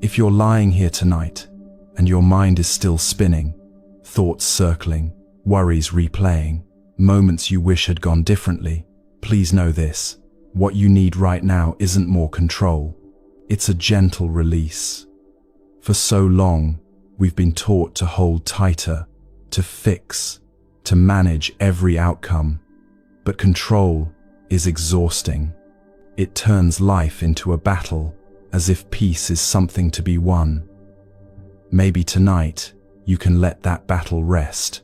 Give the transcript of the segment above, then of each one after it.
If you're lying here tonight and your mind is still spinning, thoughts circling, worries replaying, moments you wish had gone differently, please know this: what you need right now isn't more control. It's a gentle release. For so long, we've been taught to hold tighter, to fix, to manage every outcome. But control is exhausting. It turns life into a battle, as if peace is something to be won. Maybe tonight, you can let that battle rest.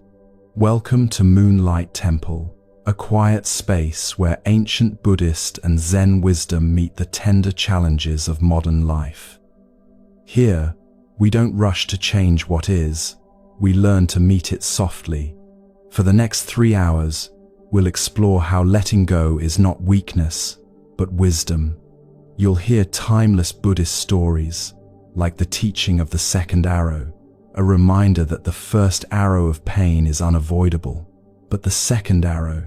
Welcome to Moonlight Temple, a quiet space where ancient Buddhist and Zen wisdom meet the tender challenges of modern life. Here, we don't rush to change what is, we learn to meet it softly. For the next 3 hours, we'll explore how letting go is not weakness, but wisdom. You'll hear timeless Buddhist stories, like the teaching of the second arrow, a reminder that the first arrow of pain is unavoidable, but the second arrow,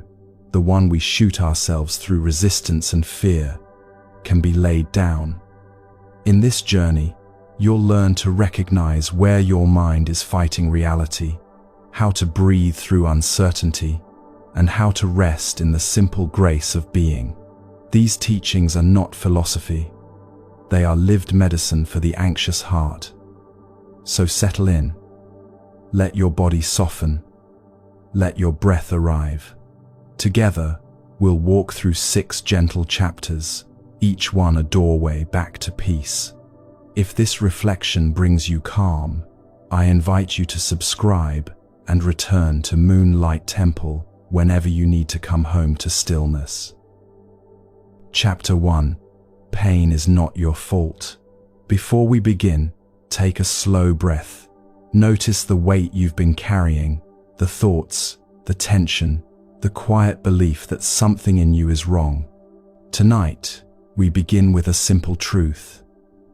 the one we shoot ourselves through resistance and fear, can be laid down. In this journey, you'll learn to recognize where your mind is fighting reality, how to breathe through uncertainty, and how to rest in the simple grace of being. These teachings are not philosophy. They are lived medicine for the anxious heart. So settle in. Let your body soften. Let your breath arrive. Together, we'll walk through 6 gentle chapters, each one a doorway back to peace. If this reflection brings you calm, I invite you to subscribe and return to Moonlight Temple whenever you need to come home to stillness. Chapter 1. Pain is not your fault. Before we begin, take a slow breath. Notice the weight you've been carrying, the thoughts, the tension, the quiet belief that something in you is wrong. Tonight, we begin with a simple truth.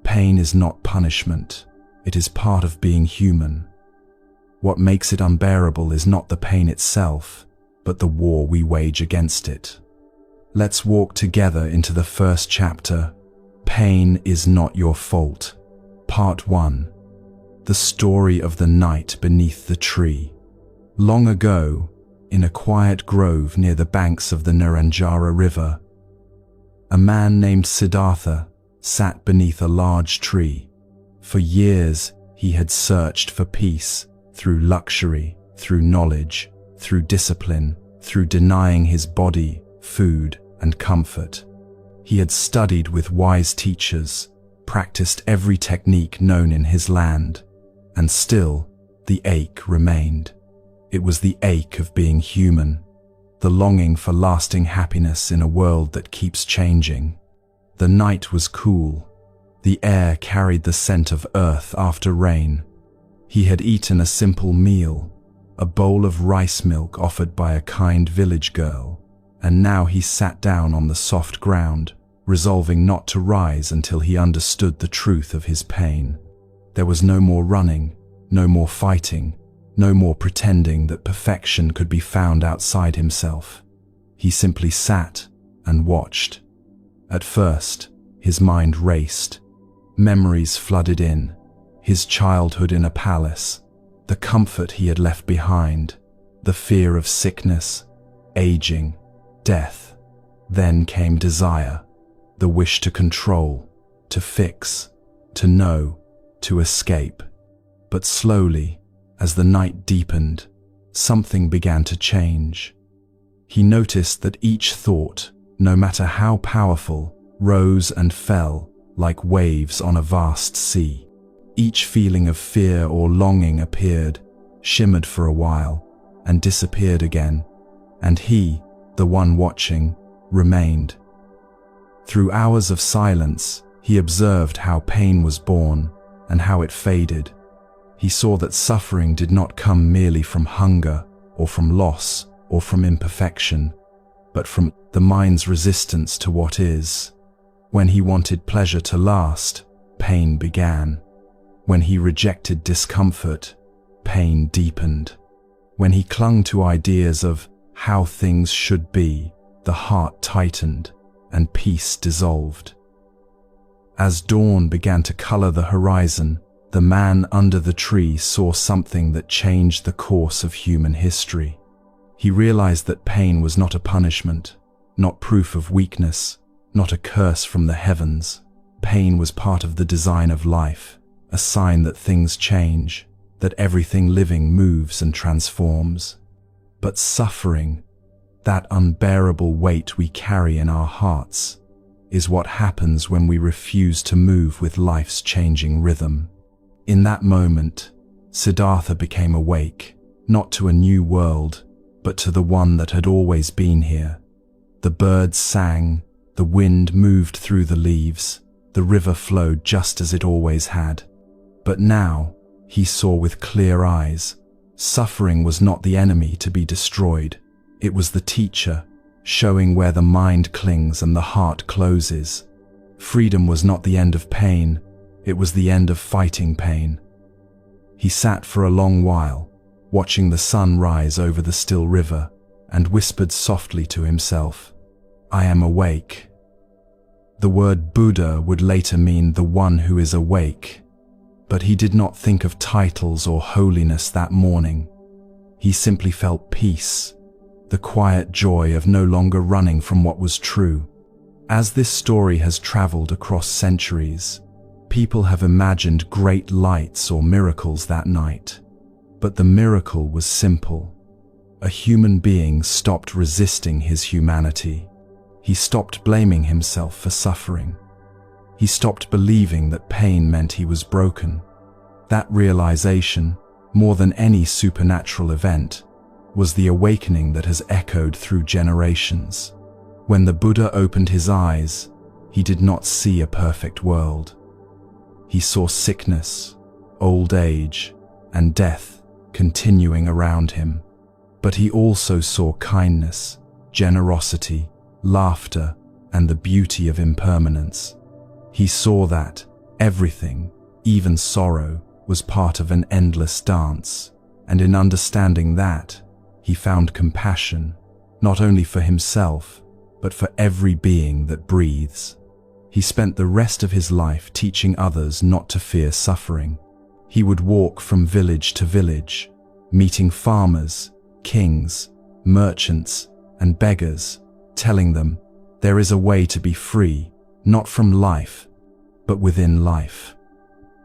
Pain is not punishment. It is part of being human. What makes it unbearable is not the pain itself, but the war we wage against it. Let's walk together into the first chapter. Pain is not your fault. Part 1. The story of the night beneath the tree. Long ago, in a quiet grove near the banks of the Naranjara River, a man named Siddhartha sat beneath a large tree. For years, he had searched for peace through luxury, through knowledge, through discipline, through denying his body food and comfort. He had studied with wise teachers, practiced every technique known in his land, and still, the ache remained. It was the ache of being human, the longing for lasting happiness in a world that keeps changing. The night was cool. The air carried the scent of earth after rain. He had eaten a simple meal, a bowl of rice milk offered by a kind village girl, and now he sat down on the soft ground, resolving not to rise until he understood the truth of his pain. There was no more running, no more fighting, no more pretending that perfection could be found outside himself. He simply sat and watched. At first, his mind raced. Memories flooded in. His childhood in a palace, the comfort he had left behind, the fear of sickness, aging, death. Then came desire, the wish to control, to fix, to know, to escape. But slowly, as the night deepened, something began to change. He noticed that each thought, no matter how powerful, rose and fell like waves on a vast sea. Each feeling of fear or longing appeared, shimmered for a while, and disappeared again, and he, the one watching, remained. Through hours of silence, he observed how pain was born and how it faded. He saw that suffering did not come merely from hunger or from loss or from imperfection, but from the mind's resistance to what is. When he wanted pleasure to last, pain began. When he rejected discomfort, pain deepened. When he clung to ideas of how things should be, the heart tightened and peace dissolved. As dawn began to color the horizon, the man under the tree saw something that changed the course of human history. He realized that pain was not a punishment, not proof of weakness, not a curse from the heavens. Pain was part of the design of life, a sign that things change, that everything living moves and transforms. But suffering, that unbearable weight we carry in our hearts, is what happens when we refuse to move with life's changing rhythm. In that moment, Siddhartha became awake, not to a new world, but to the one that had always been here. The birds sang, the wind moved through the leaves, the river flowed just as it always had. But now, he saw with clear eyes, suffering was not the enemy to be destroyed. It was the teacher, showing where the mind clings and the heart closes. Freedom was not the end of pain, it was the end of fighting pain. He sat for a long while, watching the sun rise over the still river, and whispered softly to himself, "I am awake." The word Buddha would later mean the one who is awake, but he did not think of titles or holiness that morning. He simply felt peace, the quiet joy of no longer running from what was true. As this story has traveled across centuries, people have imagined great lights or miracles that night. But the miracle was simple. A human being stopped resisting his humanity. He stopped blaming himself for suffering. He stopped believing that pain meant he was broken. That realization, more than any supernatural event, was the awakening that has echoed through generations. When the Buddha opened his eyes, he did not see a perfect world. He saw sickness, old age, and death continuing around him. But he also saw kindness, generosity, laughter, and the beauty of impermanence. He saw that everything, even sorrow, was part of an endless dance, and in understanding that, he found compassion, not only for himself, but for every being that breathes. He spent the rest of his life teaching others not to fear suffering. He would walk from village to village, meeting farmers, kings, merchants, and beggars, telling them there is a way to be free, not from life, but within life.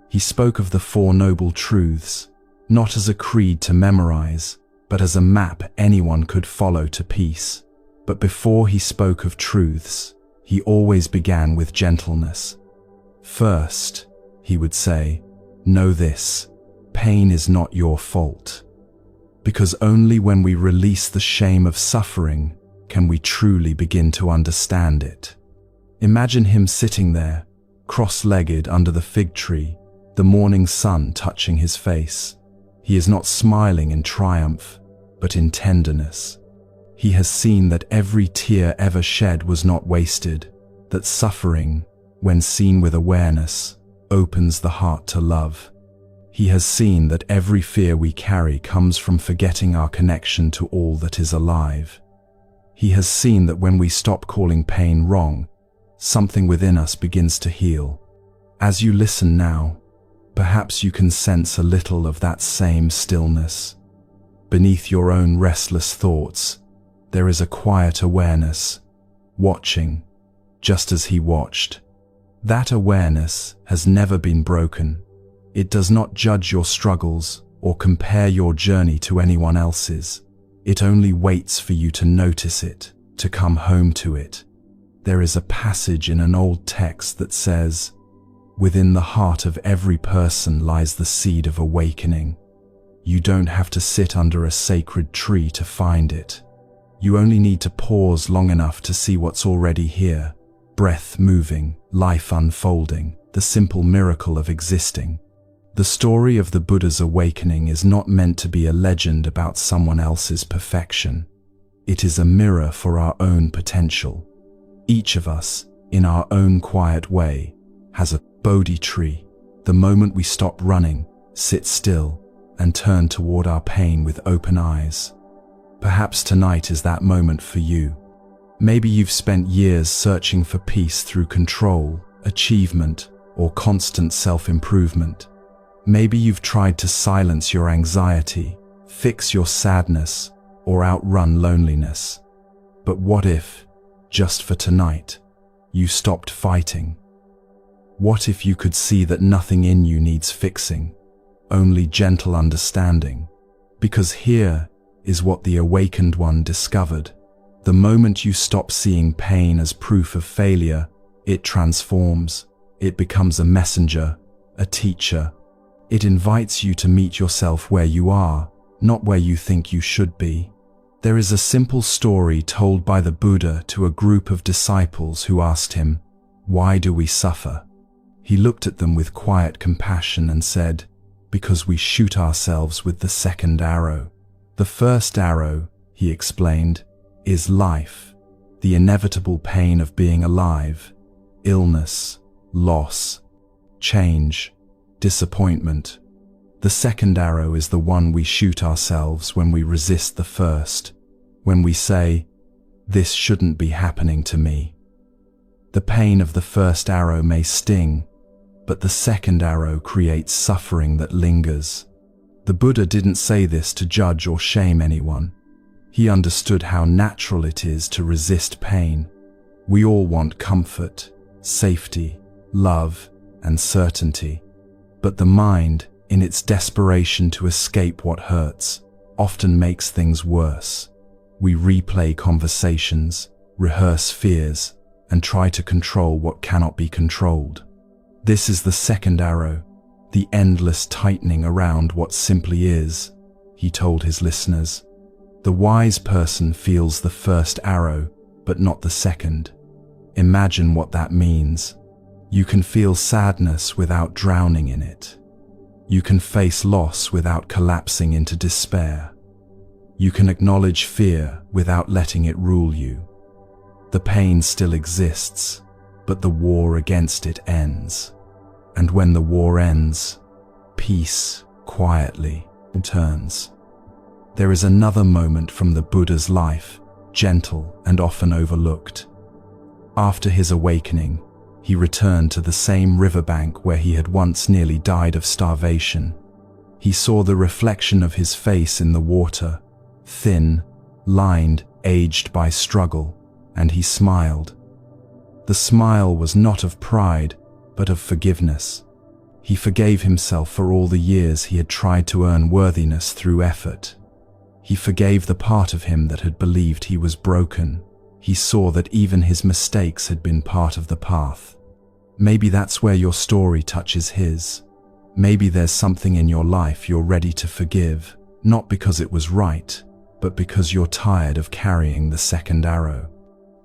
He spoke of the Four Noble Truths, not as a creed to memorize, but as a map anyone could follow to peace. But before he spoke of truths, he always began with gentleness. First, he would say, "Know this, pain is not your fault." Because only when we release the shame of suffering can we truly begin to understand it. Imagine him sitting there, cross-legged under the fig tree, the morning sun touching his face. He is not smiling in triumph, but in tenderness. He has seen that every tear ever shed was not wasted, that suffering, when seen with awareness, opens the heart to love. He has seen that every fear we carry comes from forgetting our connection to all that is alive. He has seen that when we stop calling pain wrong, something within us begins to heal. As you listen now, perhaps you can sense a little of that same stillness. Beneath your own restless thoughts, there is a quiet awareness, watching, just as he watched. That awareness has never been broken. It does not judge your struggles or compare your journey to anyone else's. It only waits for you to notice it, to come home to it. There is a passage in an old text that says, "Within the heart of every person lies the seed of awakening." You don't have to sit under a sacred tree to find it. You only need to pause long enough to see what's already here. Breath moving, life unfolding, the simple miracle of existing. The story of the Buddha's awakening is not meant to be a legend about someone else's perfection. It is a mirror for our own potential. Each of us, in our own quiet way, has a Bodhi tree. The moment we stop running, sit still, and turn toward our pain with open eyes. Perhaps tonight is that moment for you. Maybe you've spent years searching for peace through control, achievement, or constant self-improvement. Maybe you've tried to silence your anxiety, fix your sadness, or outrun loneliness. But what if, just for tonight, you stopped fighting? What if you could see that nothing in you needs fixing, only gentle understanding? Because here is what the awakened one discovered. The moment you stop seeing pain as proof of failure, it transforms. It becomes a messenger, a teacher. It invites you to meet yourself where you are, not where you think you should be. There is a simple story told by the Buddha to a group of disciples who asked him, "Why do we suffer?" He looked at them with quiet compassion and said, "Because we shoot ourselves with the second arrow. The first arrow," he explained, "is life, the inevitable pain of being alive, illness, loss, change, disappointment. The second arrow is the one we shoot ourselves when we resist the first, when we say, 'This shouldn't be happening to me.' The pain of the first arrow may sting, but the second arrow creates suffering that lingers." The Buddha didn't say this to judge or shame anyone. He understood how natural it is to resist pain. We all want comfort, safety, love, and certainty. But the mind, in its desperation to escape what hurts, often makes things worse. We replay conversations, rehearse fears, and try to control what cannot be controlled. This is the second arrow, the endless tightening around what simply is, he told his listeners. The wise person feels the first arrow, but not the second. Imagine what that means. You can feel sadness without drowning in it. You can face loss without collapsing into despair. You can acknowledge fear without letting it rule you. The pain still exists, but the war against it ends. And when the war ends, peace quietly returns. There is another moment from the Buddha's life, gentle and often overlooked. After his awakening, he returned to the same riverbank where he had once nearly died of starvation. He saw the reflection of his face in the water, thin, lined, aged by struggle, and he smiled. The smile was not of pride, but of forgiveness. He forgave himself for all the years he had tried to earn worthiness through effort. He forgave the part of him that had believed he was broken. He saw that even his mistakes had been part of the path. Maybe that's where your story touches his. Maybe there's something in your life you're ready to forgive, not because it was right, but because you're tired of carrying the second arrow.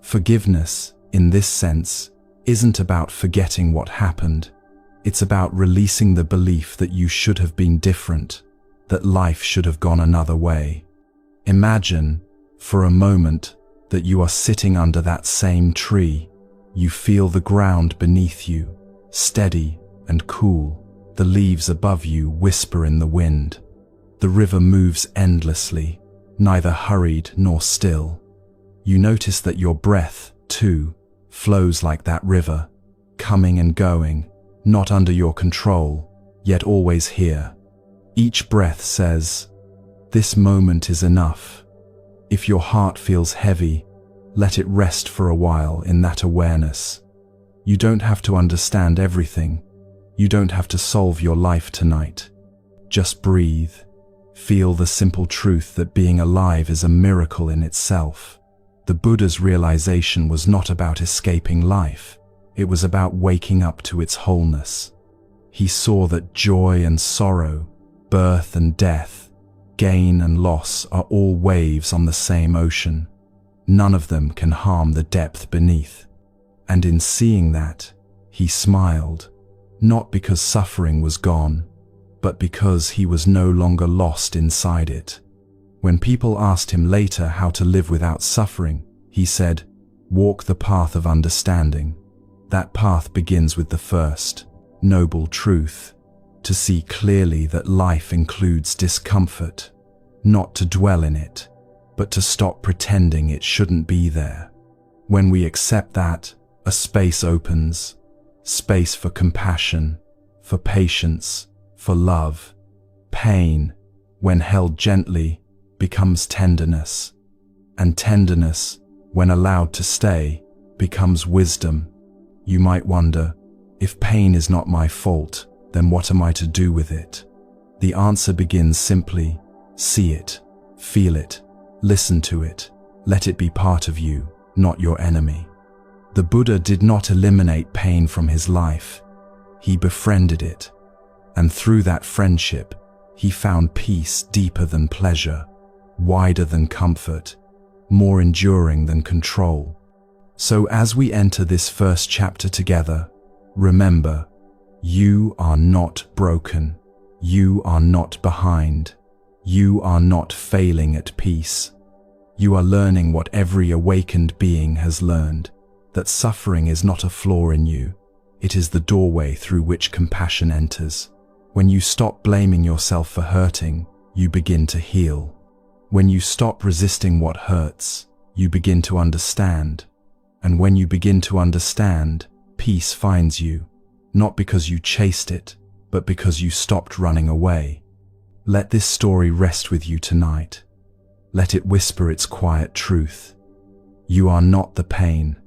Forgiveness, in this sense, isn't about forgetting what happened. It's about releasing the belief that you should have been different, that life should have gone another way. Imagine, for a moment, that you are sitting under that same tree. You feel the ground beneath you, steady and cool. The leaves above you whisper in the wind. The river moves endlessly, neither hurried nor still. You notice that your breath, too, flows like that river, coming and going, not under your control, yet always here. Each breath says, "This moment is enough." If your heart feels heavy, let it rest for a while in that awareness. You don't have to understand everything. You don't have to solve your life tonight. Just breathe. Feel the simple truth that being alive is a miracle in itself. The Buddha's realization was not about escaping life. It was about waking up to its wholeness. He saw that joy and sorrow, birth and death, gain and loss are all waves on the same ocean. None of them can harm the depth beneath. And in seeing that, he smiled, not because suffering was gone, but because he was no longer lost inside it. When people asked him later how to live without suffering, he said, "Walk the path of understanding." That path begins with the first, noble truth, to see clearly that life includes discomfort, not to dwell in it, but to stop pretending it shouldn't be there. When we accept that, a space opens, space for compassion, for patience, for love. Pain, when held gently, becomes tenderness, and tenderness, when allowed to stay, becomes wisdom. You might wonder, if pain is not my fault, then what am I to do with it? The answer begins simply: see it, feel it, listen to it, let it be part of you, not your enemy. The Buddha did not eliminate pain from his life. He befriended it, and through that friendship, he found peace deeper than pleasure, wider than comfort, more enduring than control. So as we enter this first chapter together, remember, you are not broken. You are not behind. You are not failing at peace. You are learning what every awakened being has learned, that suffering is not a flaw in you. It is the doorway through which compassion enters. When you stop blaming yourself for hurting, you begin to heal. When you stop resisting what hurts, you begin to understand. And when you begin to understand, peace finds you, not because you chased it, but because you stopped running away. Let this story rest with you tonight. Let it whisper its quiet truth. You are not the pain.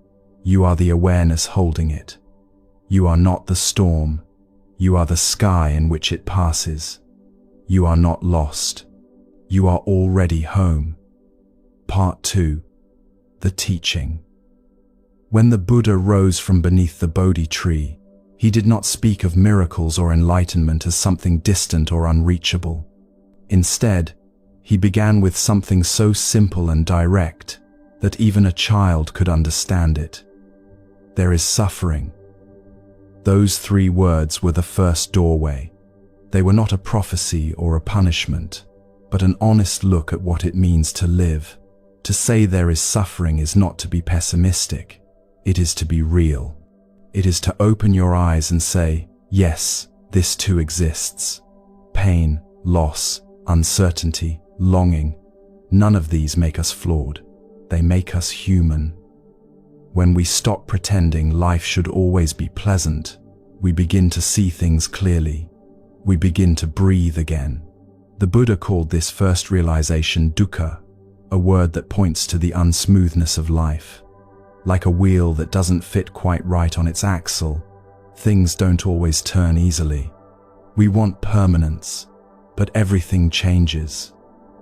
You are the awareness holding it. You are not the storm. You are the sky in which it passes. You are not lost. You are already home. Part 2. The Teaching. When the Buddha rose from beneath the Bodhi tree, he did not speak of miracles or enlightenment as something distant or unreachable. Instead, he began with something so simple and direct that even a child could understand it. There is suffering. Those 3 words were the first doorway. They were not a prophecy or a punishment, but an honest look at what it means to live. To say there is suffering is not to be pessimistic. It is to be real. It is to open your eyes and say, yes, this too exists. Pain, loss, uncertainty, longing. None of these make us flawed. They make us human. When we stop pretending life should always be pleasant, we begin to see things clearly. We begin to breathe again. The Buddha called this first realization dukkha, a word that points to the unsmoothness of life. Like a wheel that doesn't fit quite right on its axle, things don't always turn easily. We want permanence, but everything changes.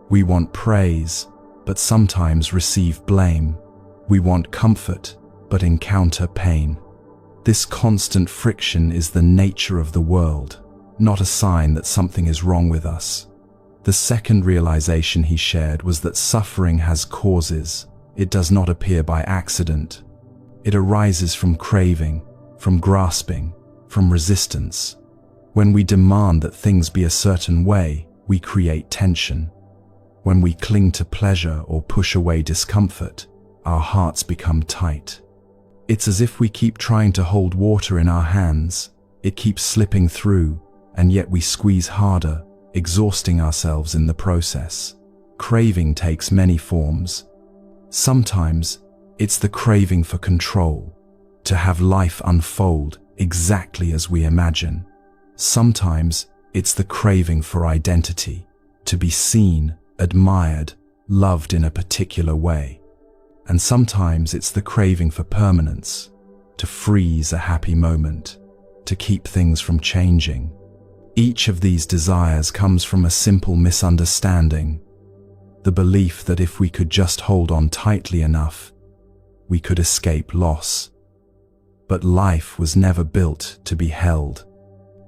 We want praise, but sometimes receive blame. We want comfort, but encounter pain. This constant friction is the nature of the world, not a sign that something is wrong with us. The second realization he shared was that suffering has causes. It does not appear by accident. It arises from craving, from grasping, from resistance. When we demand that things be a certain way, we create tension. When we cling to pleasure or push away discomfort, our hearts become tight. It's as if we keep trying to hold water in our hands. It keeps slipping through, and yet we squeeze harder, exhausting ourselves in the process. Craving takes many forms. Sometimes, it's the craving for control, to have life unfold exactly as we imagine. Sometimes, it's the craving for identity, to be seen, admired, loved in a particular way. And sometimes it's the craving for permanence, to freeze a happy moment, to keep things from changing. Each of these desires comes from a simple misunderstanding, the belief that if we could just hold on tightly enough, we could escape loss. But life was never built to be held.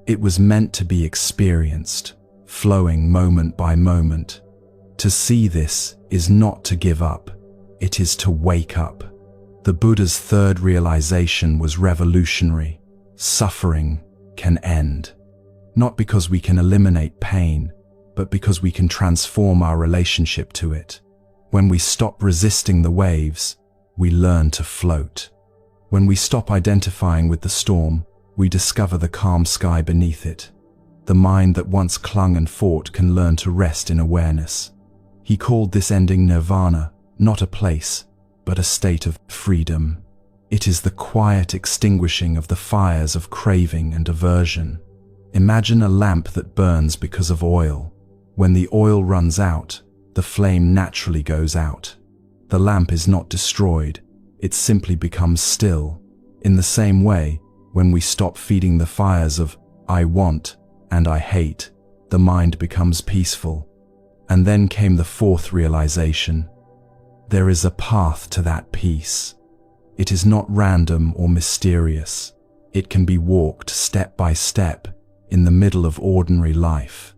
It was meant to be experienced, flowing moment by moment. To see this is not to give up. It is to wake up. The Buddha's third realization was revolutionary. Suffering can end. Not because we can eliminate pain, but because we can transform our relationship to it. When we stop resisting the waves, we learn to float. When we stop identifying with the storm, we discover the calm sky beneath it. The mind that once clung and fought can learn to rest in awareness. He called this ending nirvana, not a place, but a state of freedom. It is the quiet extinguishing of the fires of craving and aversion. Imagine a lamp that burns because of oil. When the oil runs out, the flame naturally goes out. The lamp is not destroyed, it simply becomes still. In the same way, when we stop feeding the fires of I want and I hate, the mind becomes peaceful. And then came the fourth realization. There is a path to that peace. It is not random or mysterious. It can be walked step by step in the middle of ordinary life.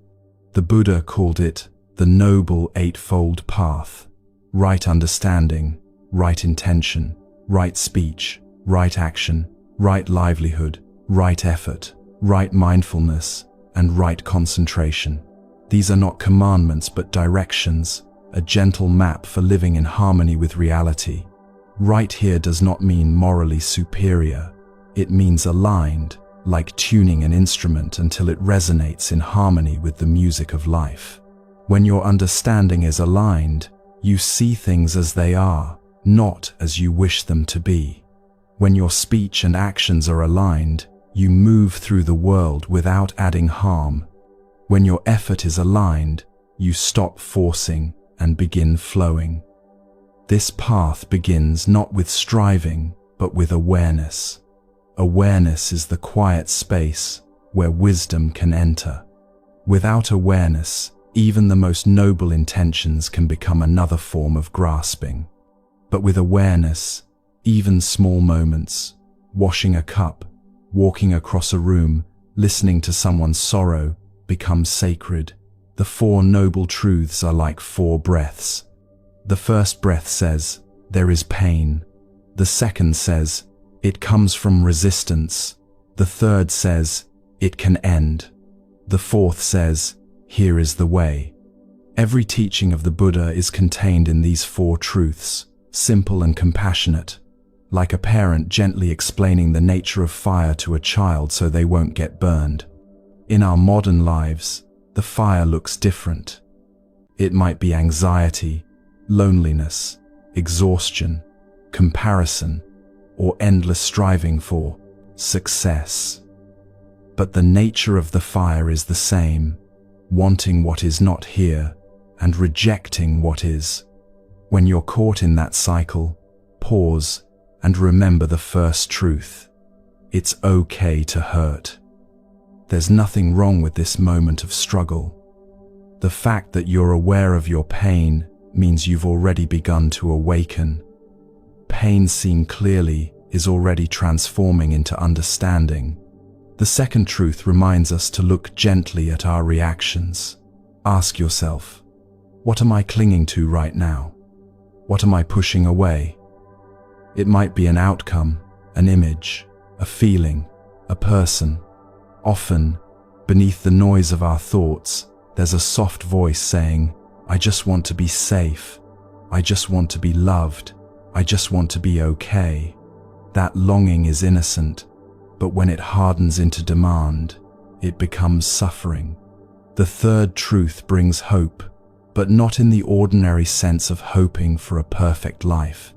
The Buddha called it the Noble Eightfold Path. Right understanding, right intention, right speech, right action, right livelihood, right effort, right mindfulness, and right concentration. These are not commandments but directions, a gentle map for living in harmony with reality. Right here does not mean morally superior. It means aligned, like tuning an instrument until it resonates in harmony with the music of life. When your understanding is aligned, you see things as they are, not as you wish them to be. When your speech and actions are aligned, you move through the world without adding harm. When your effort is aligned, you stop forcing and begin flowing. This path begins not with striving, but with awareness. Awareness is the quiet space where wisdom can enter. Without awareness, even the most noble intentions can become another form of grasping. But with awareness, even small moments, washing a cup, walking across a room, listening to someone's sorrow, become sacred. The four noble truths are like four breaths. The first breath says, there is pain. The second says, it comes from resistance. The third says, it can end. The fourth says, here is the way. Every teaching of the Buddha is contained in these four truths, simple and compassionate, like a parent gently explaining the nature of fire to a child so they won't get burned. In our modern lives, the fire looks different. It might be anxiety, loneliness, exhaustion, comparison, or endless striving for success. But the nature of the fire is the same, wanting what is not here and rejecting what is. When you're caught in that cycle, pause and remember the first truth. It's okay to hurt. There's nothing wrong with this moment of struggle. The fact that you're aware of your pain means you've already begun to awaken. Pain seen clearly is already transforming into understanding. The second truth reminds us to look gently at our reactions. Ask yourself, what am I clinging to right now? What am I pushing away? It might be an outcome, an image, a feeling, a person. Often, beneath the noise of our thoughts, there's a soft voice saying, I just want to be safe. I just want to be loved. I just want to be okay. That longing is innocent, but when it hardens into demand, it becomes suffering. The third truth brings hope, but not in the ordinary sense of hoping for a perfect life.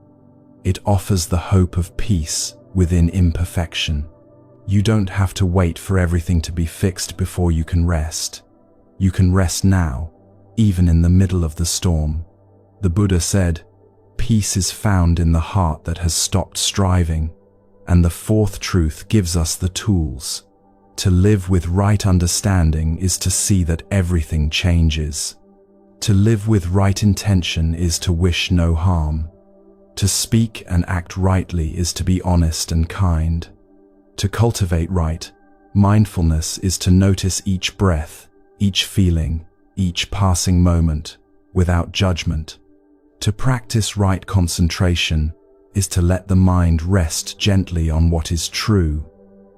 It offers the hope of peace within imperfection. You don't have to wait for everything to be fixed before you can rest. You can rest now, even in the middle of the storm. The Buddha said, peace is found in the heart that has stopped striving. And the fourth truth gives us the tools. To live with right understanding is to see that everything changes. To live with right intention is to wish no harm. To speak and act rightly is to be honest and kind. To cultivate right, mindfulness is to notice each breath, each feeling, each passing moment, without judgment. To practice right concentration is to let the mind rest gently on what is true,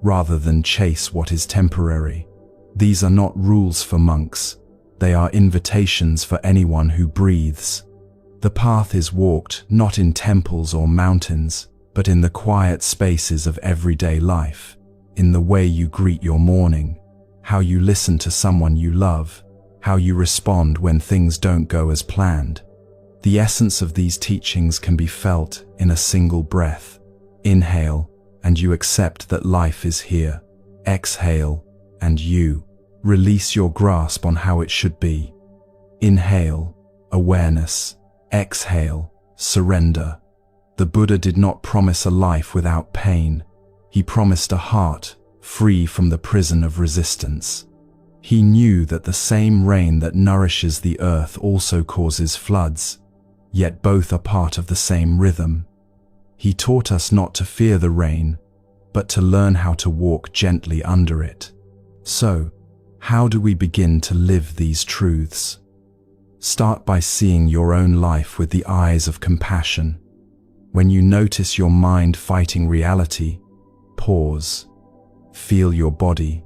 rather than chase what is temporary. These are not rules for monks, they are invitations for anyone who breathes. The path is walked not in temples or mountains, but in the quiet spaces of everyday life, in the way you greet your morning, how you listen to someone you love, how you respond when things don't go as planned. The essence of these teachings can be felt in a single breath. Inhale, and you accept that life is here. Exhale, and you release your grasp on how it should be. Inhale, awareness. Exhale, surrender. The Buddha did not promise a life without pain. He promised a heart free from the prison of resistance. He knew that the same rain that nourishes the earth also causes floods, yet both are part of the same rhythm. He taught us not to fear the rain, but to learn how to walk gently under it. So, how do we begin to live these truths? Start by seeing your own life with the eyes of compassion. When you notice your mind fighting reality, pause. Feel your body.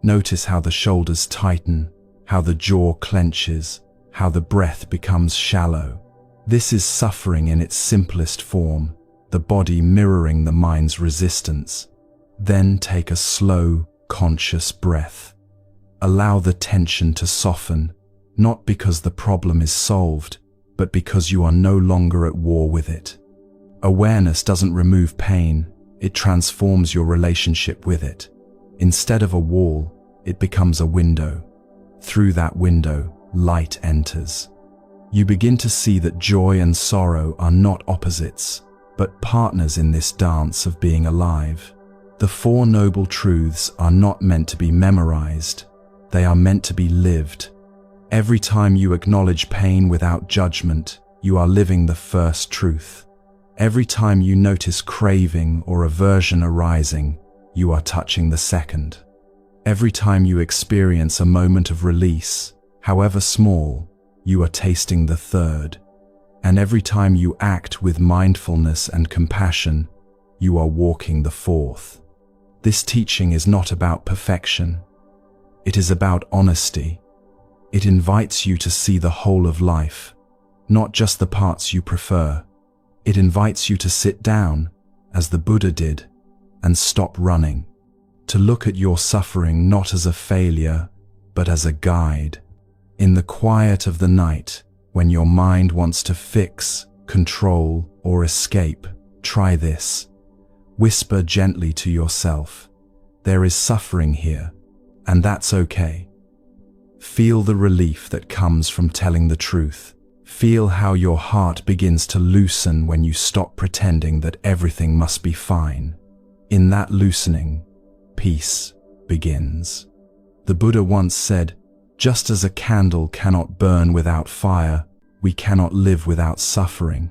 Notice how the shoulders tighten, how the jaw clenches, how the breath becomes shallow. This is suffering in its simplest form, the body mirroring the mind's resistance. Then take a slow, conscious breath. Allow the tension to soften, not because the problem is solved, but because you are no longer at war with it. Awareness doesn't remove pain, it transforms your relationship with it. Instead of a wall, it becomes a window. Through that window, light enters. You begin to see that joy and sorrow are not opposites, but partners in this dance of being alive. The Four Noble Truths are not meant to be memorized, they are meant to be lived. Every time you acknowledge pain without judgment, you are living the first truth. Every time you notice craving or aversion arising, you are touching the second. Every time you experience a moment of release, however small, you are tasting the third. And every time you act with mindfulness and compassion, you are walking the fourth. This teaching is not about perfection. It is about honesty. It invites you to see the whole of life, not just the parts you prefer. It invites you to sit down, as the Buddha did, and stop running. To look at your suffering not as a failure, but as a guide. In the quiet of the night, when your mind wants to fix, control, or escape, try this. Whisper gently to yourself, there is suffering here, and that's okay. Feel the relief that comes from telling the truth. Feel how your heart begins to loosen when you stop pretending that everything must be fine. In that loosening, peace begins. The Buddha once said, just as a candle cannot burn without fire, we cannot live without suffering.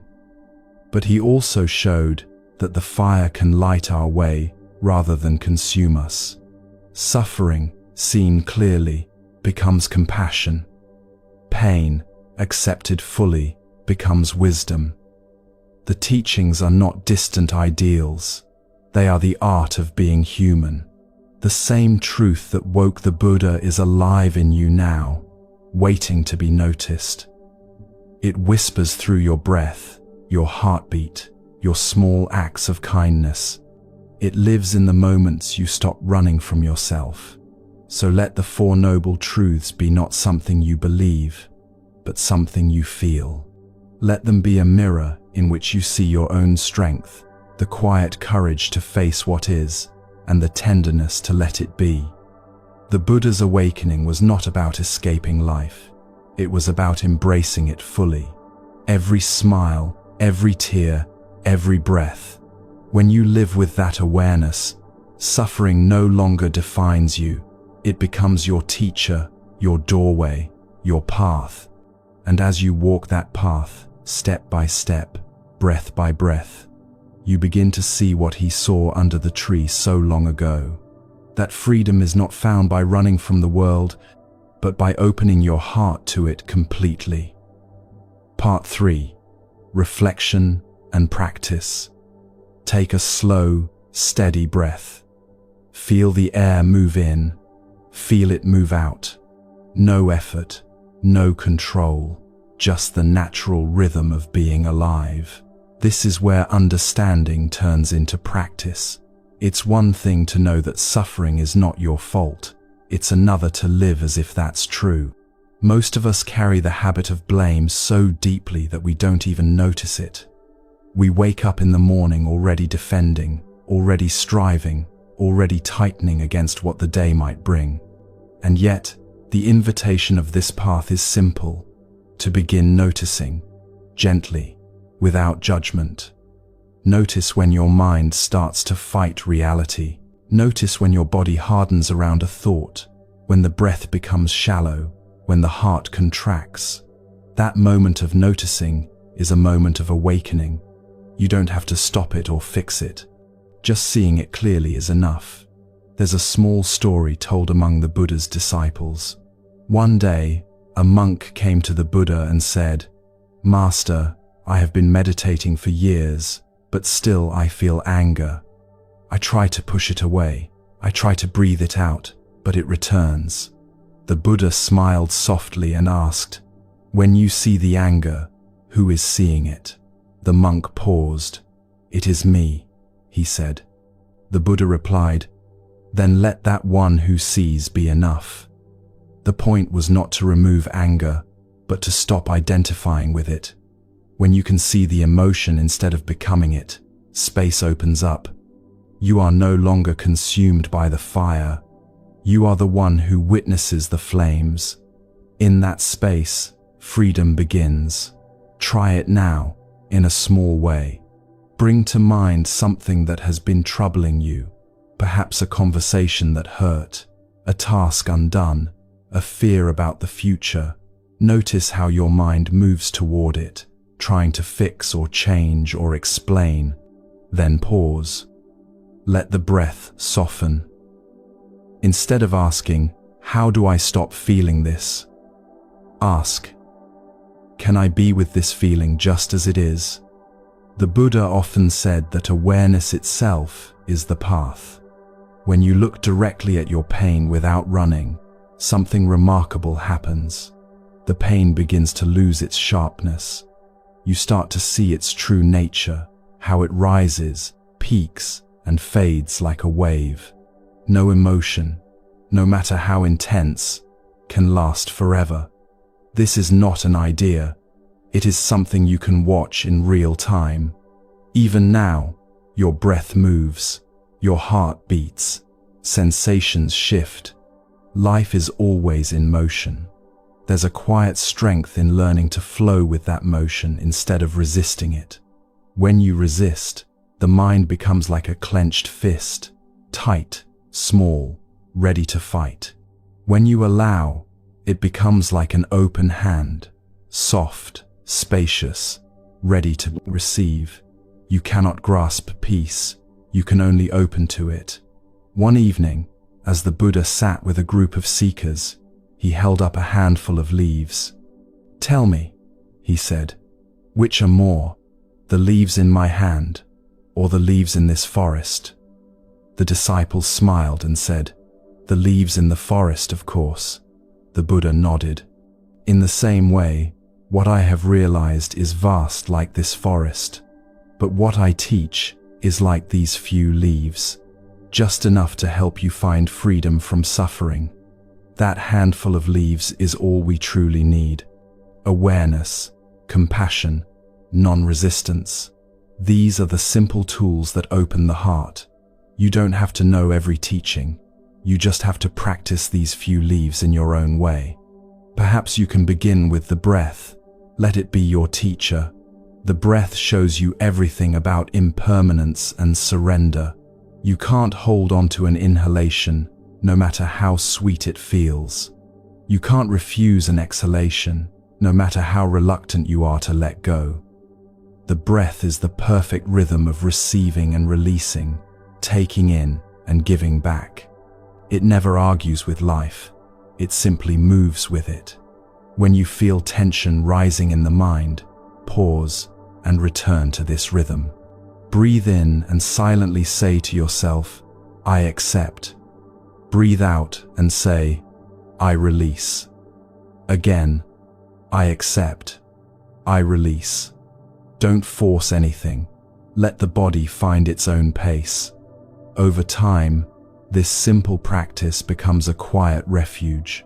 But he also showed that the fire can light our way rather than consume us. Suffering, seen clearly, becomes compassion. Pain, accepted fully, becomes wisdom. The teachings are not distant ideals. They are the art of being human. The same truth that woke the Buddha is alive in you now, waiting to be noticed. It whispers through your breath, your heartbeat, your small acts of kindness. It lives in the moments you stop running from yourself. So let the Four Noble Truths be not something you believe, but something you feel. Let them be a mirror in which you see your own strength, the quiet courage to face what is, and the tenderness to let it be. The Buddha's awakening was not about escaping life. It was about embracing it fully. Every smile, every tear, every breath. When you live with that awareness, suffering no longer defines you. It becomes your teacher, your doorway, your path. And as you walk that path, step by step, breath by breath, you begin to see what he saw under the tree so long ago. That freedom is not found by running from the world, but by opening your heart to it completely. Part 3. Reflection and practice. Take a slow, steady breath. Feel the air move in. Feel it move out. No effort, no control, just the natural rhythm of being alive. This is where understanding turns into practice. It's one thing to know that suffering is not your fault. It's another to live as if that's true. Most of us carry the habit of blame so deeply that we don't even notice it. We wake up in the morning already defending, already striving, already tightening against what the day might bring. And yet, the invitation of this path is simple: to begin noticing, gently, without judgment. Notice when your mind starts to fight reality. Notice when your body hardens around a thought, when the breath becomes shallow, when the heart contracts. That moment of noticing is a moment of awakening. You don't have to stop it or fix it. Just seeing it clearly is enough. There's a small story told among the Buddha's disciples. One day, a monk came to the Buddha and said, "Master, I have been meditating for years, but still I feel anger. I try to push it away. I try to breathe it out, but it returns." The Buddha smiled softly and asked, "When you see the anger, who is seeing it?" The monk paused. "It is me," he said. The Buddha replied, "Then let that one who sees be enough." The point was not to remove anger, but to stop identifying with it. When you can see the emotion instead of becoming it, space opens up. You are no longer consumed by the fire. You are the one who witnesses the flames. In that space, freedom begins. Try it now, in a small way. Bring to mind something that has been troubling you, perhaps a conversation that hurt, a task undone, a fear about the future. Notice how your mind moves toward it, trying to fix or change or explain. Then pause. Let the breath soften. Instead of asking, "How do I stop feeling this?" ask, "Can I be with this feeling just as it is?" The Buddha often said that awareness itself is the path. When you look directly at your pain without running, something remarkable happens. The pain begins to lose its sharpness. You start to see its true nature, how it rises, peaks, and fades like a wave. No emotion, no matter how intense, can last forever. This is not an idea. It is something you can watch in real time. Even now, your breath moves, your heart beats, sensations shift. Life is always in motion. There's a quiet strength in learning to flow with that motion instead of resisting it. When you resist, the mind becomes like a clenched fist, tight, small, ready to fight. When you allow, it becomes like an open hand, soft, spacious, ready to receive. You cannot grasp peace, you can only open to it. One evening, as the Buddha sat with a group of seekers, he held up a handful of leaves. "Tell me," he said, "which are more, the leaves in my hand, or the leaves in this forest?" The disciples smiled and said, "The leaves in the forest, of course." The Buddha nodded. "In the same way, what I have realized is vast like this forest, but what I teach is like these few leaves, just enough to help you find freedom from suffering. That handful of leaves is all we truly need. Awareness, compassion, non-resistance. These are the simple tools that open the heart. You don't have to know every teaching. You just have to practice these few leaves in your own way. Perhaps you can begin with the breath. Let it be your teacher. The breath shows you everything about impermanence and surrender. You can't hold on to an inhalation, no matter how sweet it feels. You can't refuse an exhalation, no matter how reluctant you are to let go. The breath is the perfect rhythm of receiving and releasing, taking in and giving back. It never argues with life, it simply moves with it. When you feel tension rising in the mind, pause and return to this rhythm. Breathe in and silently say to yourself, "I accept." Breathe out and say, "I release." Again, "I accept." "I release." Don't force anything. Let the body find its own pace. Over time, this simple practice becomes a quiet refuge.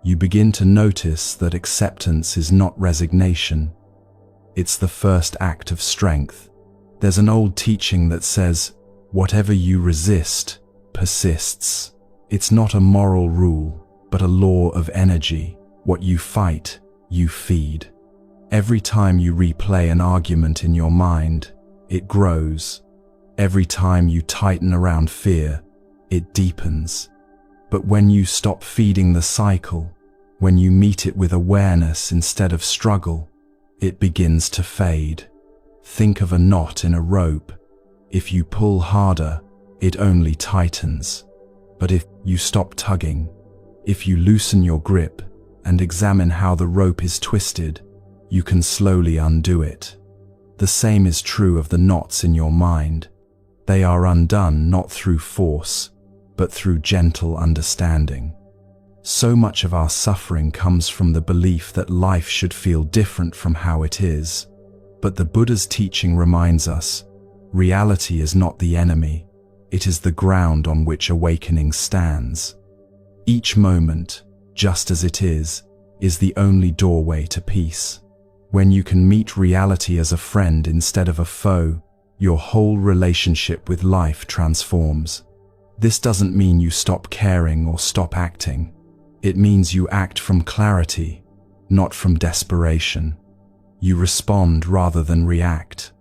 You begin to notice that acceptance is not resignation. It's the first act of strength. There's an old teaching that says, whatever you resist persists. It's not a moral rule, but a law of energy. What you fight, you feed. Every time you replay an argument in your mind, it grows. Every time you tighten around fear, it deepens. But when you stop feeding the cycle, when you meet it with awareness instead of struggle, it begins to fade. Think of a knot in a rope. If you pull harder, it only tightens. But if you stop tugging, if you loosen your grip and examine how the rope is twisted, you can slowly undo it. The same is true of the knots in your mind. They are undone not through force, but through gentle understanding. So much of our suffering comes from the belief that life should feel different from how it is. But the Buddha's teaching reminds us, reality is not the enemy, it is the ground on which awakening stands. Each moment, just as it is the only doorway to peace. When you can meet reality as a friend instead of a foe, your whole relationship with life transforms. This doesn't mean you stop caring or stop acting. It means you act from clarity, not from desperation. You respond rather than react.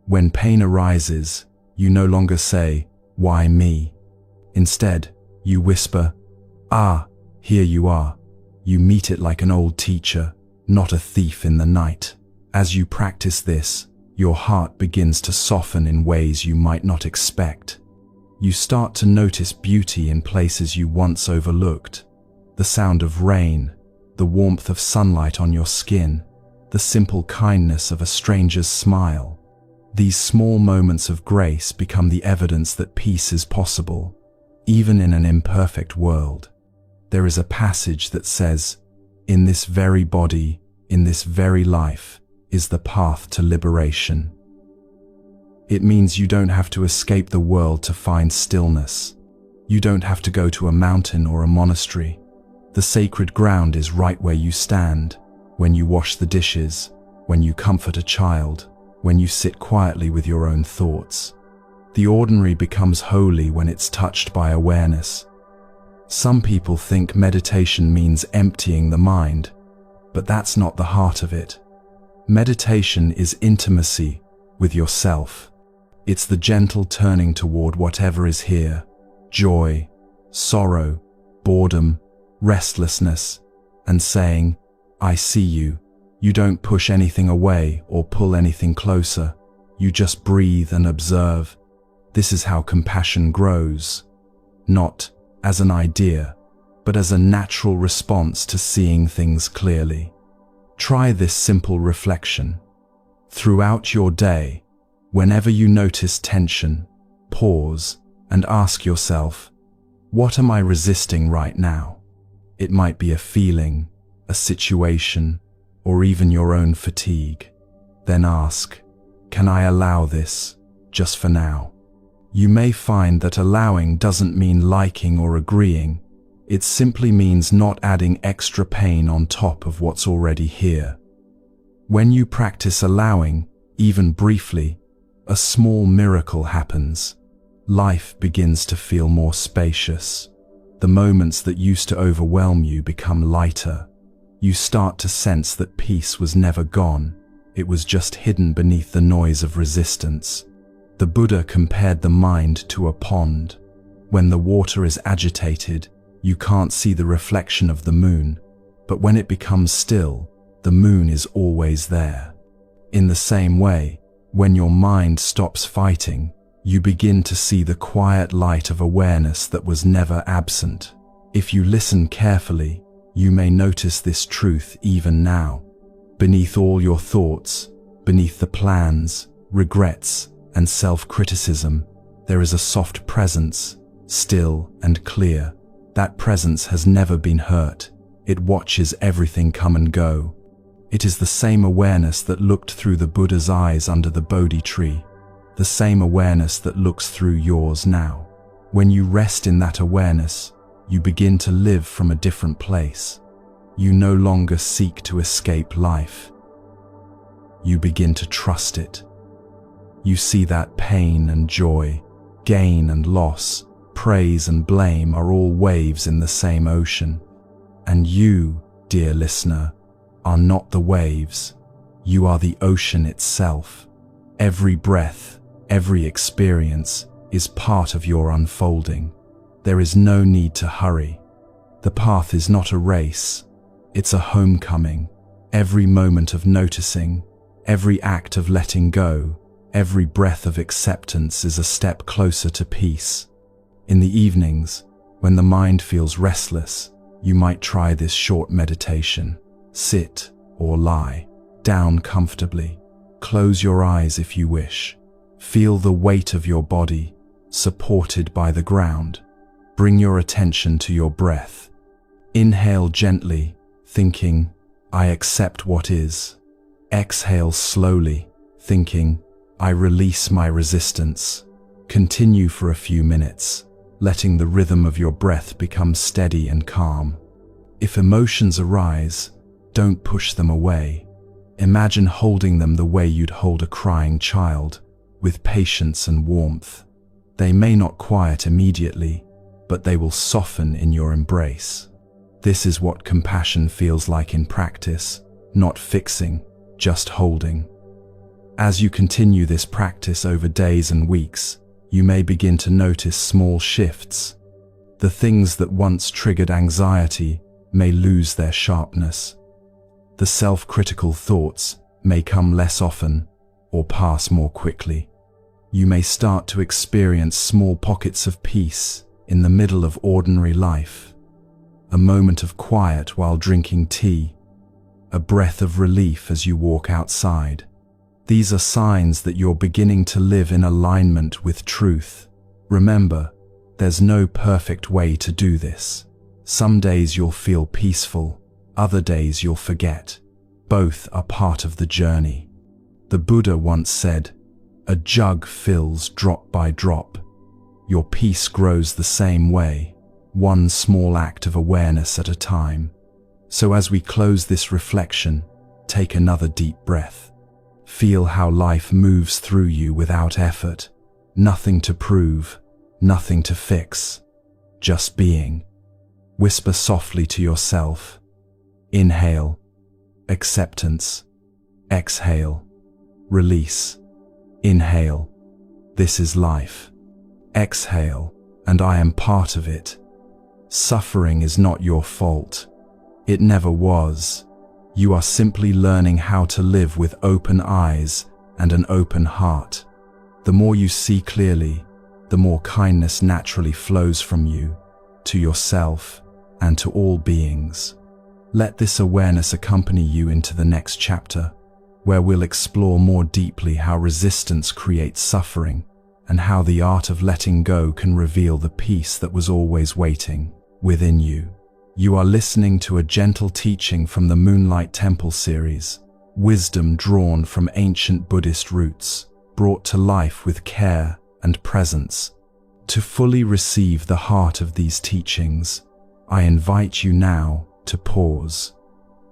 When pain arises, you no longer say, "Why me?" Instead, you whisper, "Ah, here you are." You meet it like an old teacher, not a thief in the night. As you practice this, your heart begins to soften in ways you might not expect. You start to notice beauty in places you once overlooked. The sound of rain, the warmth of sunlight on your skin, the simple kindness of a stranger's smile. These small moments of grace become the evidence that peace is possible, even in an imperfect world. There is a passage that says, "In this very body, in this very life, is the path to liberation." It means you don't have to escape the world to find stillness. You don't have to go to a mountain or a monastery. The sacred ground is right where you stand, when you wash the dishes, when you comfort a child, when you sit quietly with your own thoughts. The ordinary becomes holy when it's touched by awareness. Some people think meditation means emptying the mind, but that's not the heart of it. Meditation is intimacy with yourself. It's the gentle turning toward whatever is here: joy, sorrow, boredom, restlessness, and saying, "I see you." You don't push anything away or pull anything closer. You just breathe and observe. This is how compassion grows, not as an idea, but as a natural response to seeing things clearly. Try this simple reflection. Throughout your day, whenever you notice tension, pause and ask yourself, what am I resisting right now? It might be a feeling, a situation, or even your own fatigue. Then ask, can I allow this, just for now? You may find that allowing doesn't mean liking or agreeing. It simply means not adding extra pain on top of what's already here. When you practice allowing, even briefly, a small miracle happens. Life begins to feel more spacious. The moments that used to overwhelm you become lighter. You start to sense that peace was never gone. It was just hidden beneath the noise of resistance. The Buddha compared the mind to a pond. When the water is agitated, you can't see the reflection of the moon, but when it becomes still, the moon is always there. In the same way, when your mind stops fighting, you begin to see the quiet light of awareness that was never absent. If you listen carefully, you may notice this truth even now. Beneath all your thoughts, beneath the plans, regrets, and self-criticism, there is a soft presence, still and clear. That presence has never been hurt. It watches everything come and go. It is the same awareness that looked through the Buddha's eyes under the Bodhi tree, the same awareness that looks through yours now. When you rest in that awareness, you begin to live from a different place. You no longer seek to escape life. you begin to trust it. You see that pain and joy, gain and loss, praise and blame are all waves in the same ocean. And you, dear listener, are not the waves. You are the ocean itself. Every breath, every experience is part of your unfolding. There is no need to hurry. The path is not a race. It's a homecoming. Every moment of noticing, every act of letting go, every breath of acceptance is a step closer to peace. In the evenings, when the mind feels restless, you might try this short meditation. Sit or lie down comfortably. Close your eyes if you wish. Feel the weight of your body, supported by the ground. Bring your attention to your breath. Inhale gently, thinking, I accept what is. Exhale slowly, thinking, I release my resistance. Continue for a few minutes, letting the rhythm of your breath become steady and calm. If emotions arise, don't push them away. Imagine holding them the way you'd hold a crying child, with patience and warmth. They may not quiet immediately, but they will soften in your embrace. This is what compassion feels like in practice, not fixing, just holding. As you continue this practice over days and weeks, you may begin to notice small shifts. The things that once triggered anxiety may lose their sharpness. The self-critical thoughts may come less often or pass more quickly. You may start to experience small pockets of peace in the middle of ordinary life. A moment of quiet while drinking tea, a breath of relief as you walk outside. These are signs that you're beginning to live in alignment with truth. Remember, there's no perfect way to do this. Some days you'll feel peaceful, other days you'll forget. Both are part of the journey. The Buddha once said, a jug fills drop by drop. Your peace grows the same way, one small act of awareness at a time. So as we close this reflection, take another deep breath. Feel how life moves through you without effort. Nothing to prove, nothing to fix. Just being. Whisper softly to yourself. Inhale. Acceptance. Exhale. Release. Inhale. This is life. Exhale, and I am part of it. Suffering is not your fault. It never was. You are simply learning how to live with open eyes and an open heart. The more you see clearly, the more kindness naturally flows from you, to yourself, and to all beings. Let this awareness accompany you into the next chapter, where we'll explore more deeply how resistance creates suffering and how the art of letting go can reveal the peace that was always waiting within you. You are listening to a gentle teaching from the Moonlight Temple series, wisdom drawn from ancient Buddhist roots, brought to life with care and presence. To fully receive the heart of these teachings, I invite you now to pause.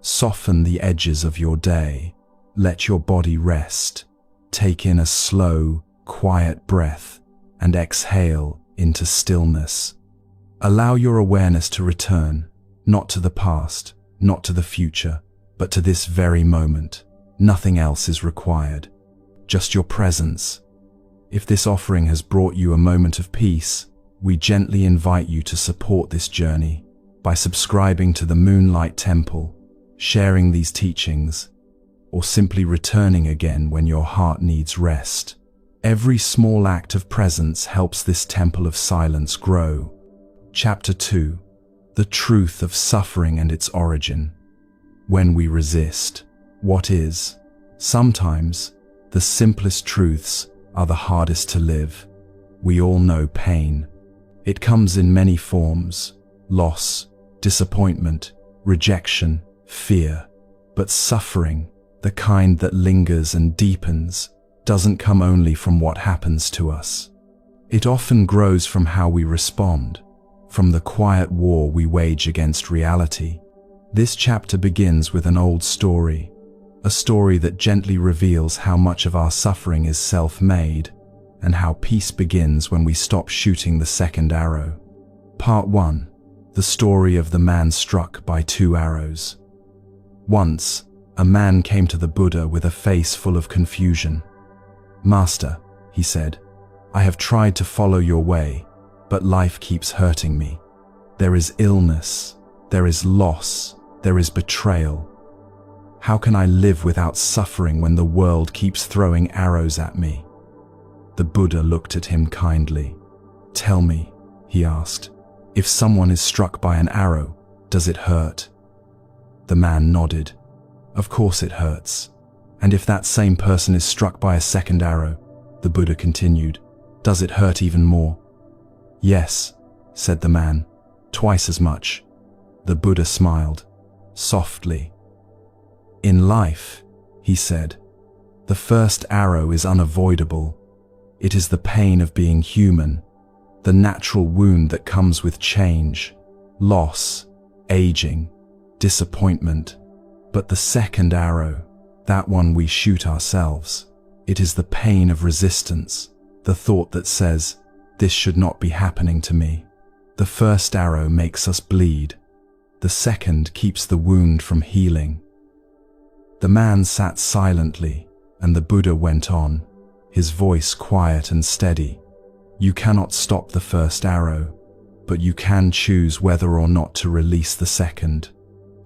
Soften the edges of your day. Let your body rest. Take in a slow, quiet breath and exhale into stillness. Allow your awareness to return, not to the past, not to the future, but to this very moment. Nothing else is required. Just your presence. If this offering has brought you a moment of peace, we gently invite you to support this journey by subscribing to the Moonlight Temple, sharing these teachings, or simply returning again when your heart needs rest. Every small act of presence helps this temple of silence grow. Chapter 2. The truth of suffering and its origin. When we resist, what is? Sometimes, the simplest truths are the hardest to live. We all know pain. It comes in many forms: loss, disappointment, rejection, fear. But suffering, the kind that lingers and deepens, doesn't come only from what happens to us. It often grows from how we respond, from the quiet war we wage against reality. This chapter begins with an old story. a story that gently reveals how much of our suffering is self-made and how peace begins when we stop shooting the second arrow. Part 1. The story of the man struck by 2 arrows. Once, a man came to the Buddha with a face full of confusion. "Master," he said, "I have tried to follow your way, but life keeps hurting me. There is illness, there is loss, there is betrayal. How can I live without suffering when the world keeps throwing arrows at me?" The Buddha looked at him kindly. "Tell me," he asked, "if someone is struck by an arrow, does it hurt?" The man nodded. "Of course it hurts. And if that same person is struck by a second arrow," the Buddha continued, "does it hurt even more?" "Yes," said the man, "twice as much." The Buddha smiled, softly. "In life," he said, "the first arrow is unavoidable. It is the pain of being human, the natural wound that comes with change, loss, aging, disappointment. But the second arrow, that one we shoot ourselves, it is the pain of resistance, the thought that says, 'This should not be happening to me.' The first arrow makes us bleed. The second keeps the wound from healing." The man sat silently, and the Buddha went on, his voice quiet and steady. "You cannot stop the first arrow, but you can choose whether or not to release the second.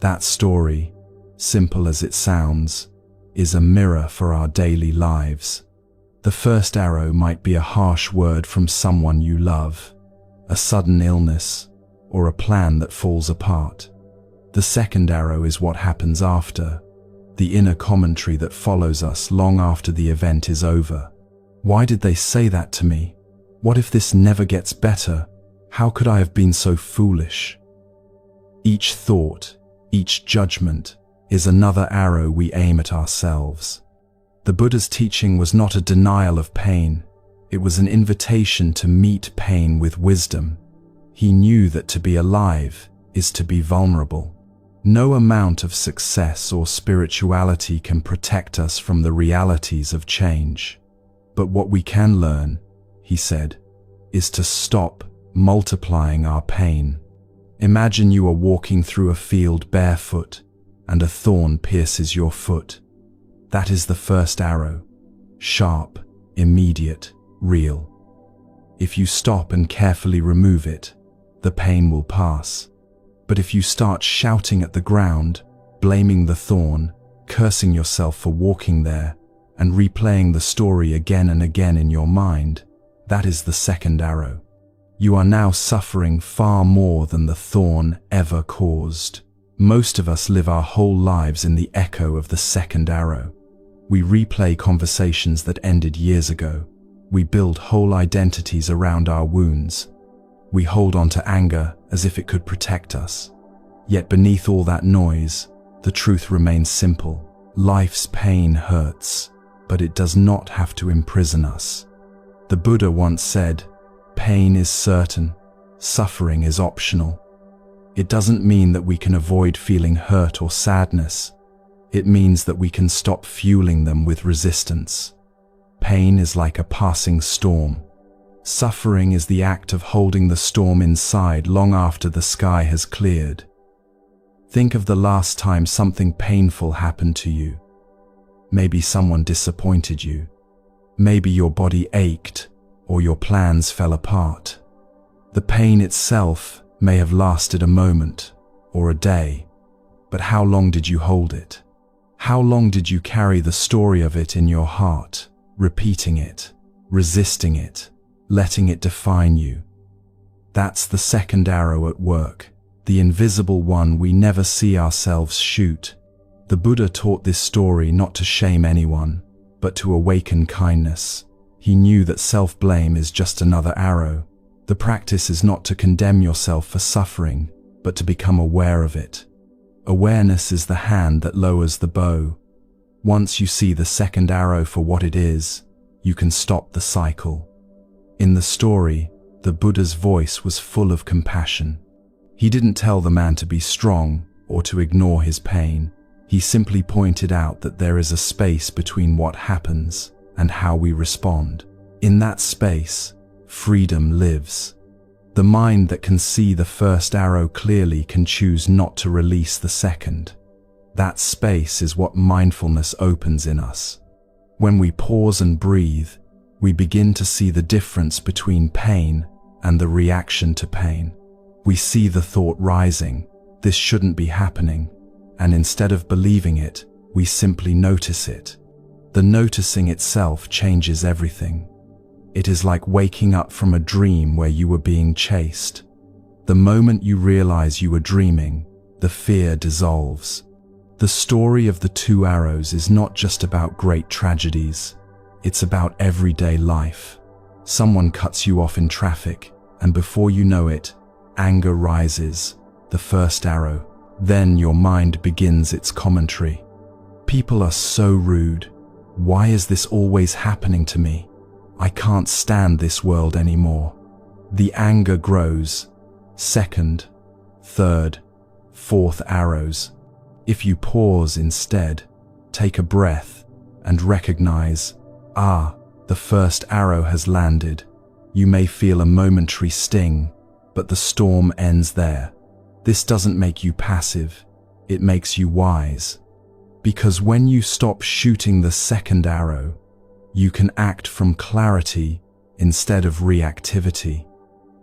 That story, simple as it sounds, is a mirror for our daily lives. The first arrow might be a harsh word from someone you love, a sudden illness, or a plan that falls apart. The second arrow is what happens after, the inner commentary that follows us long after the event is over. Why did they say that to me? What if this never gets better? How could I have been so foolish? Each thought, each judgment, is another arrow we aim at ourselves. The Buddha's teaching was not a denial of pain. It was an invitation to meet pain with wisdom. He knew that to be alive is to be vulnerable. No amount of success or spirituality can protect us from the realities of change. But what we can learn, he said, is to stop multiplying our pain. Imagine you are walking through a field barefoot, and a thorn pierces your foot. That is the first arrow, sharp, immediate, real. If you stop and carefully remove it, the pain will pass. But if you start shouting at the ground, blaming the thorn, cursing yourself for walking there, and replaying the story again and again in your mind, that is the second arrow. You are now suffering far more than the thorn ever caused. Most of us live our whole lives in the echo of the second arrow. We replay conversations that ended years ago. We build whole identities around our wounds. We hold on to anger as if it could protect us. Yet beneath all that noise, the truth remains simple. Life's pain hurts, but it does not have to imprison us. The Buddha once said, "Pain is certain, suffering is optional." It doesn't mean that we can avoid feeling hurt or sadness. It means that we can stop fueling them with resistance. Pain is like a passing storm. Suffering is the act of holding the storm inside long after the sky has cleared. Think of the last time something painful happened to you. Maybe someone disappointed you. Maybe your body ached or your plans fell apart. The pain itself may have lasted a moment or a day, but how long did you hold it? How long did you carry the story of it in your heart, repeating it, resisting it, letting it define you? That's the second arrow at work, the invisible one we never see ourselves shoot. The Buddha taught this story not to shame anyone, but to awaken kindness. He knew that self-blame is just another arrow. The practice is not to condemn yourself for suffering, but to become aware of it. Awareness is the hand that lowers the bow. Once you see the second arrow for what it is, you can stop the cycle. In the story, the Buddha's voice was full of compassion. He didn't tell the man to be strong or to ignore his pain. He simply pointed out that there is a space between what happens and how we respond. In that space, freedom lives. The mind that can see the first arrow clearly can choose not to release the second. That space is what mindfulness opens in us. When we pause and breathe, we begin to see the difference between pain and the reaction to pain. We see the thought rising, "This shouldn't be happening," and instead of believing it, we simply notice it. The noticing itself changes everything. It is like waking up from a dream where you were being chased. The moment you realize you were dreaming, the fear dissolves. The story of the two arrows is not just about great tragedies. It's about everyday life. Someone cuts you off in traffic, and before you know it, anger rises, the first arrow. Then your mind begins its commentary. People are so rude. Why is this always happening to me? I can't stand this world anymore. The anger grows. Second, third, fourth arrows. If you pause instead, take a breath, and recognize, the first arrow has landed. You may feel a momentary sting, but the storm ends there. This doesn't make you passive, it makes you wise. Because when you stop shooting the second arrow, you can act from clarity instead of reactivity.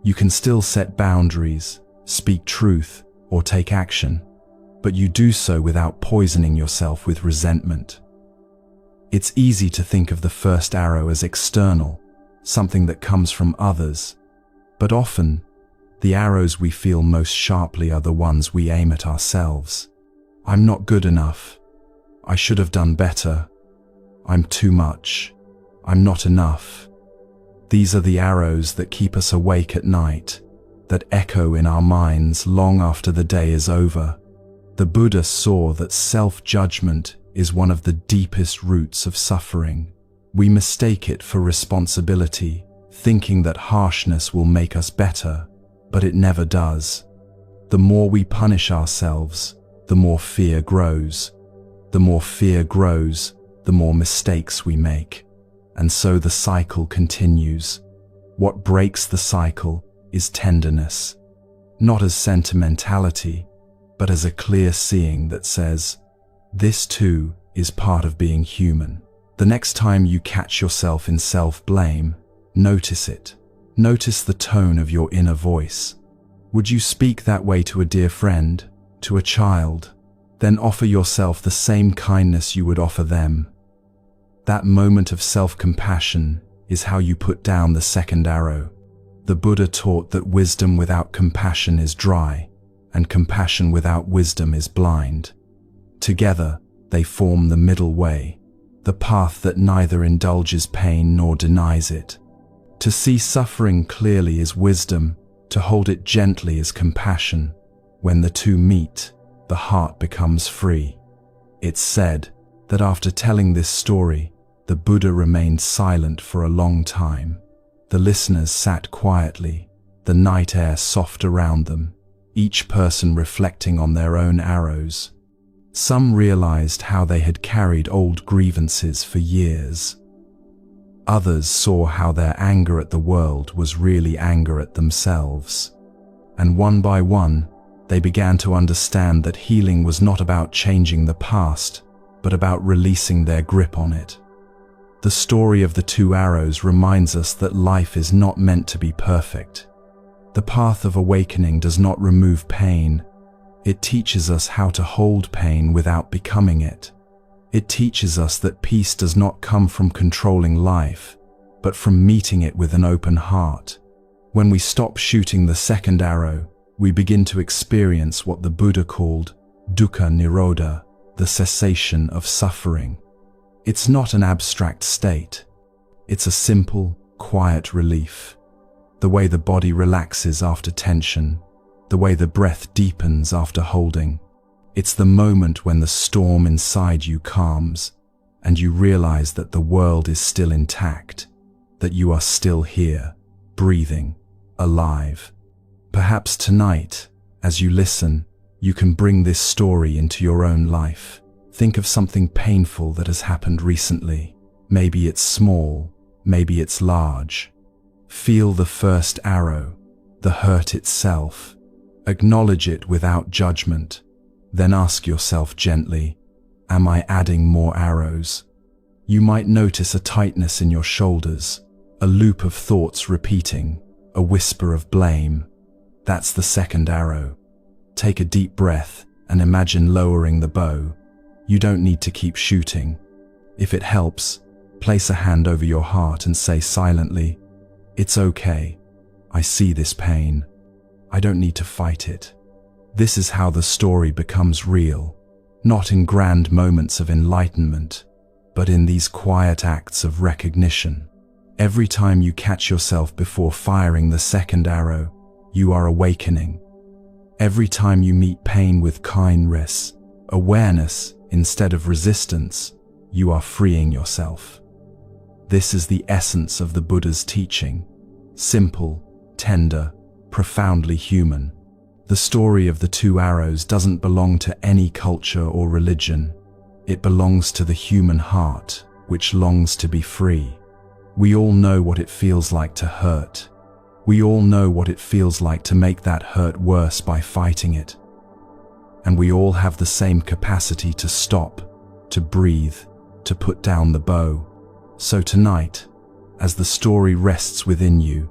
You can still set boundaries, speak truth, or take action, but you do so without poisoning yourself with resentment. It's easy to think of the first arrow as external, something that comes from others, but often, the arrows we feel most sharply are the ones we aim at ourselves. I'm not good enough. I should have done better. I'm too much. I'm not enough. These are the arrows that keep us awake at night, that echo in our minds long after the day is over. The Buddha saw that self-judgment is one of the deepest roots of suffering. We mistake it for responsibility, thinking that harshness will make us better, but it never does. The more we punish ourselves, the more fear grows. The more fear grows, the more mistakes we make. And so the cycle continues. What breaks the cycle is tenderness, not as sentimentality, but as a clear seeing that says, this too is part of being human. The next time you catch yourself in self-blame, notice it. Notice the tone of your inner voice. Would you speak that way to a dear friend, to a child? Then offer yourself the same kindness you would offer them. That moment of self-compassion is how you put down the second arrow. The Buddha taught that wisdom without compassion is dry, and compassion without wisdom is blind. Together, they form the middle way, the path that neither indulges pain nor denies it. To see suffering clearly is wisdom, to hold it gently is compassion. When the two meet, the heart becomes free. It's said that after telling this story, the Buddha remained silent for a long time. The listeners sat quietly, the night air soft around them, each person reflecting on their own arrows. Some realized how they had carried old grievances for years. Others saw how their anger at the world was really anger at themselves. And one by one, they began to understand that healing was not about changing the past, but about releasing their grip on it. The story of the two arrows reminds us that life is not meant to be perfect. The path of awakening does not remove pain. It teaches us how to hold pain without becoming it. It teaches us that peace does not come from controlling life, but from meeting it with an open heart. When we stop shooting the second arrow, we begin to experience what the Buddha called dukkha nirodha, the cessation of suffering. It's not an abstract state. It's a simple, quiet relief. The way the body relaxes after tension, the way the breath deepens after holding. It's the moment when the storm inside you calms and you realize that the world is still intact, that you are still here, breathing, alive. Perhaps tonight, as you listen, you can bring this story into your own life. Think of something painful that has happened recently. Maybe it's small, maybe it's large. Feel the first arrow, the hurt itself. Acknowledge it without judgment. Then ask yourself gently, am I adding more arrows? You might notice a tightness in your shoulders, a loop of thoughts repeating, a whisper of blame. That's the second arrow. Take a deep breath and imagine lowering the bow. You don't need to keep shooting. If it helps, place a hand over your heart and say silently, "It's okay. I see this pain. I don't need to fight it." This is how the story becomes real, not in grand moments of enlightenment, but in these quiet acts of recognition. Every time you catch yourself before firing the second arrow, you are awakening. Every time you meet pain with kindness, awareness instead of resistance, you are freeing yourself. This is the essence of the Buddha's teaching. Simple, tender, profoundly human. The story of the two arrows doesn't belong to any culture or religion. It belongs to the human heart, which longs to be free. We all know what it feels like to hurt. We all know what it feels like to make that hurt worse by fighting it. And we all have the same capacity to stop, to breathe, to put down the bow. So tonight, as the story rests within you,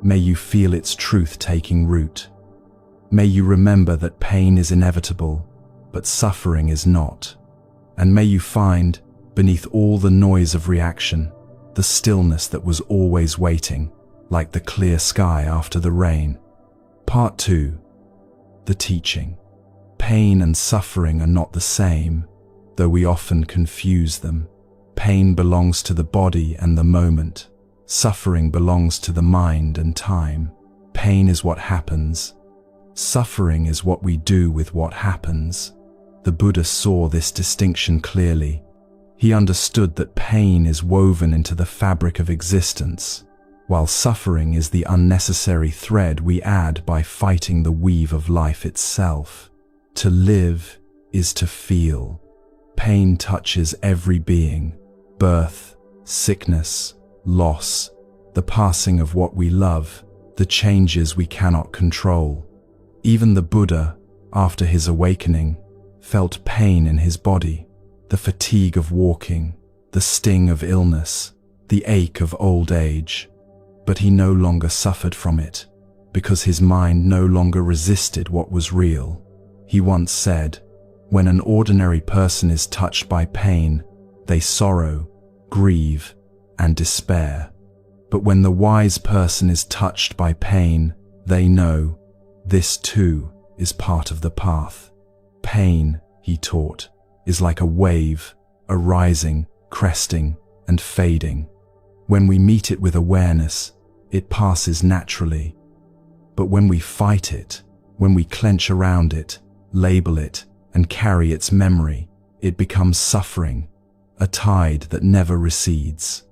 may you feel its truth taking root. May you remember that pain is inevitable, but suffering is not. And may you find, beneath all the noise of reaction, the stillness that was always waiting, like the clear sky after the rain. Part 2. The teaching. Pain and suffering are not the same, though we often confuse them. Pain belongs to the body and the moment. Suffering belongs to the mind and time. Pain is what happens. Suffering is what we do with what happens. The Buddha saw this distinction clearly. He understood that pain is woven into the fabric of existence, while suffering is the unnecessary thread we add by fighting the weave of life itself. To live is to feel. Pain touches every being. Birth, sickness, loss, the passing of what we love, the changes we cannot control. Even the Buddha, after his awakening, felt pain in his body, the fatigue of walking, the sting of illness, the ache of old age. But he no longer suffered from it, because his mind no longer resisted what was real. He once said, "When an ordinary person is touched by pain, they sorrow, grieve, and despair. But when the wise person is touched by pain, they know this too is part of the path." Pain, he taught, is like a wave, arising, cresting, and fading. When we meet it with awareness, it passes naturally. But when we fight it, when we clench around it, label it, and carry its memory, it becomes suffering, a tide that never recedes.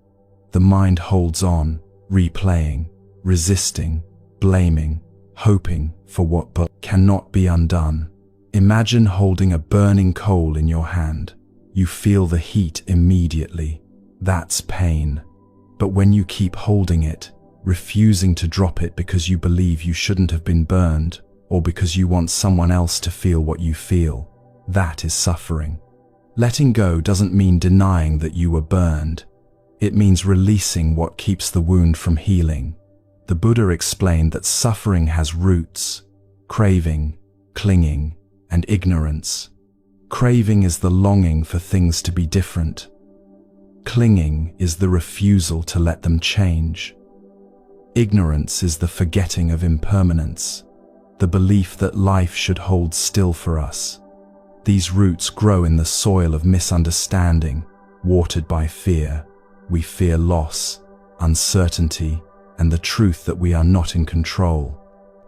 The mind holds on, replaying, resisting, blaming, hoping for what but cannot be undone. Imagine holding a burning coal in your hand. You feel the heat immediately. That's pain. But when you keep holding it, refusing to drop it because you believe you shouldn't have been burned, or because you want someone else to feel what you feel, that is suffering. Letting go doesn't mean denying that you were burned. It means releasing what keeps the wound from healing. The Buddha explained that suffering has roots: craving, clinging, and ignorance. Craving is the longing for things to be different. Clinging is the refusal to let them change. Ignorance is the forgetting of impermanence, the belief that life should hold still for us. These roots grow in the soil of misunderstanding, watered by fear. We fear loss, uncertainty, and the truth that we are not in control.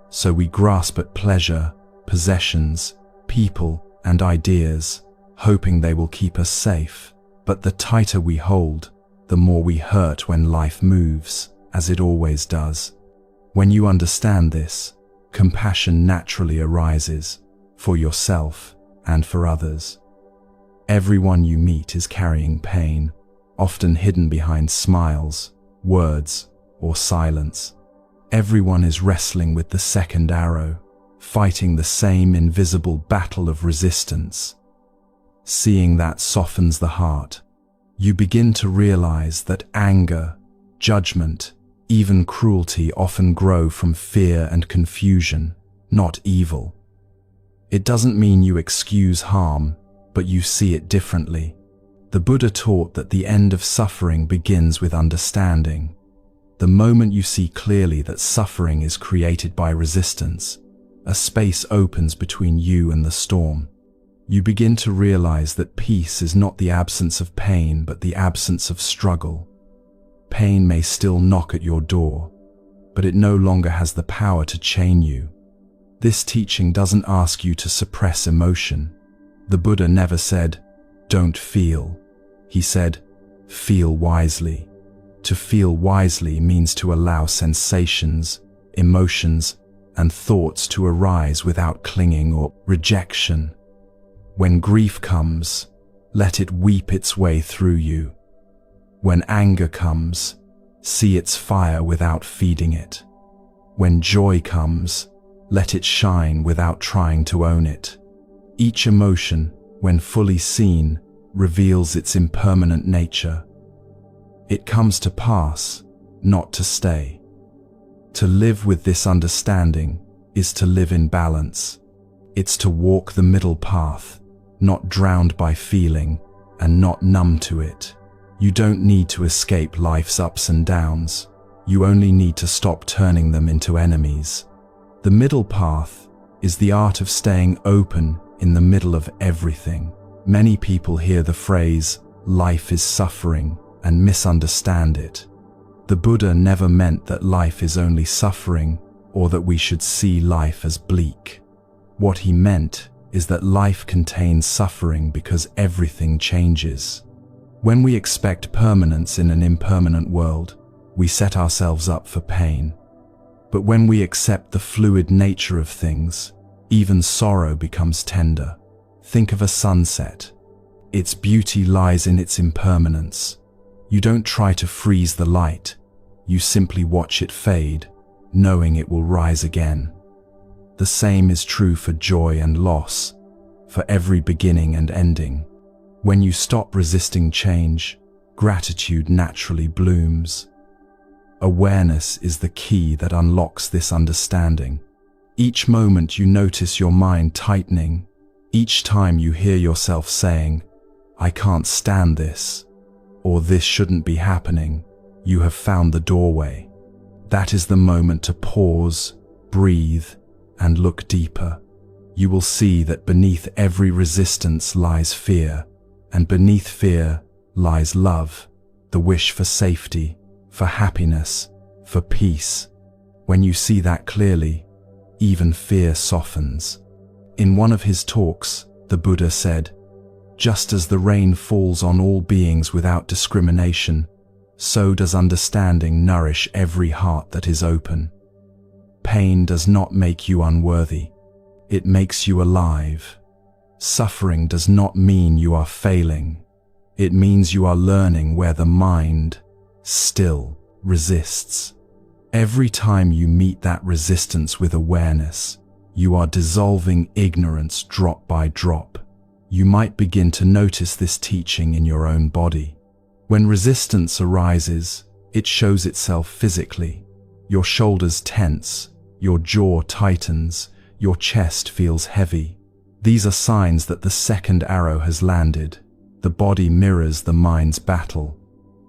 So we grasp at pleasure, possessions, people, and ideas, hoping they will keep us safe. But the tighter we hold, the more we hurt when life moves, as it always does. When you understand this, compassion naturally arises, for yourself and for others. Everyone you meet is carrying pain, often hidden behind smiles, words, or silence. Everyone is wrestling with the second arrow, fighting the same invisible battle of resistance. Seeing that softens the heart. You begin to realize that anger, judgment, even cruelty often grow from fear and confusion, not evil. It doesn't mean you excuse harm, but you see it differently. The Buddha taught that the end of suffering begins with understanding. The moment you see clearly that suffering is created by resistance, a space opens between you and the storm. You begin to realize that peace is not the absence of pain, but the absence of struggle. Pain may still knock at your door, but it no longer has the power to chain you. This teaching doesn't ask you to suppress emotion. The Buddha never said, "Don't feel." He said, "Feel wisely." To feel wisely means to allow sensations, emotions, and thoughts to arise without clinging or rejection. When grief comes, let it weep its way through you. When anger comes, see its fire without feeding it. When joy comes, let it shine without trying to own it. Each emotion, when fully seen, reveals its impermanent nature. It comes to pass, not to stay. To live with this understanding is to live in balance. It's to walk the middle path, not drowned by feeling and not numb to it. You don't need to escape life's ups and downs. You only need to stop turning them into enemies. The middle path is the art of staying open in the middle of everything. Many people hear the phrase, "Life is suffering," and misunderstand it. The Buddha never meant that life is only suffering or that we should see life as bleak. What he meant is that life contains suffering because everything changes. When we expect permanence in an impermanent world, we set ourselves up for pain. But when we accept the fluid nature of things, even sorrow becomes tender. Think of a sunset. Its beauty lies in its impermanence. You don't try to freeze the light. You simply watch it fade, knowing it will rise again. The same is true for joy and loss, for every beginning and ending. When you stop resisting change, gratitude naturally blooms. Awareness is the key that unlocks this understanding. Each moment you notice your mind tightening, each time you hear yourself saying, "I can't stand this," or "This shouldn't be happening," you have found the doorway. That is the moment to pause, breathe, and look deeper. You will see that beneath every resistance lies fear, and beneath fear lies love, the wish for safety, for happiness, for peace. When you see that clearly, even fear softens. In one of his talks, the Buddha said, "Just as the rain falls on all beings without discrimination, so does understanding nourish every heart that is open." Pain does not make you unworthy. It makes you alive. Suffering does not mean you are failing. It means you are learning where the mind still resists. Every time you meet that resistance with awareness, you are dissolving ignorance drop by drop. You might begin to notice this teaching in your own body. When resistance arises, it shows itself physically. Your shoulders tense, your jaw tightens, your chest feels heavy. These are signs that the second arrow has landed. The body mirrors the mind's battle.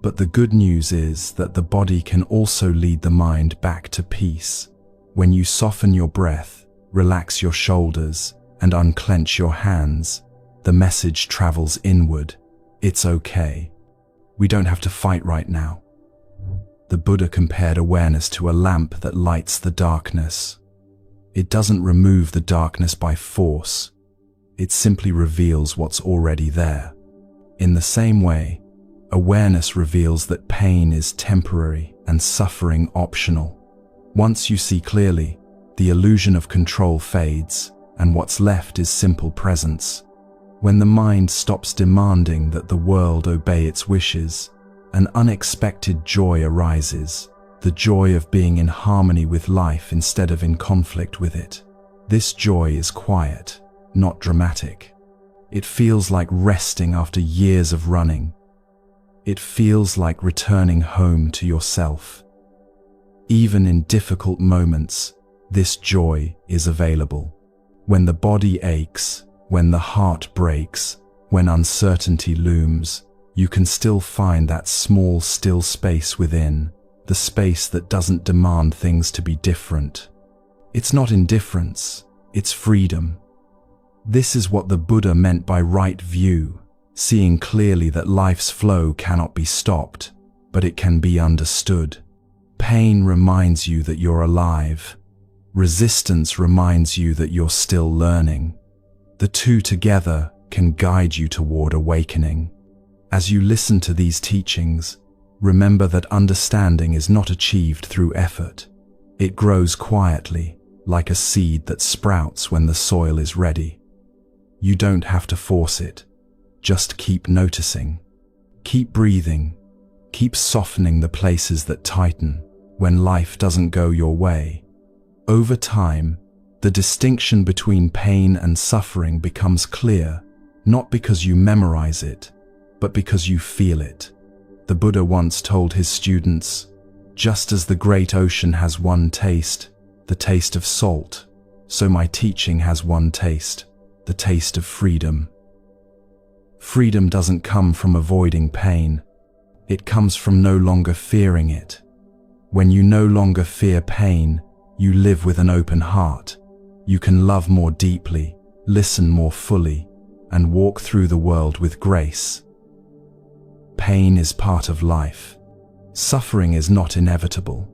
But the good news is that the body can also lead the mind back to peace. When you soften your breath, relax your shoulders, and unclench your hands, the message travels inward. It's okay. We don't have to fight right now. The Buddha compared awareness to a lamp that lights the darkness. It doesn't remove the darkness by force. It simply reveals what's already there. In the same way, awareness reveals that pain is temporary and suffering optional. Once you see clearly, the illusion of control fades, and what's left is simple presence. When the mind stops demanding that the world obey its wishes, an unexpected joy arises, the joy of being in harmony with life instead of in conflict with it. This joy is quiet, not dramatic. It feels like resting after years of running. It feels like returning home to yourself. Even in difficult moments, this joy is available. When the body aches, when the heart breaks, when uncertainty looms, you can still find that small, still space within, the space that doesn't demand things to be different. It's not indifference, it's freedom. This is what the Buddha meant by right view, seeing clearly that life's flow cannot be stopped, but it can be understood. Pain reminds you that you're alive. Resistance reminds you that you're still learning. The two together can guide you toward awakening. As you listen to these teachings, remember that understanding is not achieved through effort. It grows quietly, like a seed that sprouts when the soil is ready. You don't have to force it. Just keep noticing. Keep breathing. Keep softening the places that tighten when life doesn't go your way. Over time, the distinction between pain and suffering becomes clear, not because you memorize it, but because you feel it. The Buddha once told his students, "Just as the great ocean has one taste, the taste of salt, so my teaching has one taste, the taste of freedom." Freedom doesn't come from avoiding pain. It comes from no longer fearing it. When you no longer fear pain, you live with an open heart. You can love more deeply, listen more fully, and walk through the world with grace. Pain is part of life. Suffering is not inevitable.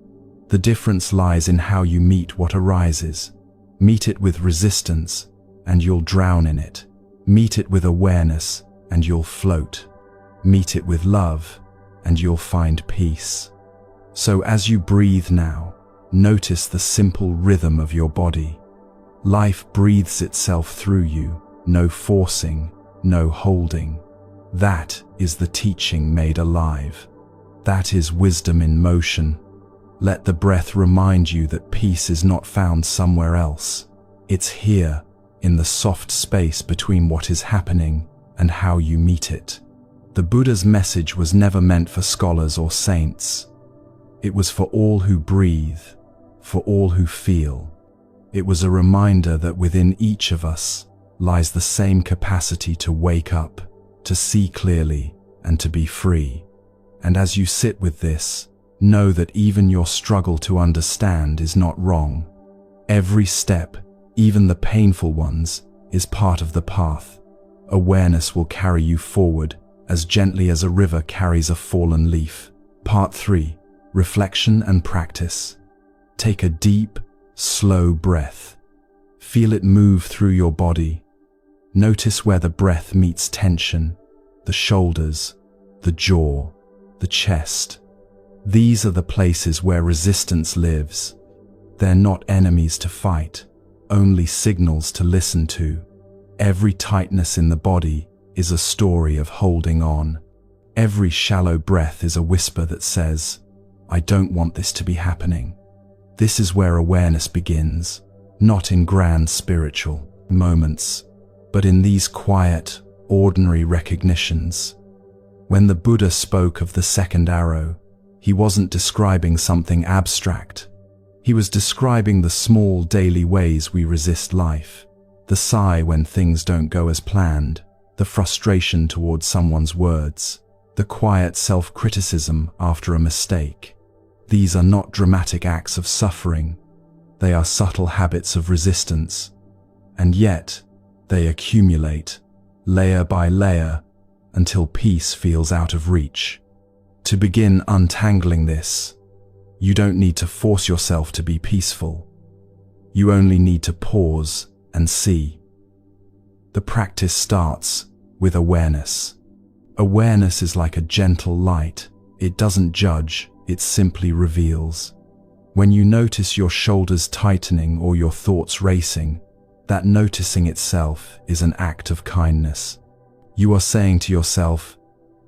The difference lies in how you meet what arises. Meet it with resistance, and you'll drown in it. Meet it with awareness, and you'll float. Meet it with love, and you'll find peace. So as you breathe now, notice the simple rhythm of your body. Life breathes itself through you, no forcing, no holding. That is the teaching made alive. That is wisdom in motion. Let the breath remind you that peace is not found somewhere else. It's here, in the soft space between what is happening and how you meet it. The Buddha's message was never meant for scholars or saints. It was for all who breathe, for all who feel. It was a reminder that within each of us lies the same capacity to wake up, to see clearly, and to be free. And as you sit with this, know that even your struggle to understand is not wrong. Every step, even the painful ones, is part of the path. Awareness will carry you forward as gently as a river carries a fallen leaf. Part 3. Reflection and practice. Take a deep, slow breath. Feel it move through your body. Notice where the breath meets tension, the shoulders, the jaw, the chest. These are the places where resistance lives. They're not enemies to fight, only signals to listen to. Every tightness in the body is a story of holding on. Every shallow breath is a whisper that says, "I don't want this to be happening." This is where awareness begins, not in grand spiritual moments, but in these quiet, ordinary recognitions. When the Buddha spoke of the second arrow, he wasn't describing something abstract. He was describing the small daily ways we resist life. The sigh when things don't go as planned, the frustration towards someone's words, the quiet self-criticism after a mistake. These are not dramatic acts of suffering. They are subtle habits of resistance. And yet, they accumulate, layer by layer, until peace feels out of reach. To begin untangling this, you don't need to force yourself to be peaceful. You only need to pause and see. The practice starts with awareness. Awareness is like a gentle light. It doesn't judge, it simply reveals. When you notice your shoulders tightening or your thoughts racing, That noticing itself is an act of kindness. You are saying to yourself,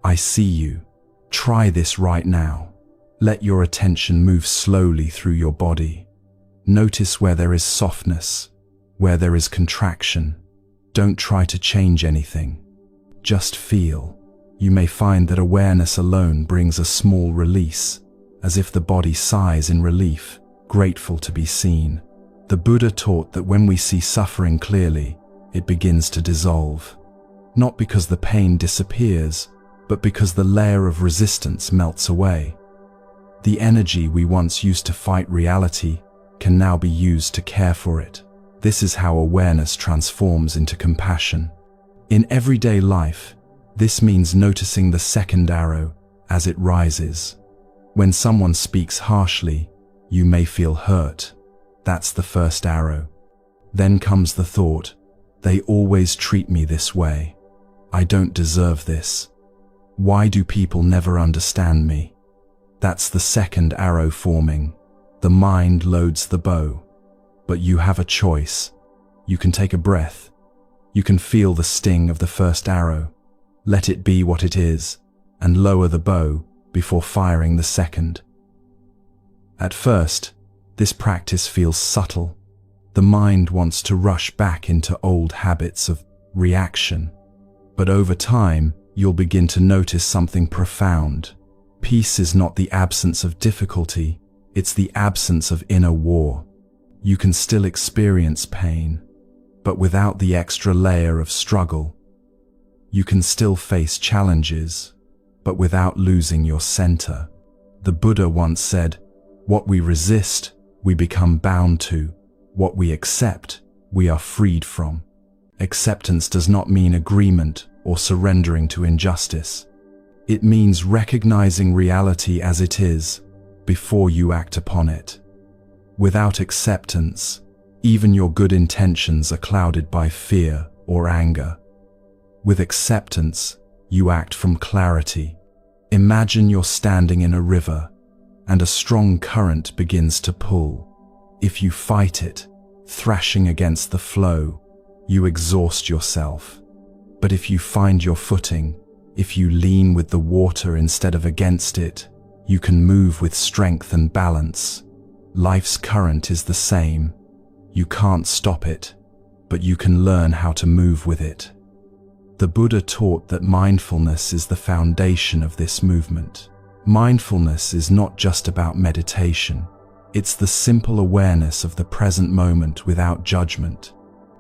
I see you. Try this right now. Let your attention move slowly through your body. Notice where there is softness, where there is contraction. Don't try to change anything. Just feel. You may find that awareness alone brings a small release, as if the body sighs in relief, grateful to be seen. The Buddha taught that when we see suffering clearly, it begins to dissolve. Not because the pain disappears, but because the layer of resistance melts away. The energy we once used to fight reality can now be used to care for it. This is how awareness transforms into compassion. In everyday life, this means noticing the second arrow as it rises. When someone speaks harshly, you may feel hurt. That's the first arrow. Then comes the thought, they always treat me this way. I don't deserve this. Why do people never understand me? That's the second arrow forming. The mind loads the bow. But you have a choice. You can take a breath. You can feel the sting of the first arrow. Let it be what it is, and lower the bow before firing the second. At first, this practice feels subtle. The mind wants to rush back into old habits of reaction. But over time, you'll begin to notice something profound. Peace is not the absence of difficulty, it's the absence of inner war. You can still experience pain, but without the extra layer of struggle. You can still face challenges, but without losing your center. The Buddha once said, what we resist, we become bound to. What we accept, we are freed from. Acceptance does not mean agreement or surrendering to injustice. It means recognizing reality as it is before you act upon it. Without acceptance, even your good intentions are clouded by fear or anger. With acceptance, you act from clarity. Imagine you're standing in a river, and a strong current begins to pull. If you fight it, thrashing against the flow, you exhaust yourself. But if you find your footing, if you lean with the water instead of against it, you can move with strength and balance. Life's current is the same. You can't stop it, but you can learn how to move with it. The Buddha taught that mindfulness is the foundation of this movement. Mindfulness is not just about meditation. It's the simple awareness of the present moment without judgment.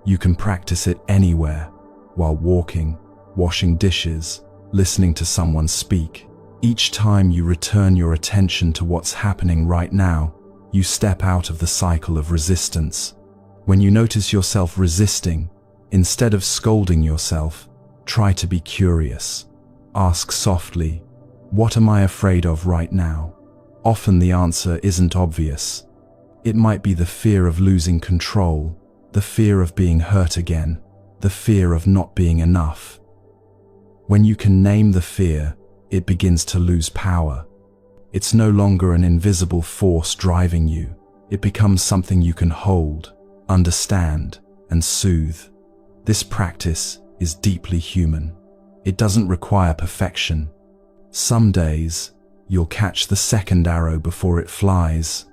You can practice it anywhere, while walking, washing dishes, listening to someone speak. Each time you return your attention to what's happening right now, you step out of the cycle of resistance. When you notice yourself resisting, instead of scolding yourself, try to be curious. Ask softly, what am I afraid of right now? Often the answer isn't obvious. It might be the fear of losing control, the fear of being hurt again, the fear of not being enough. When you can name the fear, it begins to lose power. It's no longer an invisible force driving you. It becomes something you can hold, understand, and soothe. This practice is deeply human. It doesn't require perfection. Some days, you'll catch the second arrow before it flies.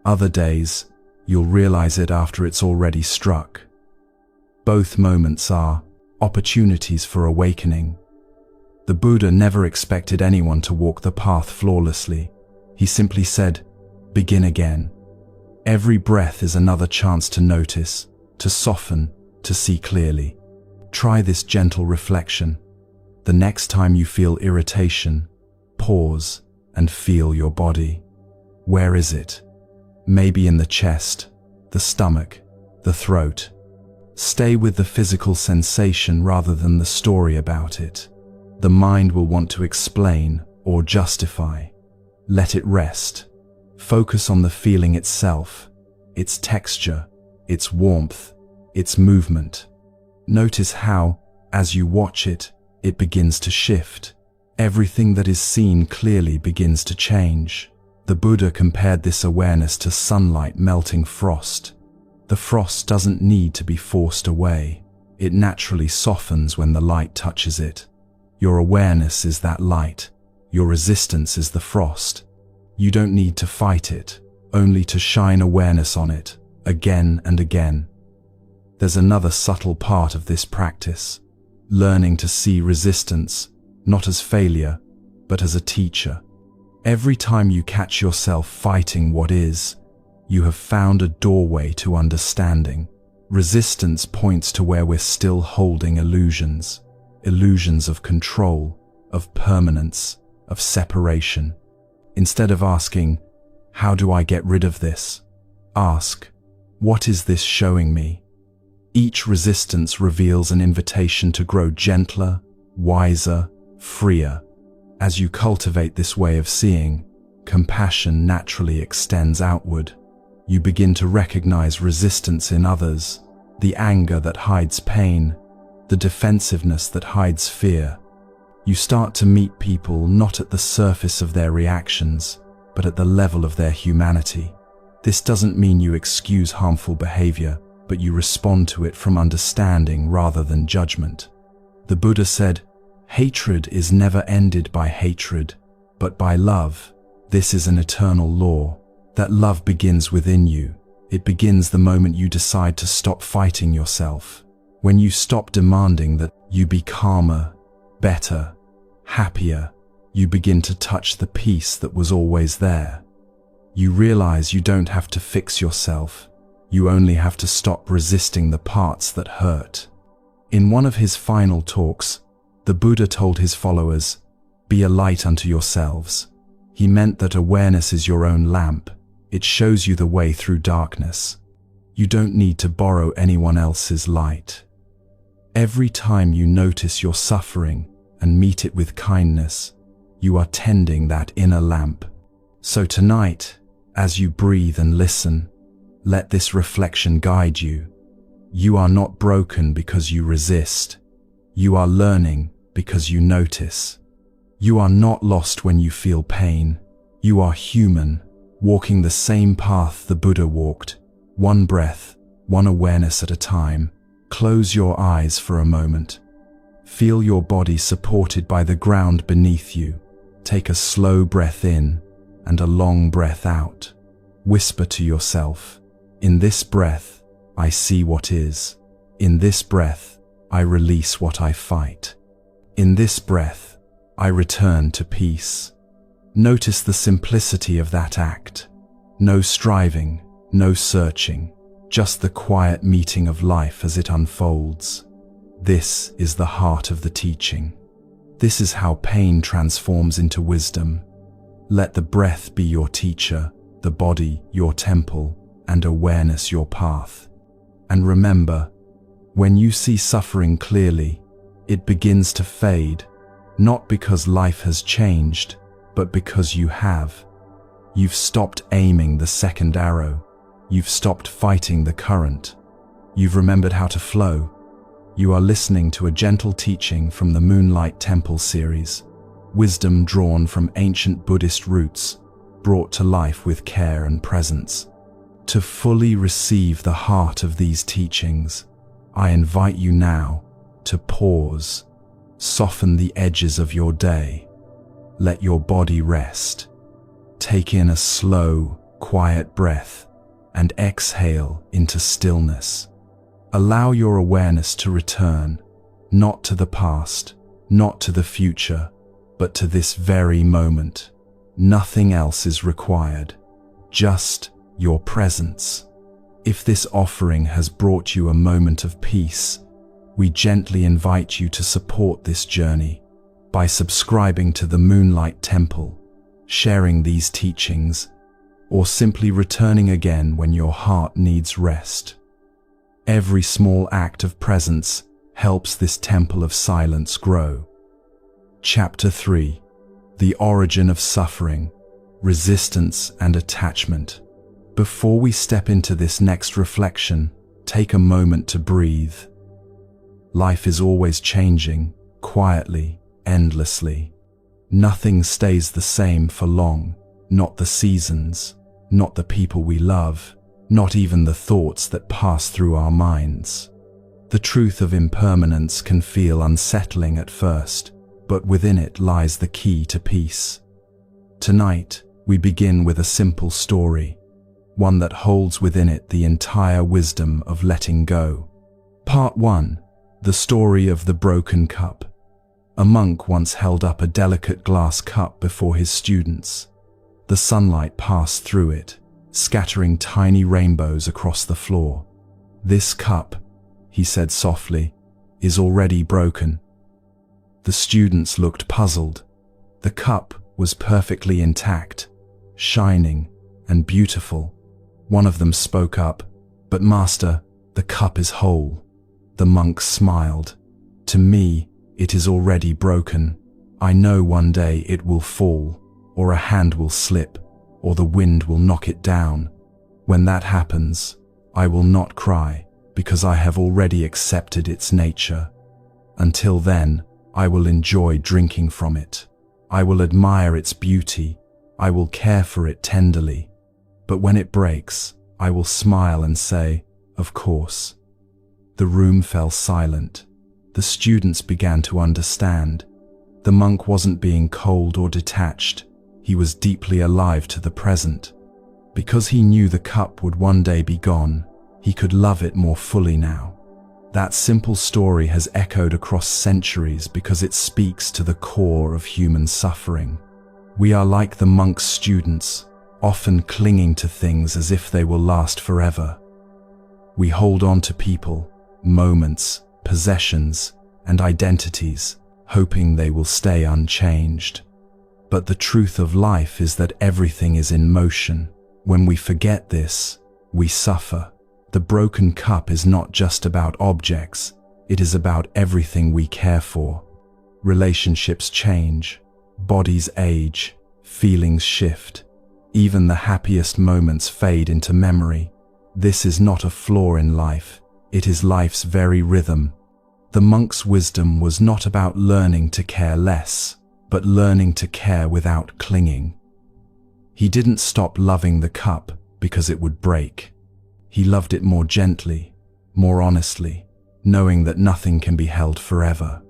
Other days, you'll realize it after it's already struck. Both moments are opportunities for awakening. The Buddha never expected anyone to walk the path flawlessly. He simply said, begin again. Every breath is another chance to notice, to soften, to see clearly. Try this gentle reflection. The next time you feel irritation, pause and feel your body. Where is it? Maybe in the chest, the stomach, the throat. Stay with the physical sensation rather than the story about it. The mind will want to explain or justify. Let it rest. Focus on the feeling itself, its texture, its warmth, its movement. Notice how, as you watch it, it begins to shift. Everything that is seen clearly begins to change. The Buddha compared this awareness to sunlight melting frost. The frost doesn't need to be forced away. It naturally softens when the light touches it. Your awareness is that light. Your resistance is the frost. You don't need to fight it, only to shine awareness on it, again and again. There's another subtle part of this practice, learning to see resistance, not as failure, but as a teacher. Every time you catch yourself fighting what is, you have found a doorway to understanding. Resistance points to where we're still holding illusions of control, of permanence, of separation. Instead of asking, how do I get rid of this? Ask, what is this showing me? Each resistance reveals an invitation to grow gentler, wiser, freer. As you cultivate this way of seeing, compassion naturally extends outward. You begin to recognize resistance in others, the anger that hides pain, the defensiveness that hides fear. You start to meet people not at the surface of their reactions, but at the level of their humanity. This doesn't mean you excuse harmful behavior, but you respond to it from understanding rather than judgment. The Buddha said, hatred is never ended by hatred, but by love. This is an eternal law. That love begins within you. It begins the moment you decide to stop fighting yourself. When you stop demanding that you be calmer, better, happier, you begin to touch the peace that was always there. You realize you don't have to fix yourself. You only have to stop resisting the parts that hurt. In one of his final talks, the Buddha told his followers, "Be a light unto yourselves." He meant that awareness is your own lamp. It shows you the way through darkness. You don't need to borrow anyone else's light. Every time you notice your suffering and meet it with kindness, you are tending that inner lamp. So tonight, as you breathe and listen, let this reflection guide you. You are not broken because you resist. You are learning because you notice. You are not lost when you feel pain. You are human, walking the same path the Buddha walked, one breath, one awareness at a time. Close your eyes for a moment. Feel your body supported by the ground beneath you. Take a slow breath in and a long breath out. Whisper to yourself, in this breath, I see what is. In this breath, I release what I fight. In this breath, I return to peace. Notice the simplicity of that act. No striving, no searching, just the quiet meeting of life as it unfolds. This is the heart of the teaching. This is how pain transforms into wisdom. Let the breath be your teacher, the body your temple, and awareness your path. And remember, when you see suffering clearly, it begins to fade, not because life has changed, but because you have. You've stopped aiming the second arrow. You've stopped fighting the current. You've remembered how to flow. You are listening to a gentle teaching from the Moonlight Temple series, wisdom drawn from ancient Buddhist roots, brought to life with care and presence. To fully receive the heart of these teachings, I invite you now to pause, soften the edges of your day, let your body rest. Take in a slow, quiet breath and exhale into stillness. Allow your awareness to return, not to the past, not to the future, but to this very moment. Nothing else is required, just your presence. If this offering has brought you a moment of peace, we gently invite you to support this journey by subscribing to the Moonlight Temple, sharing these teachings, or simply returning again when your heart needs rest. Every small act of presence helps this temple of silence grow. Chapter 3: The Origin of Suffering, Resistance and Attachment. Before we step into this next reflection, take a moment to breathe. Life is always changing, quietly, endlessly. Nothing stays the same for long, not the seasons, not the people we love, not even the thoughts that pass through our minds. The truth of impermanence can feel unsettling at first, but within it lies the key to peace. Tonight, we begin with a simple story, one that holds within it the entire wisdom of letting go. Part 1. The story of the broken cup. A monk once held up a delicate glass cup before his students. The sunlight passed through it, scattering tiny rainbows across the floor. "This cup," he said softly, "is already broken." The students looked puzzled. The cup was perfectly intact, shining and beautiful. One of them spoke up, "But Master, the cup is whole." The monk smiled. "To me, it is already broken. I know one day it will fall, or a hand will slip, or the wind will knock it down. When that happens, I will not cry, because I have already accepted its nature. Until then, I will enjoy drinking from it. I will admire its beauty. I will care for it tenderly. But when it breaks, I will smile and say, 'Of course.'" The room fell silent. The students began to understand. The monk wasn't being cold or detached. He was deeply alive to the present. Because he knew the cup would one day be gone, he could love it more fully now. That simple story has echoed across centuries because it speaks to the core of human suffering. We are like the monk's students, often clinging to things as if they will last forever. We hold on to people, moments, possessions, and identities, hoping they will stay unchanged. But the truth of life is that everything is in motion. When we forget this, we suffer. The broken cup is not just about objects, it is about everything we care for. Relationships change, bodies age, feelings shift. Even the happiest moments fade into memory. This is not a flaw in life, it is life's very rhythm. The monk's wisdom was not about learning to care less, but learning to care without clinging. He didn't stop loving the cup because it would break. He loved it more gently, more honestly, knowing that nothing can be held forever.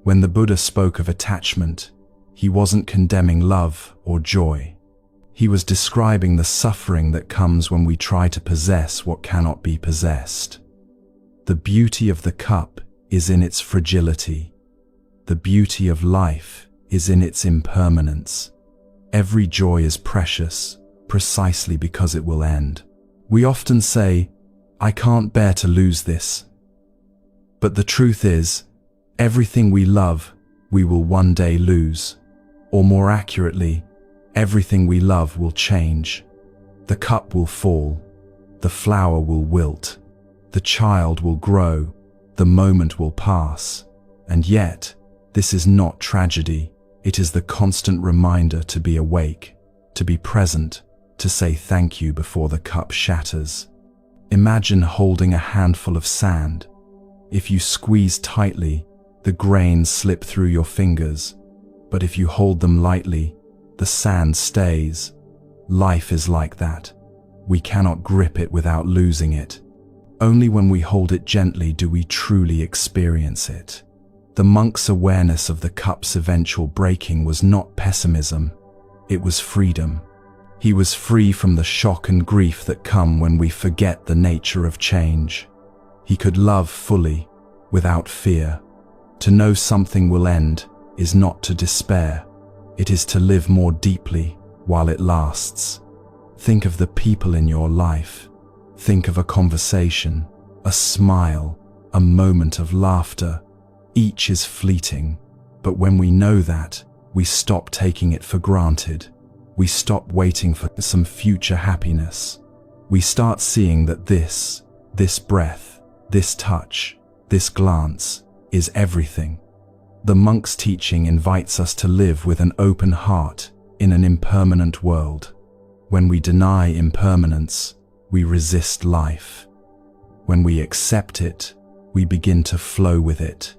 When the Buddha spoke of attachment, he wasn't condemning love or joy. He was describing the suffering that comes when we try to possess what cannot be possessed. The beauty of the cup is in its fragility. The beauty of life is in its impermanence. Every joy is precious, precisely because it will end. We often say, "I can't bear to lose this." But the truth is, everything we love, we will one day lose. Or more accurately, everything we love will change. The cup will fall, the flower will wilt, the child will grow, the moment will pass. And yet, this is not tragedy. It is the constant reminder to be awake, to be present, to say thank you before the cup shatters. Imagine holding a handful of sand. If you squeeze tightly, the grains slip through your fingers. But if you hold them lightly, the sand stays. Life is like that. We cannot grip it without losing it. Only when we hold it gently do we truly experience it. The monk's awareness of the cup's eventual breaking was not pessimism, it was freedom. He was free from the shock and grief that come when we forget the nature of change. He could love fully, without fear. To know something will end is not to despair. It is to live more deeply while it lasts. Think of the people in your life. Think of a conversation, a smile, a moment of laughter. Each is fleeting, but when we know that, we stop taking it for granted. We stop waiting for some future happiness. We start seeing that this breath, this touch, this glance is everything. The monk's teaching invites us to live with an open heart in an impermanent world. When we deny impermanence, we resist life. When we accept it, we begin to flow with it.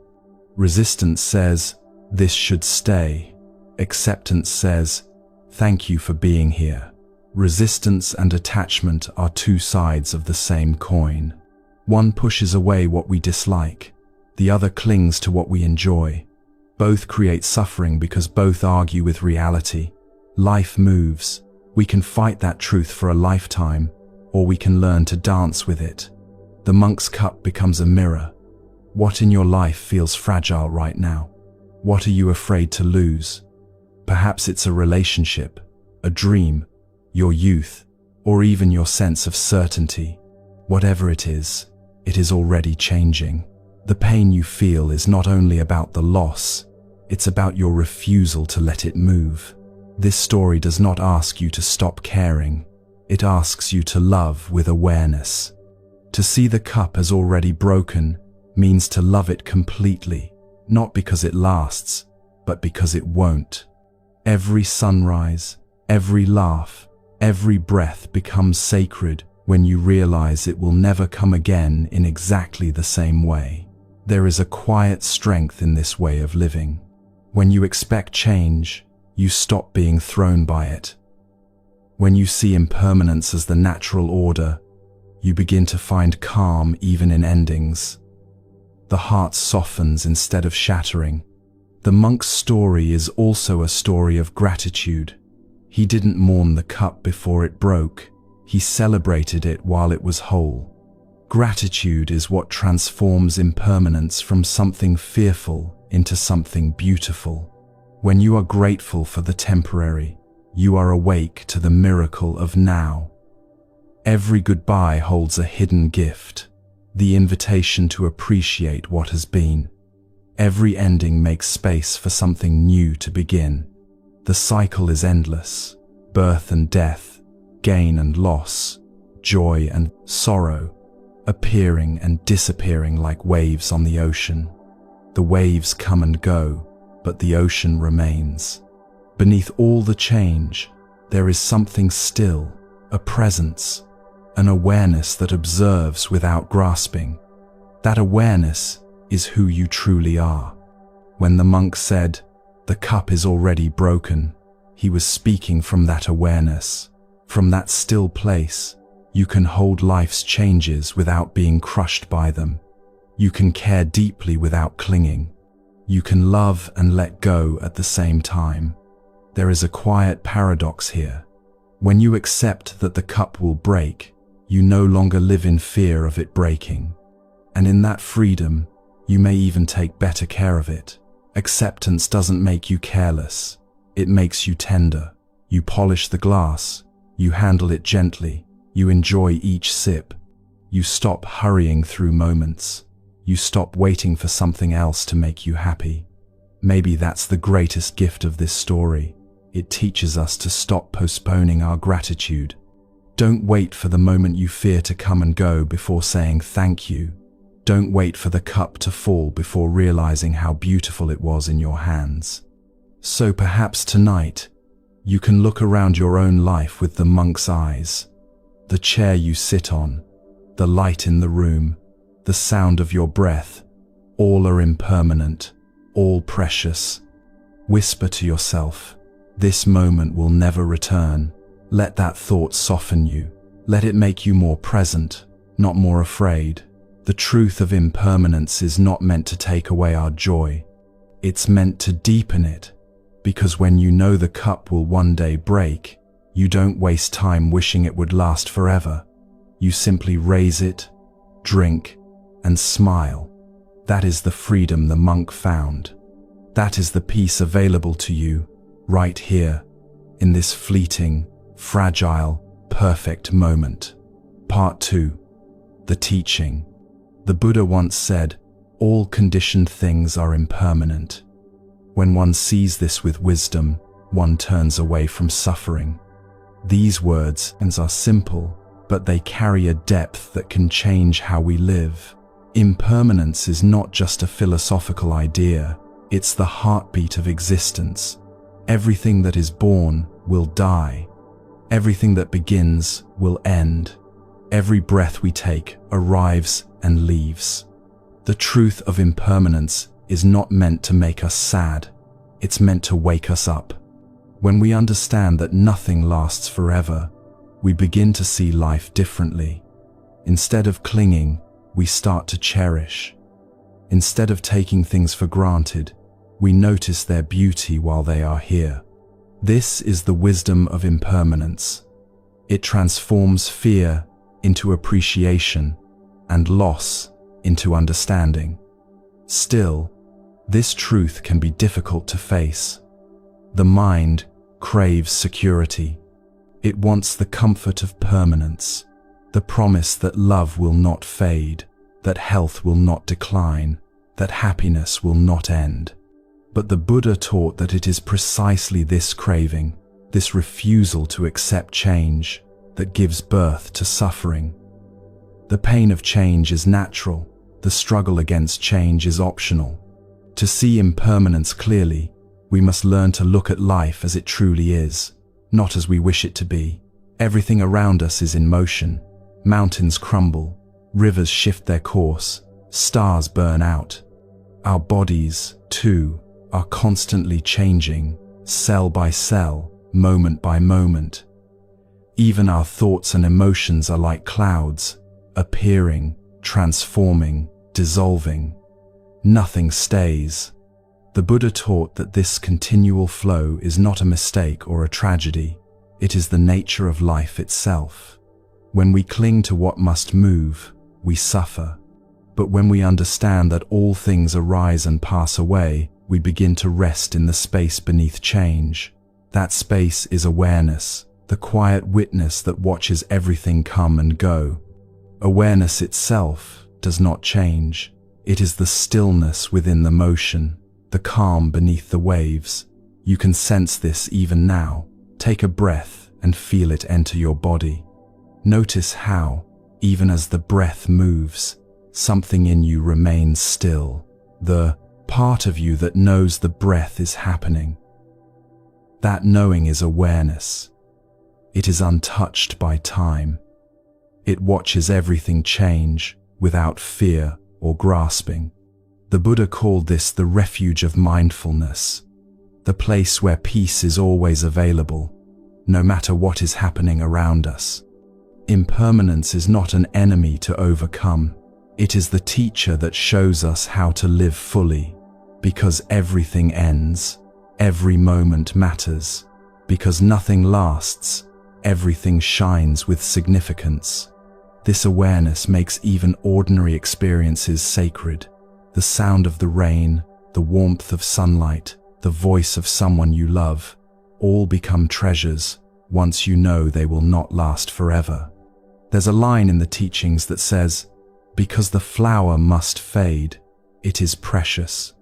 Resistance says, "This should stay." Acceptance says, "Thank you for being here." Resistance and attachment are two sides of the same coin. One pushes away what we dislike, the other clings to what we enjoy. Both create suffering because both argue with reality. Life moves. We can fight that truth for a lifetime, or we can learn to dance with it. The monk's cup becomes a mirror. What in your life feels fragile right now? What are you afraid to lose? Perhaps it's a relationship, a dream, your youth, or even your sense of certainty. Whatever it is already changing. The pain you feel is not only about the loss, it's about your refusal to let it move. This story does not ask you to stop caring. It asks you to love with awareness. To see the cup as already broken means to love it completely, not because it lasts, but because it won't. Every sunrise, every laugh, every breath becomes sacred when you realize it will never come again in exactly the same way. There is a quiet strength in this way of living. When you expect change, you stop being thrown by it. When you see impermanence as the natural order, you begin to find calm even in endings. The heart softens instead of shattering. The monk's story is also a story of gratitude. He didn't mourn the cup before it broke. He celebrated it while it was whole. Gratitude is what transforms impermanence from something fearful into something beautiful. When you are grateful for the temporary, you are awake to the miracle of now. Every goodbye holds a hidden gift, the invitation to appreciate what has been. Every ending makes space for something new to begin. The cycle is endless: birth and death, gain and loss, joy and sorrow, appearing and disappearing like waves on the ocean. The waves come and go, but the ocean remains. Beneath all the change, there is something still, a presence, an awareness that observes without grasping. That awareness is who you truly are. When the monk said, "The cup is already broken," he was speaking from that awareness. From that still place, you can hold life's changes without being crushed by them. You can care deeply without clinging. You can love and let go at the same time. There is a quiet paradox here. When you accept that the cup will break, you no longer live in fear of it breaking. And in that freedom, you may even take better care of it. Acceptance doesn't make you careless. It makes you tender. You polish the glass. You handle it gently. You enjoy each sip. You stop hurrying through moments. You stop waiting for something else to make you happy. Maybe that's the greatest gift of this story. It teaches us to stop postponing our gratitude. Don't wait for the moment you fear to come and go before saying thank you. Don't wait for the cup to fall before realizing how beautiful it was in your hands. So perhaps tonight, you can look around your own life with the monk's eyes. The chair you sit on, the light in the room, the sound of your breath, all are impermanent, all precious. Whisper to yourself, this moment will never return. Let that thought soften you. Let it make you more present, not more afraid. The truth of impermanence is not meant to take away our joy. It's meant to deepen it, because when you know the cup will one day break, you don't waste time wishing it would last forever. You simply raise it, drink, and smile. That is the freedom the monk found. That is the peace available to you, right here, in this fleeting, fragile, perfect moment. Part 2. The teaching. The Buddha once said, all conditioned things are impermanent. When one sees this with wisdom, one turns away from suffering. These words are simple, but they carry a depth that can change how we live. Impermanence is not just a philosophical idea, it's the heartbeat of existence. Everything that is born will die. Everything that begins will end. Every breath we take arrives and leaves. The truth of impermanence is not meant to make us sad, it's meant to wake us up. When we understand that nothing lasts forever, we begin to see life differently. Instead of clinging, we start to cherish. Instead of taking things for granted, we notice their beauty while they are here. This is the wisdom of impermanence. It transforms fear into appreciation and loss into understanding. Still, this truth can be difficult to face. The mind craves security. It wants the comfort of permanence, the promise that love will not fade, that health will not decline, that happiness will not end. But the Buddha taught that it is precisely this craving, this refusal to accept change, that gives birth to suffering. The pain of change is natural, the struggle against change is optional. To see impermanence clearly, we must learn to look at life as it truly is, not as we wish it to be. Everything around us is in motion. Mountains crumble, rivers shift their course, stars burn out. Our bodies, too, are constantly changing, cell by cell, moment by moment. Even our thoughts and emotions are like clouds, appearing, transforming, dissolving. Nothing stays. The Buddha taught that this continual flow is not a mistake or a tragedy. It is the nature of life itself. When we cling to what must move, we suffer. But when we understand that all things arise and pass away, we begin to rest in the space beneath change. That space is awareness, the quiet witness that watches everything come and go. Awareness itself does not change. It is the stillness within the motion, the calm beneath the waves. You can sense this even now. Take a breath and feel it enter your body. Notice how, even as the breath moves, something in you remains still. The part of you that knows the breath is happening. That knowing is awareness. It is untouched by time. It watches everything change without fear or grasping. The Buddha called this the refuge of mindfulness, the place where peace is always available, no matter what is happening around us. Impermanence is not an enemy to overcome. It is the teacher that shows us how to live fully, because everything ends, every moment matters, because nothing lasts, everything shines with significance. This awareness makes even ordinary experiences sacred. The sound of the rain, the warmth of sunlight, the voice of someone you love, all become treasures once you know they will not last forever. There's a line in the teachings that says, "Because the flower must fade, it is precious."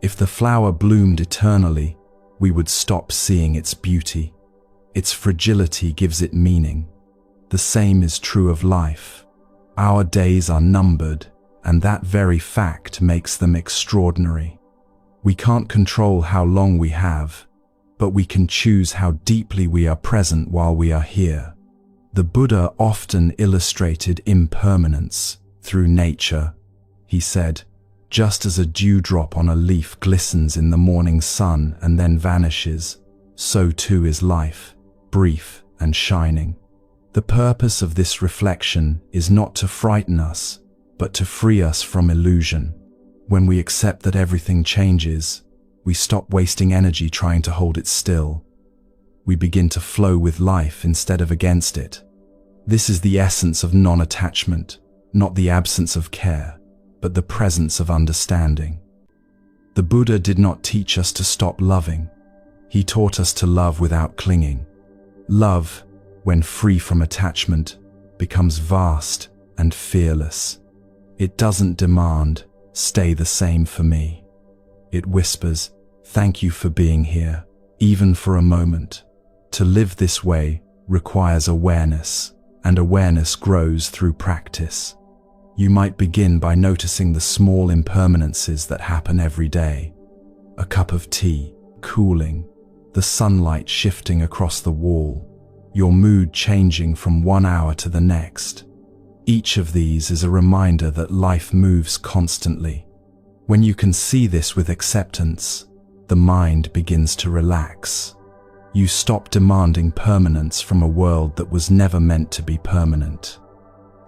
If the flower bloomed eternally, we would stop seeing its beauty. Its fragility gives it meaning. The same is true of life. Our days are numbered, and that very fact makes them extraordinary. We can't control how long we have, but we can choose how deeply we are present while we are here. The Buddha often illustrated impermanence through nature. He said, "Just as a dewdrop on a leaf glistens in the morning sun and then vanishes, so too is life, brief and shining." The purpose of this reflection is not to frighten us, but to free us from illusion. When we accept that everything changes, we stop wasting energy trying to hold it still. We begin to flow with life instead of against it. This is the essence of non-attachment, not the absence of care, but the presence of understanding. The Buddha did not teach us to stop loving. He taught us to love without clinging. Love, when free from attachment, becomes vast and fearless. It doesn't demand, "Stay the same for me." It whispers, "Thank you for being here, even for a moment." To live this way requires awareness, and awareness grows through practice. You might begin by noticing the small impermanences that happen every day. A cup of tea, cooling, the sunlight shifting across the wall, your mood changing from one hour to the next. Each of these is a reminder that life moves constantly. When you can see this with acceptance, the mind begins to relax. You stop demanding permanence from a world that was never meant to be permanent.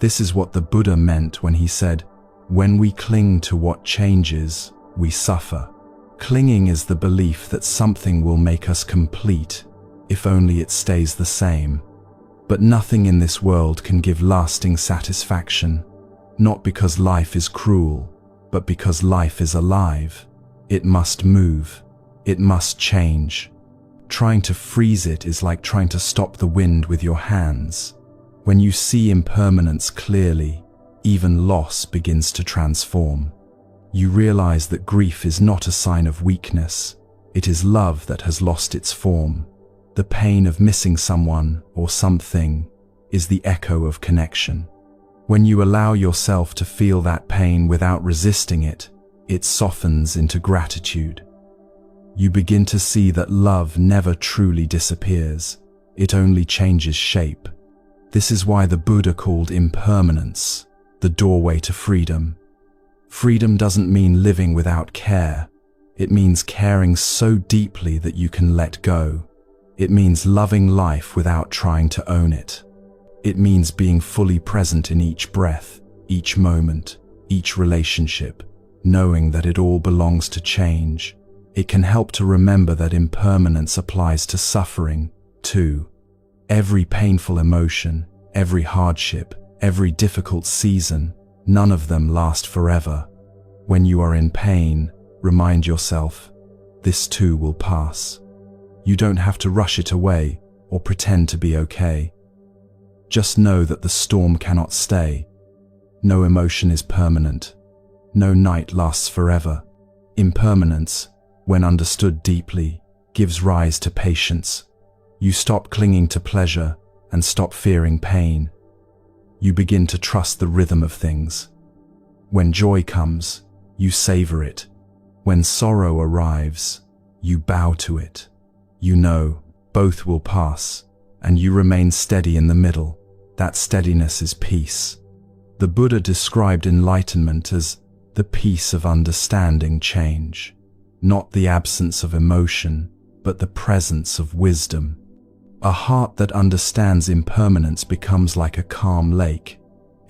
This is what the Buddha meant when he said, "When we cling to what changes, we suffer." Clinging is the belief that something will make us complete, if only it stays the same. But nothing in this world can give lasting satisfaction, not because life is cruel, but because life is alive. It must move. It must change. Trying to freeze it is like trying to stop the wind with your hands. When you see impermanence clearly, even loss begins to transform. You realize that grief is not a sign of weakness. It is love that has lost its form. The pain of missing someone or something is the echo of connection. When you allow yourself to feel that pain without resisting it, it softens into gratitude. You begin to see that love never truly disappears. It only changes shape. This is why the Buddha called impermanence the doorway to freedom. Freedom doesn't mean living without care. It means caring so deeply that you can let go. It means loving life without trying to own it. It means being fully present in each breath, each moment, each relationship, knowing that it all belongs to change. It can help to remember that impermanence applies to suffering, too. Every painful emotion, every hardship, every difficult season, none of them last forever. When you are in pain, remind yourself, this too will pass. You don't have to rush it away or pretend to be okay. Just know that the storm cannot stay. No emotion is permanent. No night lasts forever. Impermanence, when understood deeply, gives rise to patience. You stop clinging to pleasure and stop fearing pain. You begin to trust the rhythm of things. When joy comes, you savor it. When sorrow arrives, you bow to it. You know, both will pass, and you remain steady in the middle. That steadiness is peace. The Buddha described enlightenment as the peace of understanding change, not the absence of emotion, but the presence of wisdom. A heart that understands impermanence becomes like a calm lake.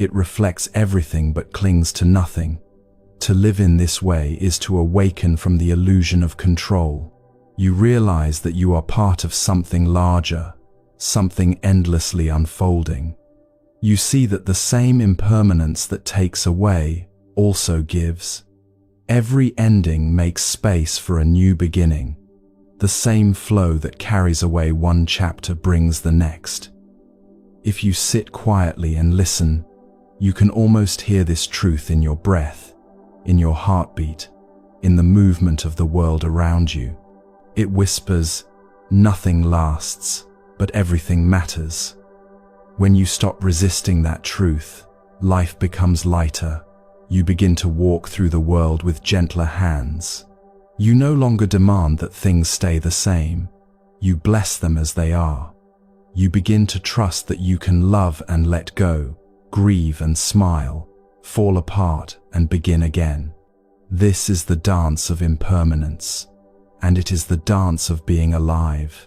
It reflects everything but clings to nothing. To live in this way is to awaken from the illusion of control. You realize that you are part of something larger, something endlessly unfolding. You see that the same impermanence that takes away also gives. Every ending makes space for a new beginning. The same flow that carries away one chapter brings the next. If you sit quietly and listen, you can almost hear this truth in your breath, in your heartbeat, in the movement of the world around you. It whispers, nothing lasts, but everything matters. When you stop resisting that truth, life becomes lighter. You begin to walk through the world with gentler hands. You no longer demand that things stay the same. You bless them as they are. You begin to trust that you can love and let go, grieve and smile, fall apart and begin again. This is the dance of impermanence, and it is the dance of being alive.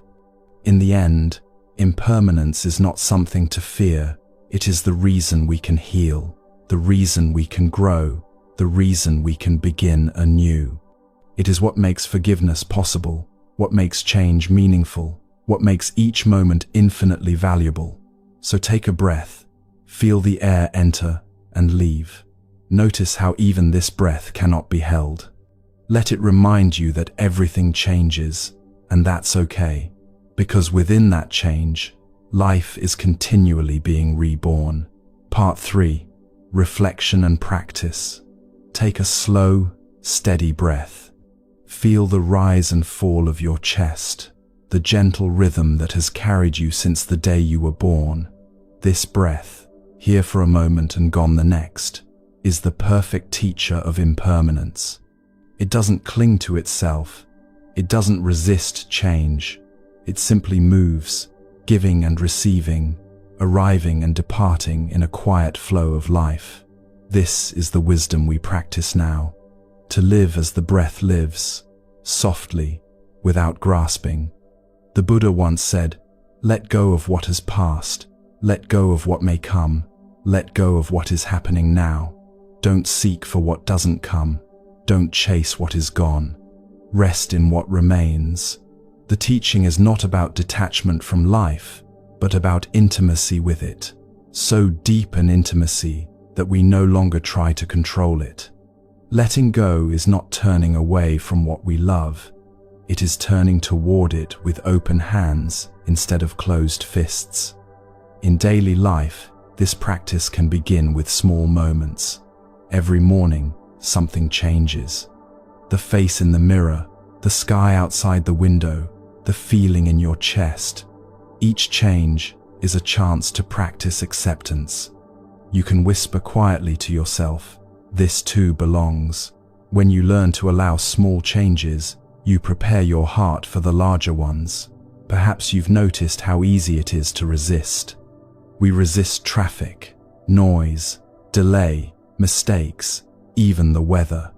In the end, impermanence is not something to fear. It is the reason we can heal, the reason we can grow, the reason we can begin anew. It is what makes forgiveness possible, what makes change meaningful, what makes each moment infinitely valuable. So take a breath, feel the air enter and leave. Notice how even this breath cannot be held. Let it remind you that everything changes, and that's okay, because within that change, life is continually being reborn. Part 3. Reflection and practice. Take a slow, steady breath. Feel the rise and fall of your chest, the gentle rhythm that has carried you since the day you were born. This breath, here for a moment and gone the next, is the perfect teacher of impermanence. It doesn't cling to itself. It doesn't resist change. It simply moves, giving and receiving, arriving and departing in a quiet flow of life. This is the wisdom we practice now, to live as the breath lives, softly, without grasping. The Buddha once said, "Let go of what has passed. Let go of what may come. Let go of what is happening now. Don't seek for what doesn't come. Don't chase what is gone. Rest in what remains." The teaching is not about detachment from life, but about intimacy with it. So deep an intimacy that we no longer try to control it. Letting go is not turning away from what we love. It is turning toward it with open hands instead of closed fists. In daily life, this practice can begin with small moments. Every morning, something changes. The face in the mirror, the sky outside the window, the feeling in your chest. Each change is a chance to practice acceptance. You can whisper quietly to yourself, "This too belongs." When you learn to allow small changes, you prepare your heart for the larger ones. Perhaps you've noticed how easy it is to resist. We resist traffic, noise, delay, mistakes, even the weather.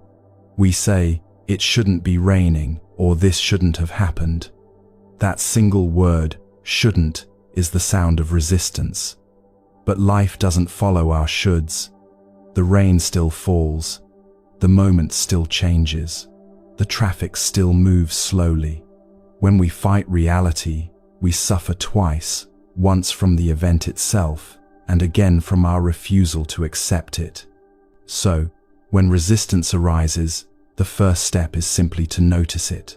We say, "It shouldn't be raining," or "This shouldn't have happened." That single word, "shouldn't," is the sound of resistance. But life doesn't follow our shoulds. The rain still falls. The moment still changes. The traffic still moves slowly. When we fight reality, we suffer twice, once from the event itself, and again from our refusal to accept it. So, when resistance arises, the first step is simply to notice it.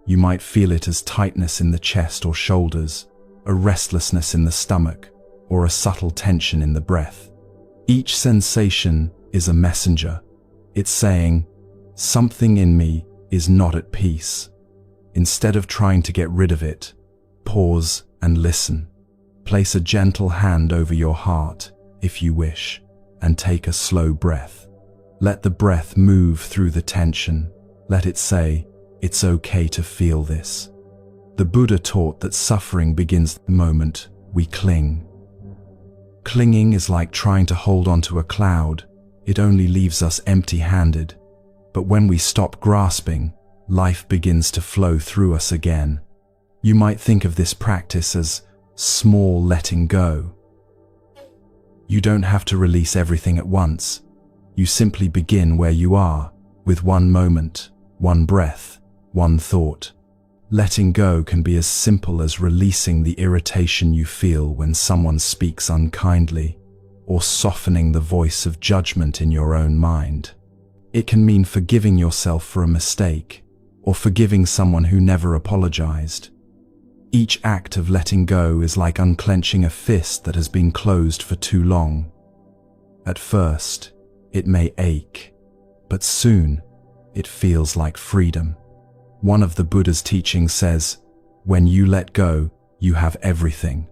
You might feel it as tightness in the chest or shoulders, a restlessness in the stomach, or a subtle tension in the breath. Each sensation is a messenger. It's saying, "Something in me is not at peace." Instead of trying to get rid of it, pause and listen. Place a gentle hand over your heart, if you wish, and take a slow breath. Let the breath move through the tension. Let it say, "It's okay to feel this." The Buddha taught that suffering begins the moment we cling. Clinging is like trying to hold onto a cloud. It only leaves us empty-handed. But when we stop grasping, life begins to flow through us again. You might think of this practice as small letting go. You don't have to release everything at once. You simply begin where you are, with one moment, one breath, one thought. Letting go can be as simple as releasing the irritation you feel when someone speaks unkindly, or softening the voice of judgment in your own mind. It can mean forgiving yourself for a mistake, or forgiving someone who never apologized. Each act of letting go is like unclenching a fist that has been closed for too long. At first, it may ache, but soon, it feels like freedom. One of the Buddha's teachings says, "When you let go, you have everything."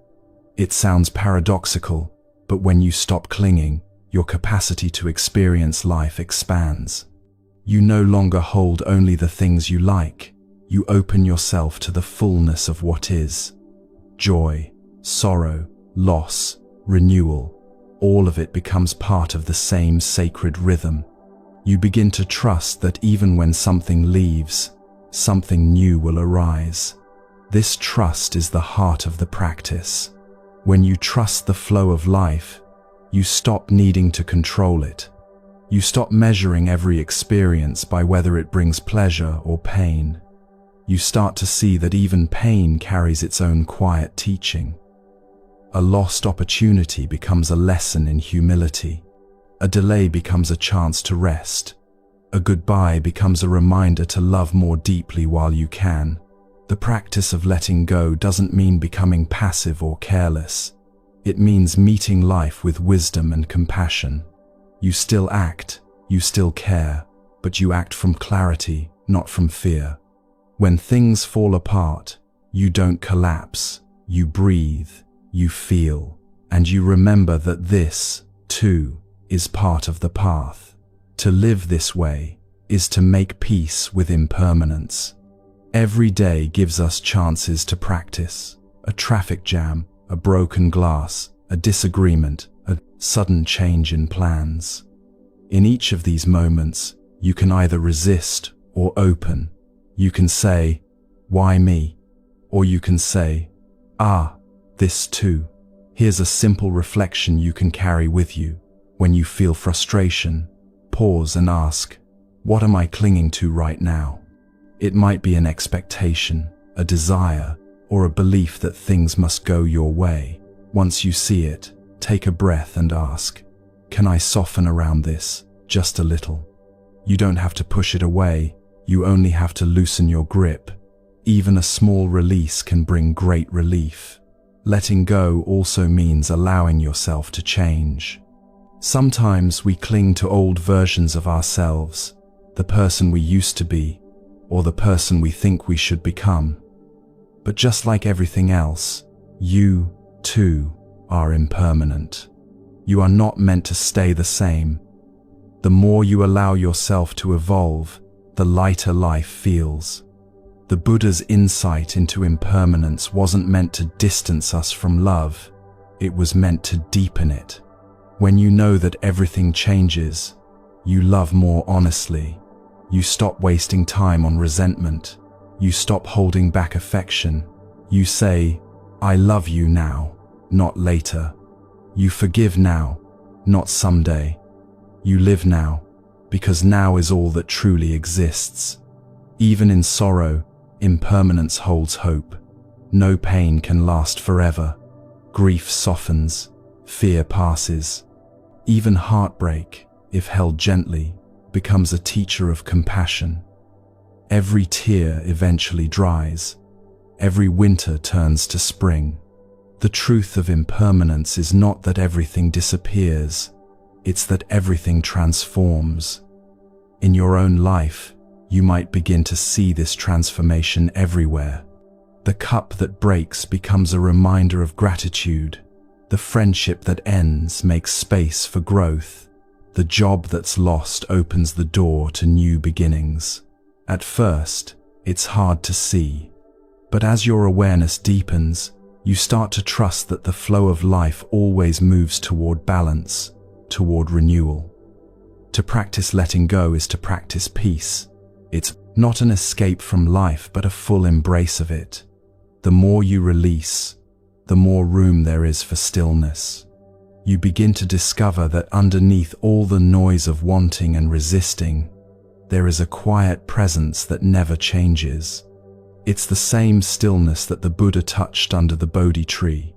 It sounds paradoxical, but when you stop clinging, your capacity to experience life expands. You no longer hold only the things you like. You open yourself to the fullness of what is. Joy, sorrow, loss, renewal, all of it becomes part of the same sacred rhythm. You begin to trust that even when something leaves, something new will arise. This trust is the heart of the practice. When you trust the flow of life, you stop needing to control it. You stop measuring every experience by whether it brings pleasure or pain. You start to see that even pain carries its own quiet teaching. A lost opportunity becomes a lesson in humility. A delay becomes a chance to rest. A goodbye becomes a reminder to love more deeply while you can. The practice of letting go doesn't mean becoming passive or careless. It means meeting life with wisdom and compassion. You still act, you still care, but you act from clarity, not from fear. When things fall apart, you don't collapse, you breathe, you feel, and you remember that this, too, is part of the path. To live this way is to make peace with impermanence. Every day gives us chances to practice. A traffic jam, a broken glass, a disagreement, a sudden change in plans. In each of these moments, you can either resist or open. You can say, "Why me?" Or you can say, "Ah, this too." Here's a simple reflection you can carry with you. When you feel frustration, pause and ask, what am I clinging to right now? It might be an expectation, a desire, or a belief that things must go your way. Once you see it, take a breath and ask, can I soften around this just a little? You don't have to push it away, you only have to loosen your grip. Even a small release can bring great relief. Letting go also means allowing yourself to change. Sometimes we cling to old versions of ourselves, the person we used to be, or the person we think we should become. But just like everything else, you, too, are impermanent. You are not meant to stay the same. The more you allow yourself to evolve, the lighter life feels. The Buddha's insight into impermanence wasn't meant to distance us from love, it was meant to deepen it. When you know that everything changes, you love more honestly. You stop wasting time on resentment. You stop holding back affection. You say, I love you now, not later. You forgive now, not someday. You live now, because now is all that truly exists. Even in sorrow, impermanence holds hope. No pain can last forever. Grief softens, fear passes. Even heartbreak, if held gently, becomes a teacher of compassion. Every tear eventually dries. Every winter turns to spring. The truth of impermanence is not that everything disappears, it's that everything transforms. In your own life, you might begin to see this transformation everywhere. The cup that breaks becomes a reminder of gratitude. The friendship that ends makes space for growth. The job that's lost opens the door to new beginnings. At first, it's hard to see. But as your awareness deepens, you start to trust that the flow of life always moves toward balance, toward renewal. To practice letting go is to practice peace. It's not an escape from life, but a full embrace of it. The more you release, the more room there is for stillness. You begin to discover that underneath all the noise of wanting and resisting, there is a quiet presence that never changes. It's the same stillness that the Buddha touched under the Bodhi tree,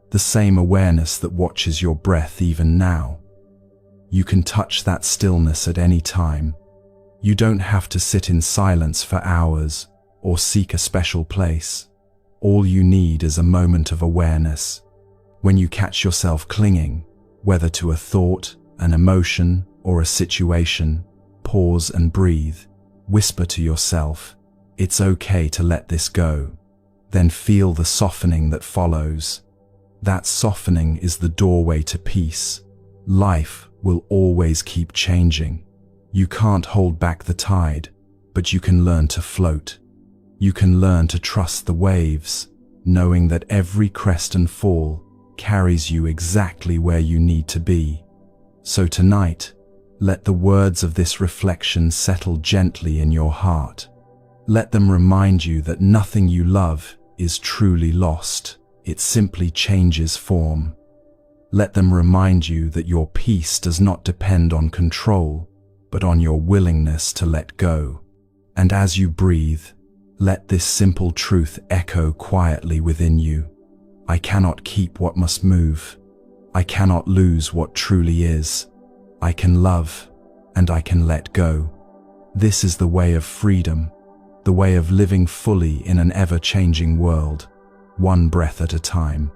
the same awareness that watches your breath even now. You can touch that stillness at any time. You don't have to sit in silence for hours or seek a special place. All you need is a moment of awareness. When you catch yourself clinging, whether to a thought, an emotion, or a situation, pause and breathe. Whisper to yourself, it's okay to let this go. Then feel the softening that follows. That softening is the doorway to peace. Life will always keep changing. You can't hold back the tide, but you can learn to float. You can learn to trust the waves, knowing that every crest and fall carries you exactly where you need to be. So tonight, let the words of this reflection settle gently in your heart. Let them remind you that nothing you love is truly lost. It simply changes form. Let them remind you that your peace does not depend on control, but on your willingness to let go. And as you breathe, let this simple truth echo quietly within you. I cannot keep what must move. I cannot lose what truly is. I can love, and I can let go. This is the way of freedom, the way of living fully in an ever-changing world, one breath at a time.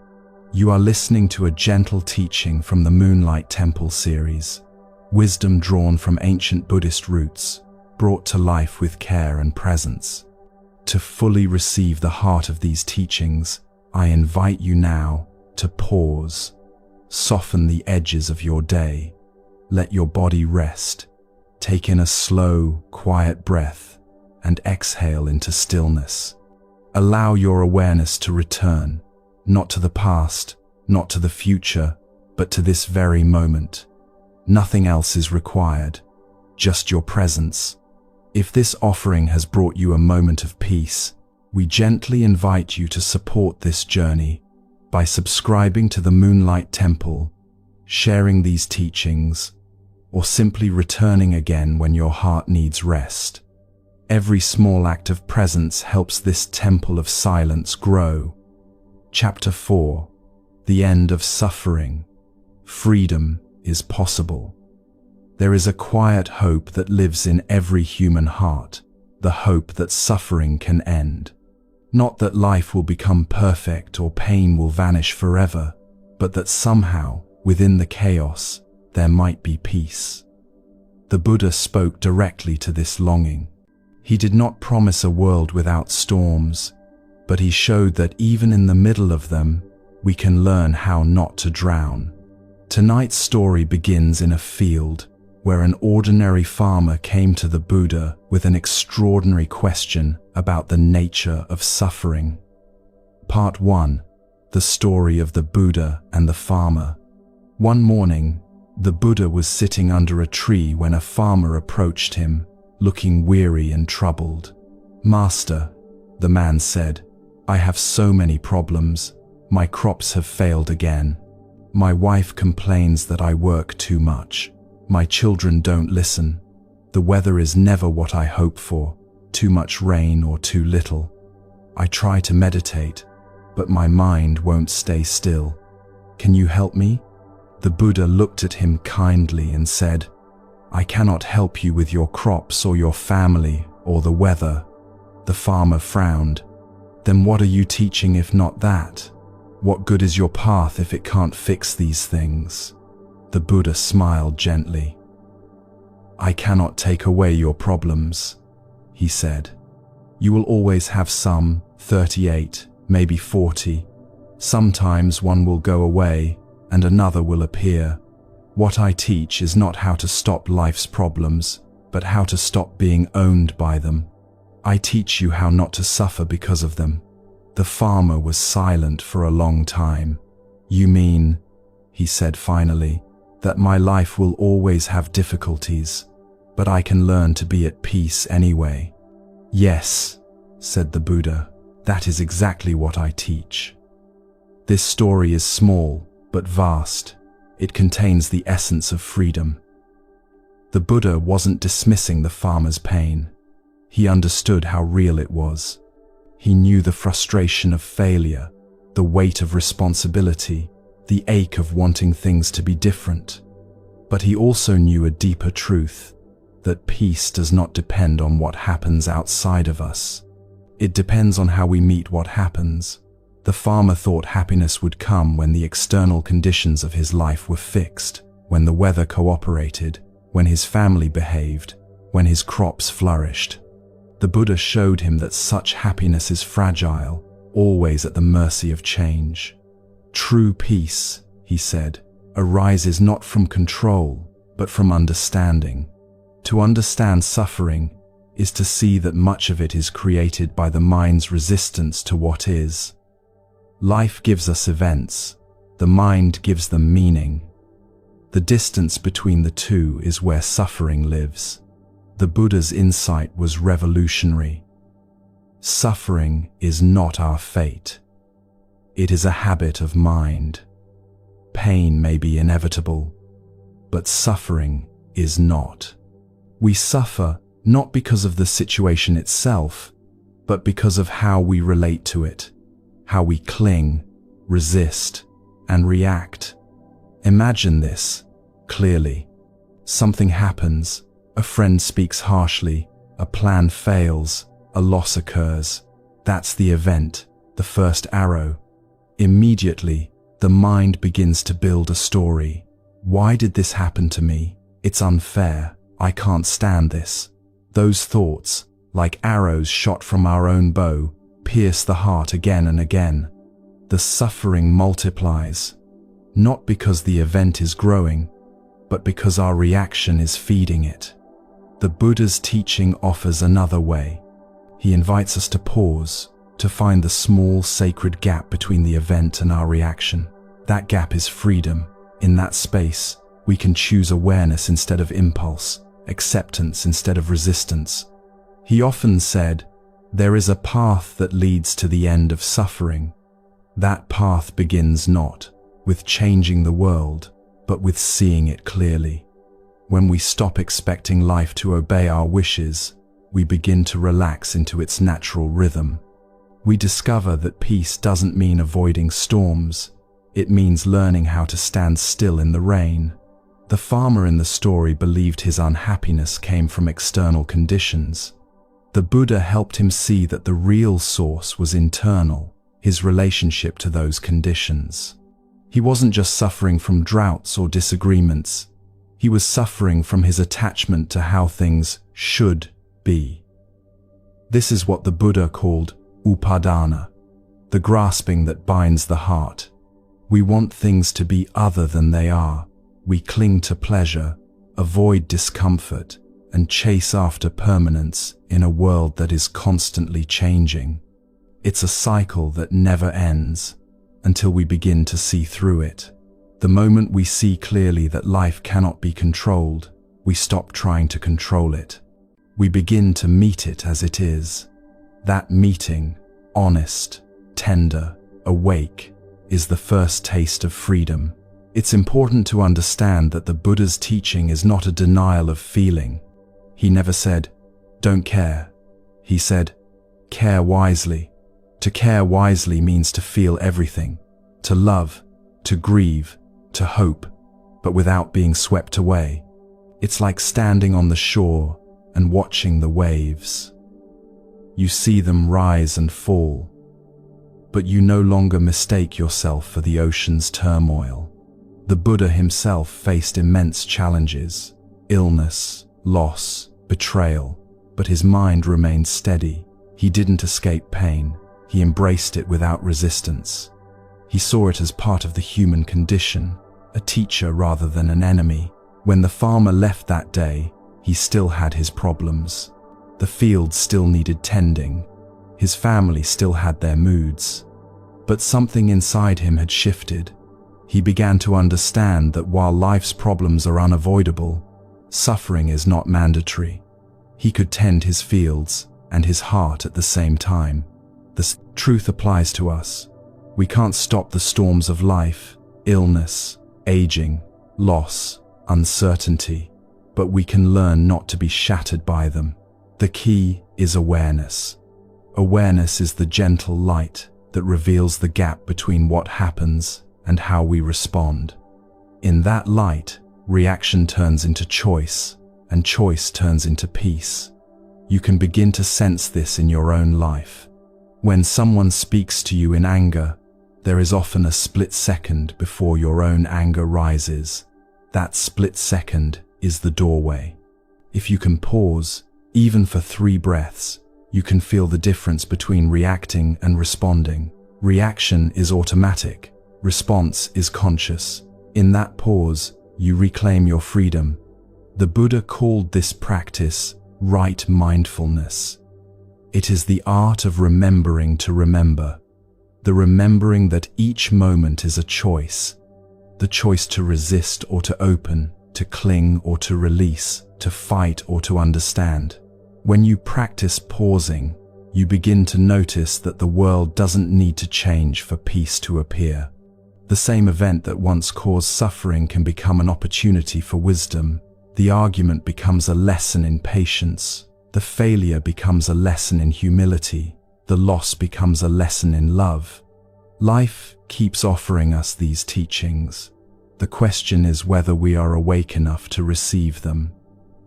You are listening to a gentle teaching from the Moonlight Temple series, wisdom drawn from ancient Buddhist roots, brought to life with care and presence. To fully receive the heart of these teachings, I invite you now to pause, soften the edges of your day, let your body rest, take in a slow, quiet breath, and exhale into stillness. Allow your awareness to return, not to the past, not to the future, but to this very moment. Nothing else is required, just your presence. If this offering has brought you a moment of peace, We gently invite you to support this journey by subscribing to the Moonlight Temple, sharing these teachings, or simply returning again when your heart needs rest. Every small act of presence helps this temple of silence grow. Chapter 4. The End of Suffering. Freedom is possible. There is a quiet hope that lives in every human heart, the hope that suffering can end. Not that life will become perfect or pain will vanish forever, but that somehow, within the chaos, there might be peace. The Buddha spoke directly to this longing. He did not promise a world without storms, but he showed that even in the middle of them, we can learn how not to drown. Tonight's story begins in a field where an ordinary farmer came to the Buddha with an extraordinary question about the nature of suffering. Part 1. The story of the Buddha and the farmer. One morning, the Buddha was sitting under a tree when a farmer approached him, looking weary and troubled. "Master," the man said, "I have so many problems. My crops have failed again. My wife complains that I work too much. My children don't listen. The weather is never what I hope for, too much rain or too little. I try to meditate, but my mind won't stay still. Can you help me?" The Buddha looked at him kindly and said, "I cannot help you with your crops or your family or the weather." The farmer frowned. "Then what are you teaching if not that? What good is your path if it can't fix these things?" The Buddha smiled gently. "I cannot take away your problems," he said. "You will always have some, 38, maybe 40. Sometimes one will go away and another will appear. What I teach is not how to stop life's problems, but how to stop being owned by them. I teach you how not to suffer because of them." The farmer was silent for a long time. "You mean," he said finally, "that my life will always have difficulties, but I can learn to be at peace anyway?" "Yes," said the Buddha, "that is exactly what I teach." This story is small, but vast. It contains the essence of freedom. The Buddha wasn't dismissing the farmer's pain. He understood how real it was. He knew the frustration of failure, the weight of responsibility, the ache of wanting things to be different. But he also knew a deeper truth, that peace does not depend on what happens outside of us. It depends on how we meet what happens. The farmer thought happiness would come when the external conditions of his life were fixed, when the weather cooperated, when his family behaved, when his crops flourished. The Buddha showed him that such happiness is fragile, always at the mercy of change. True peace, he said, arises not from control, but from understanding. To understand suffering is to see that much of it is created by the mind's resistance to what is. Life gives us events, the mind gives them meaning. The distance between the two is where suffering lives. The Buddha's insight was revolutionary. Suffering is not our fate. It is a habit of mind. Pain may be inevitable, but suffering is not. We suffer not because of the situation itself, but because of how we relate to it, how we cling, resist, and react. Imagine this clearly. Something happens, a friend speaks harshly, a plan fails, a loss occurs. That's the event, the first arrow. Immediately, the mind begins to build a story. Why did this happen to me? It's unfair. I can't stand this. Those thoughts, like arrows shot from our own bow, pierce the heart again and again. The suffering multiplies, not because the event is growing, but because our reaction is feeding it. The Buddha's teaching offers another way. He invites us to pause, to find the small sacred gap between the event and our reaction. That gap is freedom. In that space, we can choose awareness instead of impulse, acceptance instead of resistance. He often said, There is a path that leads to the end of suffering. That path begins not with changing the world, but with seeing it clearly. When we stop expecting life to obey our wishes, we begin to relax into its natural rhythm. We discover that peace doesn't mean avoiding storms. It means learning how to stand still in the rain. The farmer in the story believed his unhappiness came from external conditions. The Buddha helped him see that the real source was internal, his relationship to those conditions. He wasn't just suffering from droughts or disagreements. He was suffering from his attachment to how things should be. This is what the Buddha called upadana, the grasping that binds the heart. We want things to be other than they are. We cling to pleasure, avoid discomfort, and chase after permanence in a world that is constantly changing. It's a cycle that never ends until we begin to see through it. The moment we see clearly that life cannot be controlled, we stop trying to control it. We begin to meet it as it is. That meeting, honest, tender, awake, is the first taste of freedom. It's important to understand that the Buddha's teaching is not a denial of feeling. He never said, "Don't care." He said, "Care wisely." To care wisely means to feel everything, to love, to grieve, to hope, but without being swept away. It's like standing on the shore and watching the waves. You see them rise and fall, but you no longer mistake yourself for the ocean's turmoil. The Buddha himself faced immense challenges, illness, loss, betrayal, but his mind remained steady. He didn't escape pain. He embraced it without resistance. He saw it as part of the human condition, a teacher rather than an enemy. When the farmer left that day, he still had his problems. The field still needed tending. His family still had their moods. But something inside him had shifted. He began to understand that while life's problems are unavoidable, suffering is not mandatory. He could tend his fields and his heart at the same time. The truth applies to us. We can't stop the storms of life, illness, aging, loss, uncertainty, but we can learn not to be shattered by them. The key is awareness. Awareness is the gentle light that reveals the gap between what happens and how we respond. In that light, reaction turns into choice, and choice turns into peace. You can begin to sense this in your own life. When someone speaks to you in anger, there is often a split second before your own anger rises. That split second is the doorway. If you can pause, even for 3 breaths, you can feel the difference between reacting and responding. Reaction is automatic. Response is conscious. In that pause, you reclaim your freedom. The Buddha called this practice right mindfulness. It is the art of remembering to remember. The remembering that each moment is a choice. The choice to resist or to open, to cling or to release, to fight or to understand. When you practice pausing, you begin to notice that the world doesn't need to change for peace to appear. The same event that once caused suffering can become an opportunity for wisdom. The argument becomes a lesson in patience. The failure becomes a lesson in humility. The loss becomes a lesson in love. Life keeps offering us these teachings. The question is whether we are awake enough to receive them.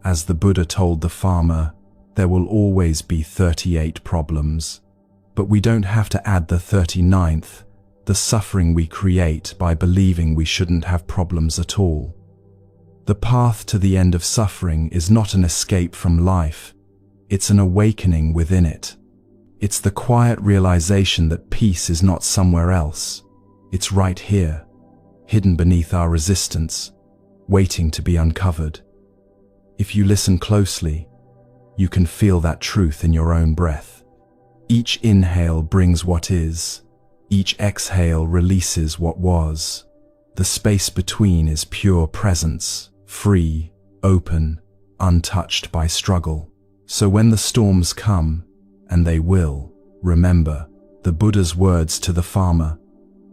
As the Buddha told the farmer, there will always be 38 problems. But we don't have to add the 39th, the suffering we create by believing we shouldn't have problems at all. The path to the end of suffering is not an escape from life. It's an awakening within it. It's the quiet realization that peace is not somewhere else. It's right here, hidden beneath our resistance, waiting to be uncovered. If you listen closely, you can feel that truth in your own breath. Each inhale brings what is. Each exhale releases what was. The space between is pure presence, free, open, untouched by struggle. So when the storms come, and they will. Remember the Buddha's words to the farmer.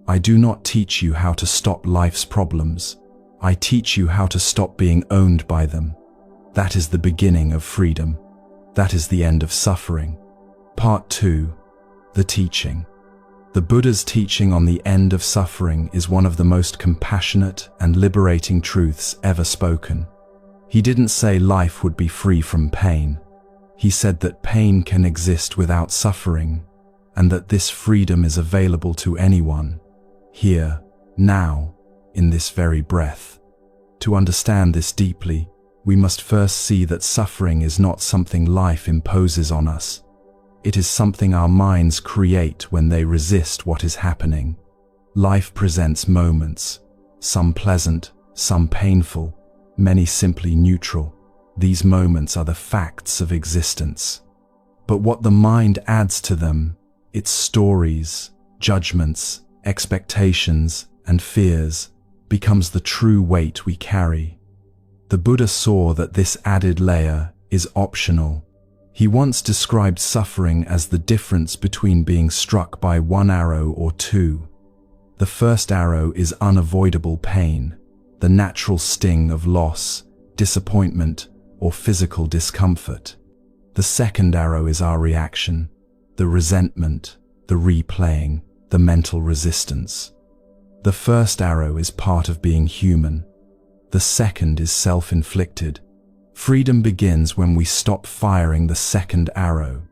I do not teach you how to stop life's problems. I teach you how to stop being owned by them. That is the beginning of freedom. That is the end of suffering. Part 2. The teaching. The Buddha's teaching on the end of suffering is one of the most compassionate and liberating truths ever spoken. He didn't say life would be free from pain. He said that pain can exist without suffering, and that this freedom is available to anyone, here, now, in this very breath. To understand this deeply, we must first see that suffering is not something life imposes on us. It is something our minds create when they resist what is happening. Life presents moments, some pleasant, some painful, many simply neutral. These moments are the facts of existence. But what the mind adds to them, its stories, judgments, expectations, and fears, becomes the true weight we carry. The Buddha saw that this added layer is optional. He once described suffering as the difference between being struck by one arrow or two. The first arrow is unavoidable pain, the natural sting of loss, disappointment, or physical discomfort. The second arrow is our reaction, the resentment, the replaying, the mental resistance. The first arrow is part of being human. The second is self-inflicted. Freedom begins when we stop firing the second arrow.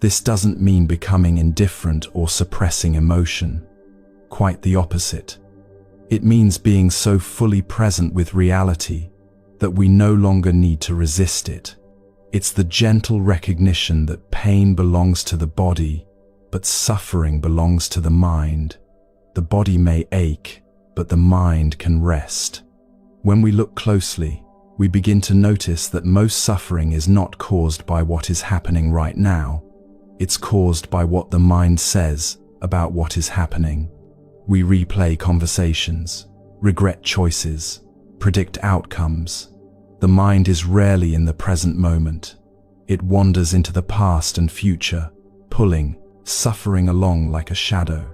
This doesn't mean becoming indifferent or suppressing emotion. Quite the opposite. It means being so fully present with reality that we no longer need to resist it. It's the gentle recognition that pain belongs to the body, but suffering belongs to the mind. The body may ache, but the mind can rest. When we look closely, we begin to notice that most suffering is not caused by what is happening right now. It's caused by what the mind says about what is happening. We replay conversations, regret choices, predict outcomes. The mind is rarely in the present moment. It wanders into the past and future, pulling, suffering along like a shadow.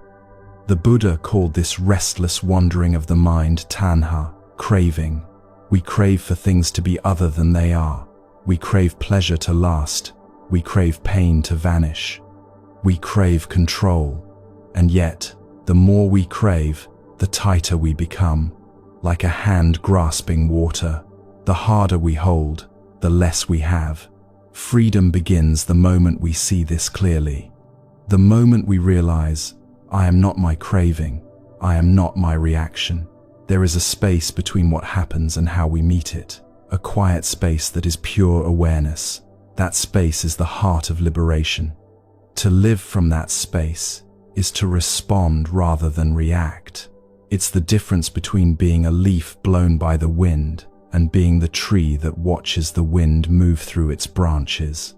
The Buddha called this restless wandering of the mind tanha, craving. We crave for things to be other than they are. We crave pleasure to last. We crave pain to vanish. We crave control. And yet, the more we crave, the tighter we become. Like a hand grasping water, the harder we hold, the less we have. Freedom begins the moment we see this clearly. The moment we realize, I am not my craving, I am not my reaction. There is a space between what happens and how we meet it, a quiet space that is pure awareness. That space is the heart of liberation. To live from that space is to respond rather than react. It's the difference between being a leaf blown by the wind and being the tree that watches the wind move through its branches.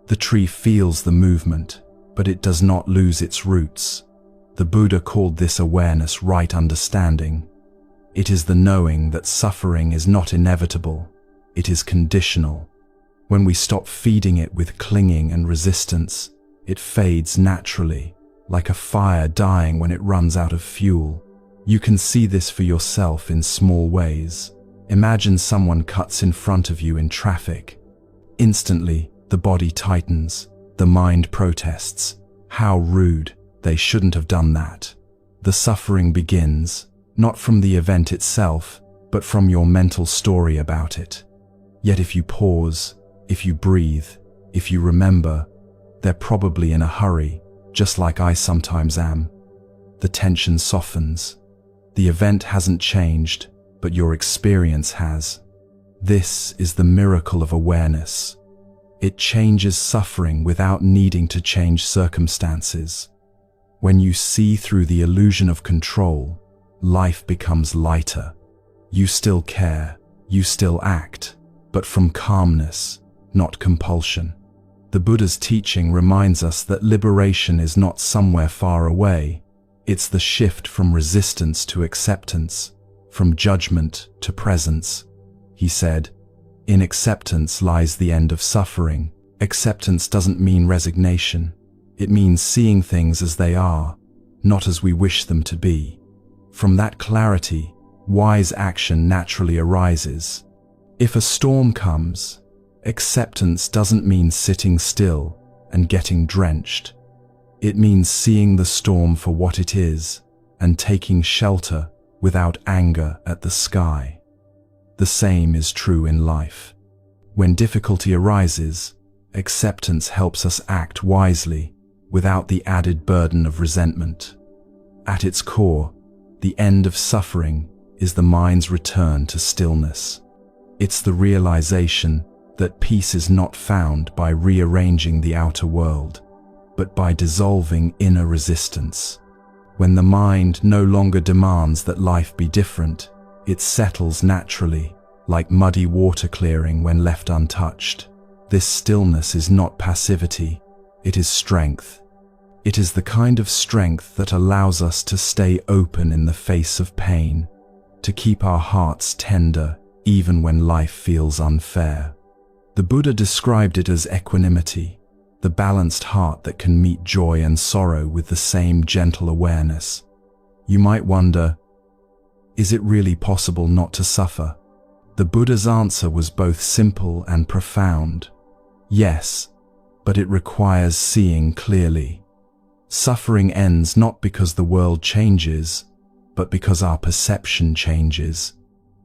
The tree feels the movement, but it does not lose its roots. The Buddha called this awareness right understanding. It is the knowing that suffering is not inevitable, it is conditional. When we stop feeding it with clinging and resistance, it fades naturally, like a fire dying when it runs out of fuel. You can see this for yourself in small ways. Imagine someone cuts in front of you in traffic. Instantly, the body tightens, the mind protests. How rude, they shouldn't have done that. The suffering begins, not from the event itself, but from your mental story about it. Yet if you pause, if you breathe, if you remember, they're probably in a hurry, just like I sometimes am. The tension softens. The event hasn't changed, but your experience has. This is the miracle of awareness. It changes suffering without needing to change circumstances. When you see through the illusion of control, life becomes lighter. You still care, you still act, but from calmness, not compulsion. The Buddha's teaching reminds us that liberation is not somewhere far away. It's the shift from resistance to acceptance, from judgment to presence. He said, "In acceptance lies the end of suffering. Acceptance doesn't mean resignation. It means seeing things as they are, not as we wish them to be. From that clarity, wise action naturally arises. If a storm comes, acceptance doesn't mean sitting still and getting drenched. It means seeing the storm for what it is and taking shelter without anger at the sky. The same is true in life. When difficulty arises, acceptance helps us act wisely without the added burden of resentment. At its core, the end of suffering is the mind's return to stillness. It's the realization that peace is not found by rearranging the outer world, but by dissolving inner resistance. When the mind no longer demands that life be different, it settles naturally, like muddy water clearing when left untouched. This stillness is not passivity, it is strength. It is the kind of strength that allows us to stay open in the face of pain, to keep our hearts tender even when life feels unfair. The Buddha described it as equanimity, the balanced heart that can meet joy and sorrow with the same gentle awareness. You might wonder, is it really possible not to suffer? The Buddha's answer was both simple and profound. Yes, but it requires seeing clearly. Suffering ends not because the world changes, but because our perception changes.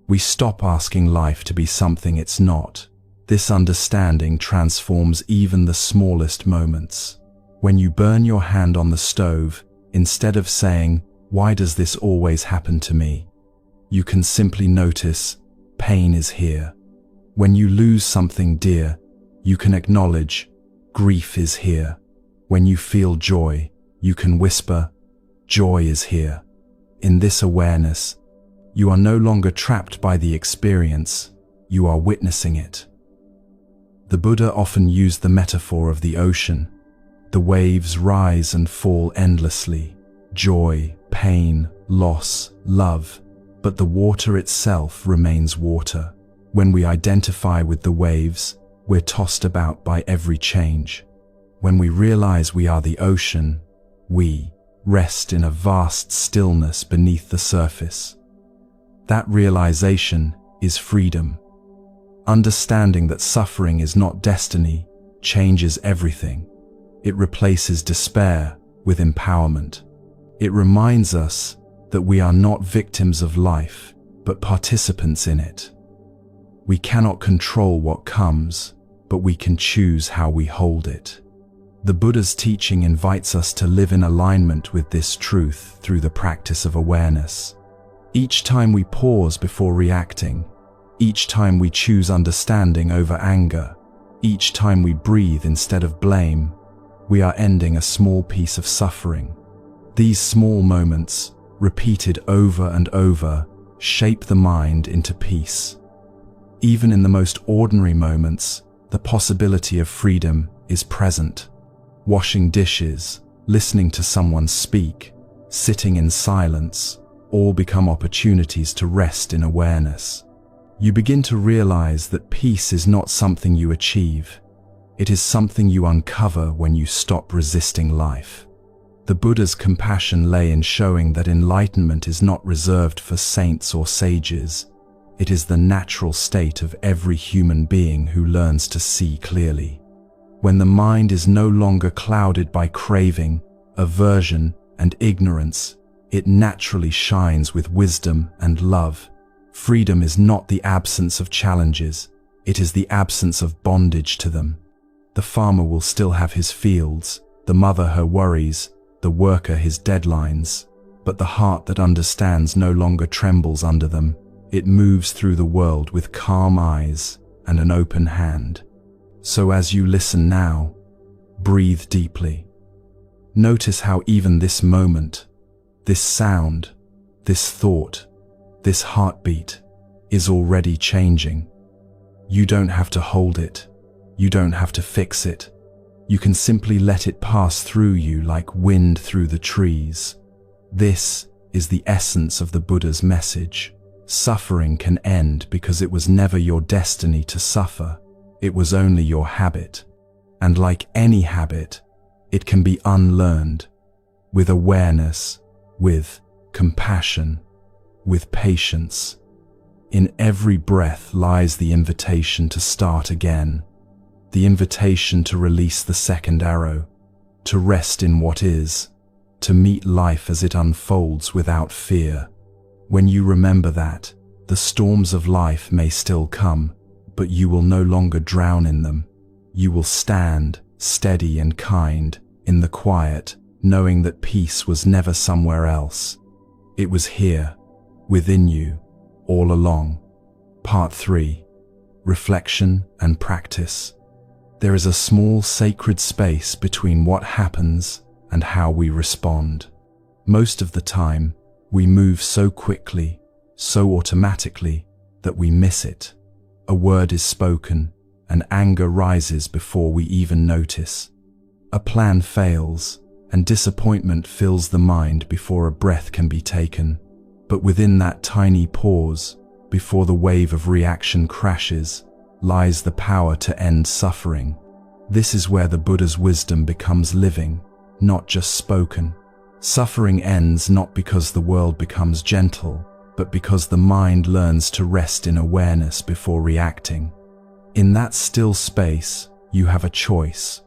We stop asking life to be something it's not. This understanding transforms even the smallest moments. When you burn your hand on the stove, instead of saying, "Why does this always happen to me?" you can simply notice, pain is here. When you lose something dear, you can acknowledge, grief is here. When you feel joy, you can whisper, joy is here. In this awareness, you are no longer trapped by the experience, you are witnessing it. The Buddha often used the metaphor of the ocean. The waves rise and fall endlessly, joy, pain, loss, love, but the water itself remains water. When we identify with the waves, we're tossed about by every change. When we realize we are the ocean, we rest in a vast stillness beneath the surface. That realization is freedom. Understanding that suffering is not destiny changes everything. It replaces despair with empowerment. It reminds us that we are not victims of life, but participants in it. We cannot control what comes, but we can choose how we hold it. The Buddha's teaching invites us to live in alignment with this truth through the practice of awareness. Each time we pause before reacting, each time we choose understanding over anger, each time we breathe instead of blame, we are ending a small piece of suffering. These small moments, repeated over and over, shape the mind into peace. Even in the most ordinary moments, the possibility of freedom is present. Washing dishes, listening to someone speak, sitting in silence, all become opportunities to rest in awareness. You begin to realize that peace is not something you achieve. It is something you uncover when you stop resisting life. The Buddha's compassion lay in showing that enlightenment is not reserved for saints or sages. It is the natural state of every human being who learns to see clearly. When the mind is no longer clouded by craving, aversion, and ignorance, it naturally shines with wisdom and love. Freedom is not the absence of challenges, it is the absence of bondage to them. The farmer will still have his fields, the mother her worries, the worker his deadlines, but the heart that understands no longer trembles under them. It moves through the world with calm eyes and an open hand. So as you listen now, breathe deeply. Notice how even this moment, this sound, this thought, this heartbeat is already changing. You don't have to hold it. You don't have to fix it. You can simply let it pass through you like wind through the trees. This is the essence of the Buddha's message. Suffering can end because it was never your destiny to suffer. It was only your habit. And like any habit, it can be unlearned with awareness, with compassion, with patience. In every breath lies the invitation to start again, the invitation to release the second arrow, to rest in what is, to meet life as it unfolds without fear. When you remember that, the storms of life may still come, but you will no longer drown in them. You will stand, steady and kind, in the quiet, knowing that peace was never somewhere else. It was here, within you, all along. Part 3. Reflection and practice. There is a small sacred space between what happens and how we respond. Most of the time, we move so quickly, so automatically, that we miss it. A word is spoken, and anger rises before we even notice. A plan fails, and disappointment fills the mind before a breath can be taken. But within that tiny pause, before the wave of reaction crashes, lies the power to end suffering. This is where the Buddha's wisdom becomes living, not just spoken. Suffering ends not because the world becomes gentle, but because the mind learns to rest in awareness before reacting. In that still space, you have a choice.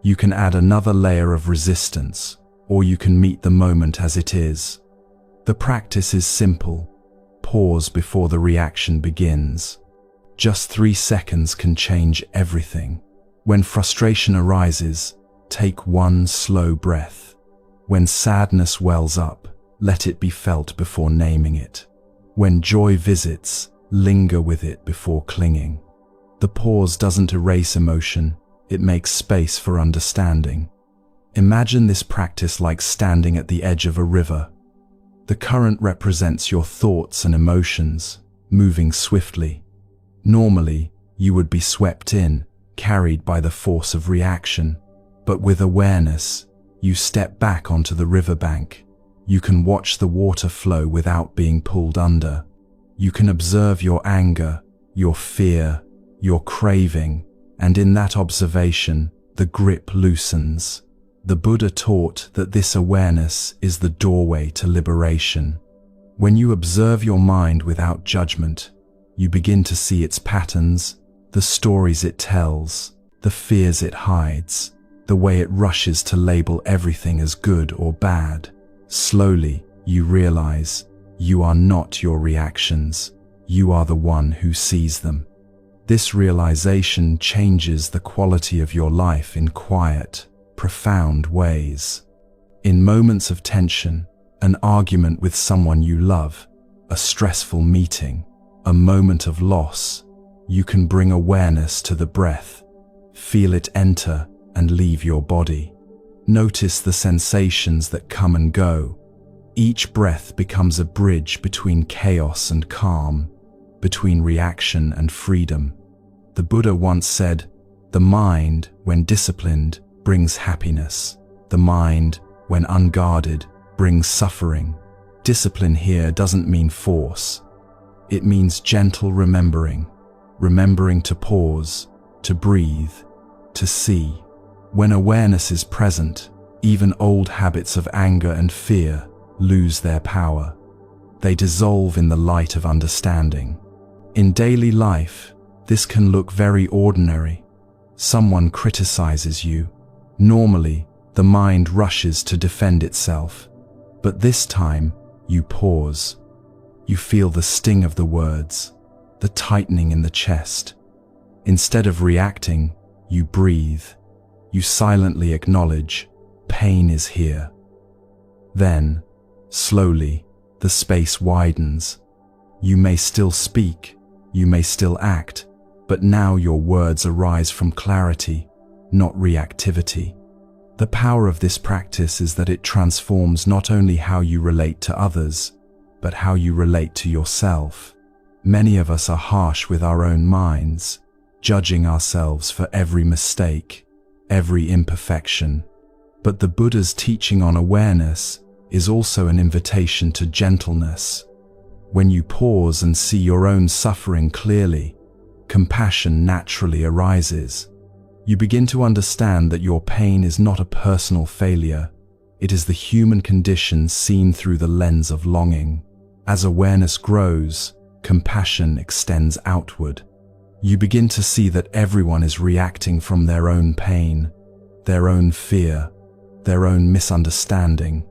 You can add another layer of resistance, or you can meet the moment as it is. The practice is simple. Pause before the reaction begins. Just 3 seconds can change everything. When frustration arises, take one slow breath. When sadness wells up, let it be felt before naming it. When joy visits, linger with it before clinging. The pause doesn't erase emotion, it makes space for understanding. Imagine this practice like standing at the edge of a river. The current represents your thoughts and emotions, moving swiftly. Normally, you would be swept in, carried by the force of reaction. But with awareness, you step back onto the riverbank. You can watch the water flow without being pulled under. You can observe your anger, your fear, your craving, and in that observation, the grip loosens. The Buddha taught that this awareness is the doorway to liberation. When you observe your mind without judgment, you begin to see its patterns, the stories it tells, the fears it hides, the way it rushes to label everything as good or bad. Slowly, you realize you are not your reactions. You are the one who sees them. This realization changes the quality of your life in quiet, profound ways. In moments of tension, an argument with someone you love, a stressful meeting, a moment of loss, you can bring awareness to the breath. Feel it enter and leave your body. Notice the sensations that come and go. Each breath becomes a bridge between chaos and calm, between reaction and freedom. The Buddha once said, "The mind, when disciplined, brings happiness. The mind, when unguarded, brings suffering." Discipline here doesn't mean force. It means gentle remembering to pause, to breathe, to see. When awareness is present, even old habits of anger and fear lose their power. They dissolve in the light of understanding. In daily life, this can look very ordinary. Someone criticizes you. Normally, the mind rushes to defend itself. But this time, you pause. You feel the sting of the words, the tightening in the chest. Instead of reacting, you breathe. You silently acknowledge, pain is here. Then, slowly, the space widens. You may still speak, you may still act, but now your words arise from clarity, not reactivity. The power of this practice is that it transforms not only how you relate to others, but how you relate to yourself. Many of us are harsh with our own minds, judging ourselves for every mistake, every imperfection. But the Buddha's teaching on awareness is also an invitation to gentleness. When you pause and see your own suffering clearly, compassion naturally arises. You begin to understand that your pain is not a personal failure. It is the human condition seen through the lens of longing. As awareness grows, compassion extends outward. You begin to see that everyone is reacting from their own pain, their own fear, their own misunderstanding.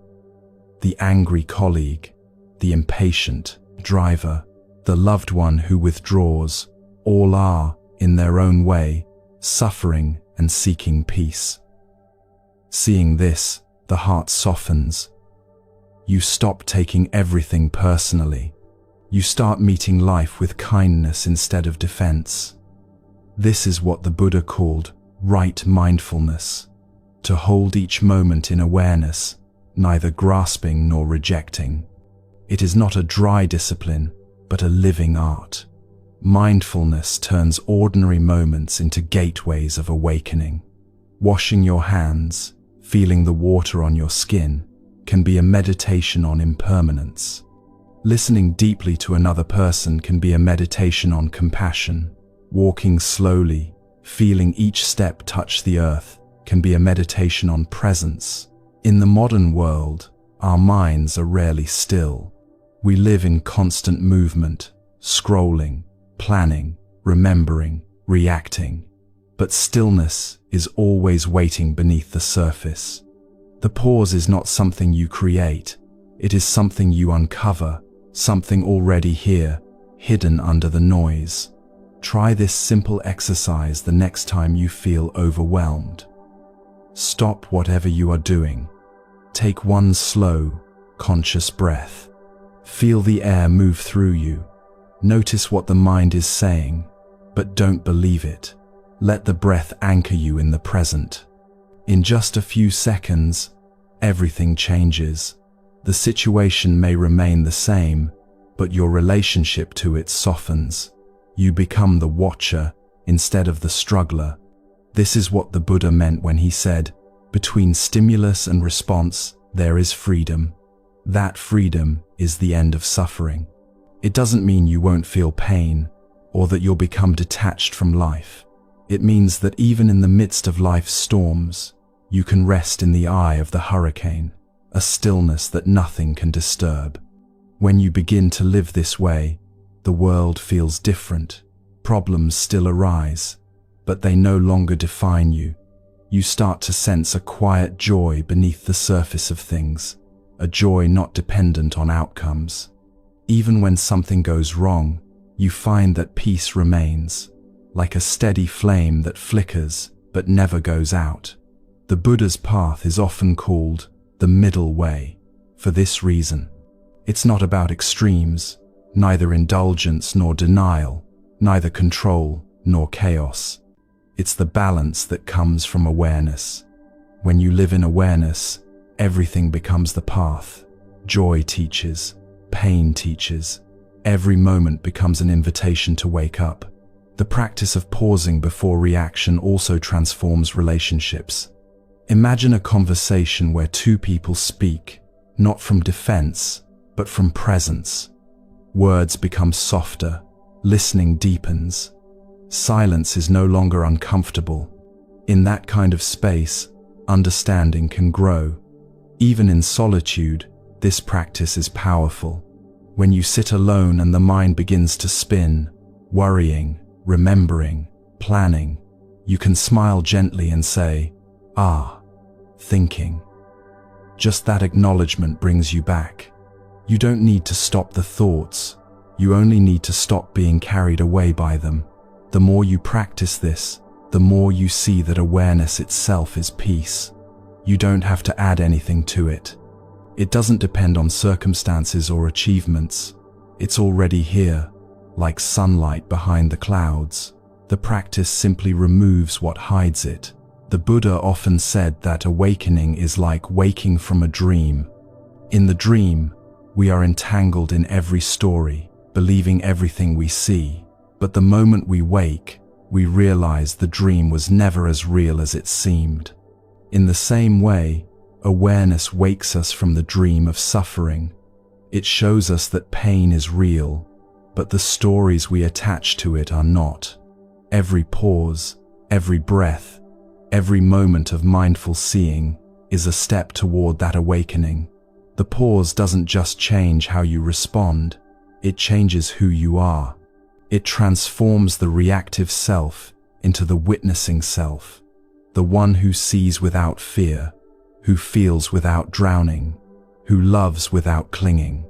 The angry colleague, the impatient driver, the loved one who withdraws, all are, in their own way, suffering and seeking peace. Seeing this, the heart softens. You stop taking everything personally. You start meeting life with kindness instead of defense. This is what the Buddha called right mindfulness, to hold each moment in awareness, neither grasping nor rejecting. It is not a dry discipline, but a living art. Mindfulness turns ordinary moments into gateways of awakening. Washing your hands, feeling the water on your skin, can be a meditation on impermanence. Listening deeply to another person can be a meditation on compassion. Walking slowly, feeling each step touch the earth, can be a meditation on presence. In the modern world, our minds are rarely still. We live in constant movement, scrolling, planning, remembering, reacting. But stillness is always waiting beneath the surface. The pause is not something you create. It is something you uncover, something already here, hidden under the noise. Try this simple exercise the next time you feel overwhelmed. Stop whatever you are doing. Take one slow, conscious breath. Feel the air move through you. Notice what the mind is saying, but don't believe it. Let the breath anchor you in the present. In just a few seconds, everything changes. The situation may remain the same, but your relationship to it softens. You become the watcher instead of the struggler. This is what the Buddha meant when he said, "Between stimulus and response, there is freedom." That freedom is the end of suffering. It doesn't mean you won't feel pain, or that you'll become detached from life. It means that even in the midst of life's storms, you can rest in the eye of the hurricane, a stillness that nothing can disturb. When you begin to live this way, the world feels different. Problems still arise, but they no longer define you. You start to sense a quiet joy beneath the surface of things, a joy not dependent on outcomes. Even when something goes wrong, you find that peace remains, like a steady flame that flickers but never goes out. The Buddha's path is often called the middle way, for this reason. It's not about extremes, neither indulgence nor denial, neither control nor chaos. It's the balance that comes from awareness. When you live in awareness, everything becomes the path. Joy teaches, pain teaches. Every moment becomes an invitation to wake up. The practice of pausing before reaction also transforms relationships. Imagine a conversation where two people speak, not from defense, but from presence. Words become softer, listening deepens. Silence is no longer uncomfortable. In that kind of space, understanding can grow. Even in solitude, this practice is powerful. When you sit alone and the mind begins to spin, worrying, remembering, planning, you can smile gently and say, "Ah, thinking." Just that acknowledgement brings you back. You don't need to stop the thoughts. You only need to stop being carried away by them. The more you practice this, the more you see that awareness itself is peace. You don't have to add anything to it. It doesn't depend on circumstances or achievements. It's already here, like sunlight behind the clouds. The practice simply removes what hides it. The Buddha often said that awakening is like waking from a dream. In the dream, we are entangled in every story, believing everything we see. But the moment we wake, we realize the dream was never as real as it seemed. In the same way, awareness wakes us from the dream of suffering. It shows us that pain is real, but the stories we attach to it are not. Every pause, every breath, Every moment of mindful seeing is a step toward that awakening. The pause doesn't just change how you respond, it changes who you are. It transforms the reactive self into the witnessing self, the one who sees without fear, who feels without drowning, who loves without clinging.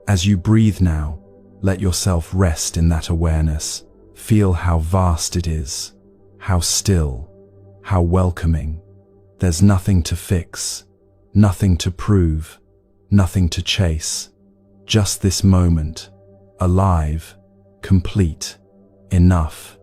As you breathe now, let yourself rest in that awareness. Feel how vast it is, how still, how welcoming. There's nothing to fix, nothing to prove, nothing to chase. Just this moment, alive, complete, enough.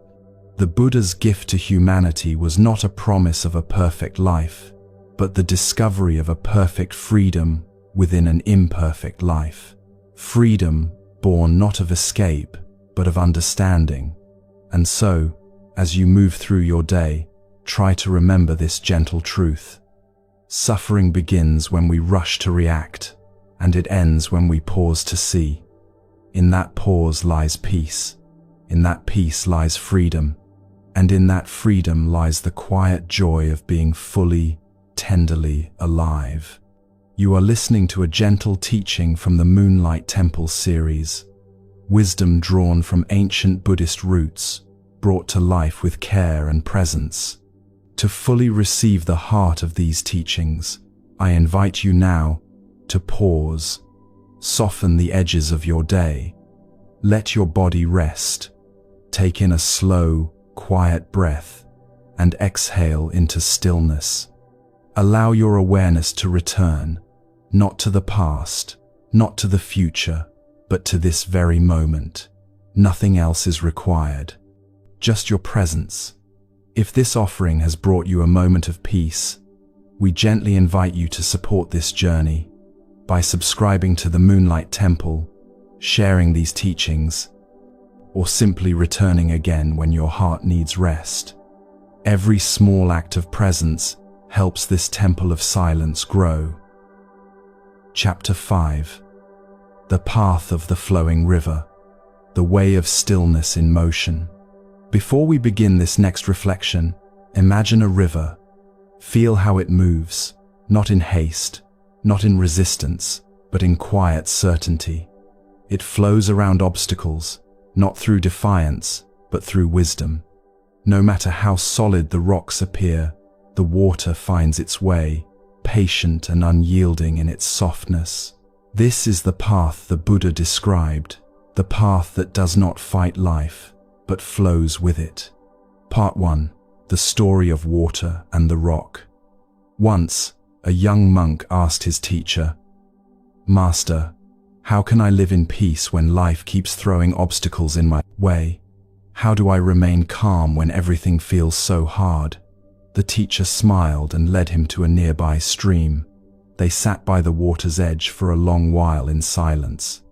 The Buddha's gift to humanity was not a promise of a perfect life, but the discovery of a perfect freedom within an imperfect life. Freedom born not of escape, but of understanding. And so, as you move through your day, try to remember this gentle truth. Suffering begins when we rush to react, and it ends when we pause to see. In that pause lies peace, in that peace lies freedom, and in that freedom lies the quiet joy of being fully, tenderly alive. You are listening to a gentle teaching from the Moonlight Temple series, wisdom drawn from ancient Buddhist roots, brought to life with care and presence. To fully receive the heart of these teachings, I invite you now to pause, soften the edges of your day, let your body rest, take in a slow, quiet breath, and exhale into stillness. Allow your awareness to return, not to the past, not to the future, but to this very moment. Nothing else is required, just your presence. If this offering has brought you a moment of peace, we gently invite you to support this journey by subscribing to the Moonlight Temple, sharing these teachings, or simply returning again when your heart needs rest. Every small act of presence helps this temple of silence grow. Chapter 5. The Path of the Flowing River, the Way of Stillness in Motion. Before we begin this next reflection, imagine a river. Feel how it moves, not in haste, not in resistance, but in quiet certainty. It flows around obstacles, not through defiance, but through wisdom. No matter how solid the rocks appear, the water finds its way, patient and unyielding in its softness. This is the path the Buddha described, the path that does not fight life, but flows with it. Part 1. The Story of Water and the Rock. Once, a young monk asked his teacher, "Master, how can I live in peace when life keeps throwing obstacles in my way? How do I remain calm when everything feels so hard?" The teacher smiled and led him to a nearby stream. They sat by the water's edge for a long while in silence.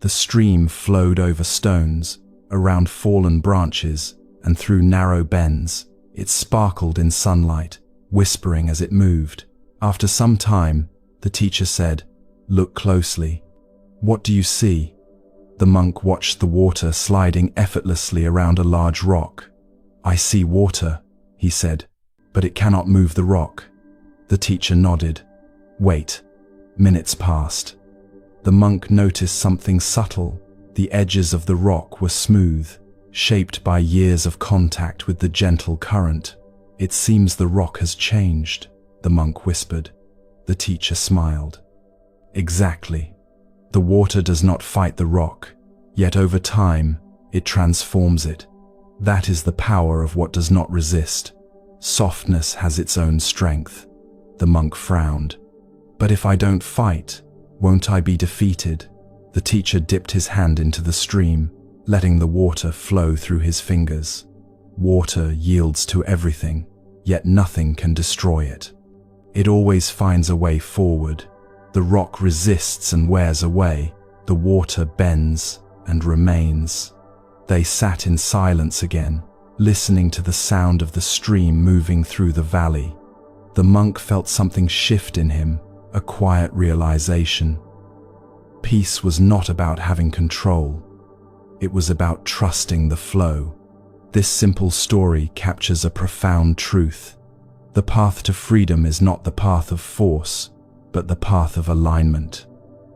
The stream flowed over stones, around fallen branches, and through narrow bends. It sparkled in sunlight, whispering as it moved. After some time, the teacher said, "Look closely. What do you see?" The monk watched the water sliding effortlessly around a large rock. "I see water," he said, "but it cannot move the rock." The teacher nodded. Wait. Minutes passed. The monk noticed something subtle. The edges of the rock were smooth, shaped by years of contact with the gentle current. "It seems the rock has changed," the monk whispered. The teacher smiled. "Exactly. The water does not fight the rock, yet over time, it transforms it. That is the power of what does not resist. Softness has its own strength." The monk frowned. "But if I don't fight, won't I be defeated?" The teacher dipped his hand into the stream, letting the water flow through his fingers. Water yields to everything, yet nothing can destroy it. It always finds a way forward. The rock resists and wears away. The water bends and remains. They sat in silence again, listening to the sound of the stream moving through the valley. The monk felt something shift in him, a quiet realization. Peace was not about having control. It was about trusting the flow. This simple story captures a profound truth. The path to freedom is not the path of force, but the path of alignment.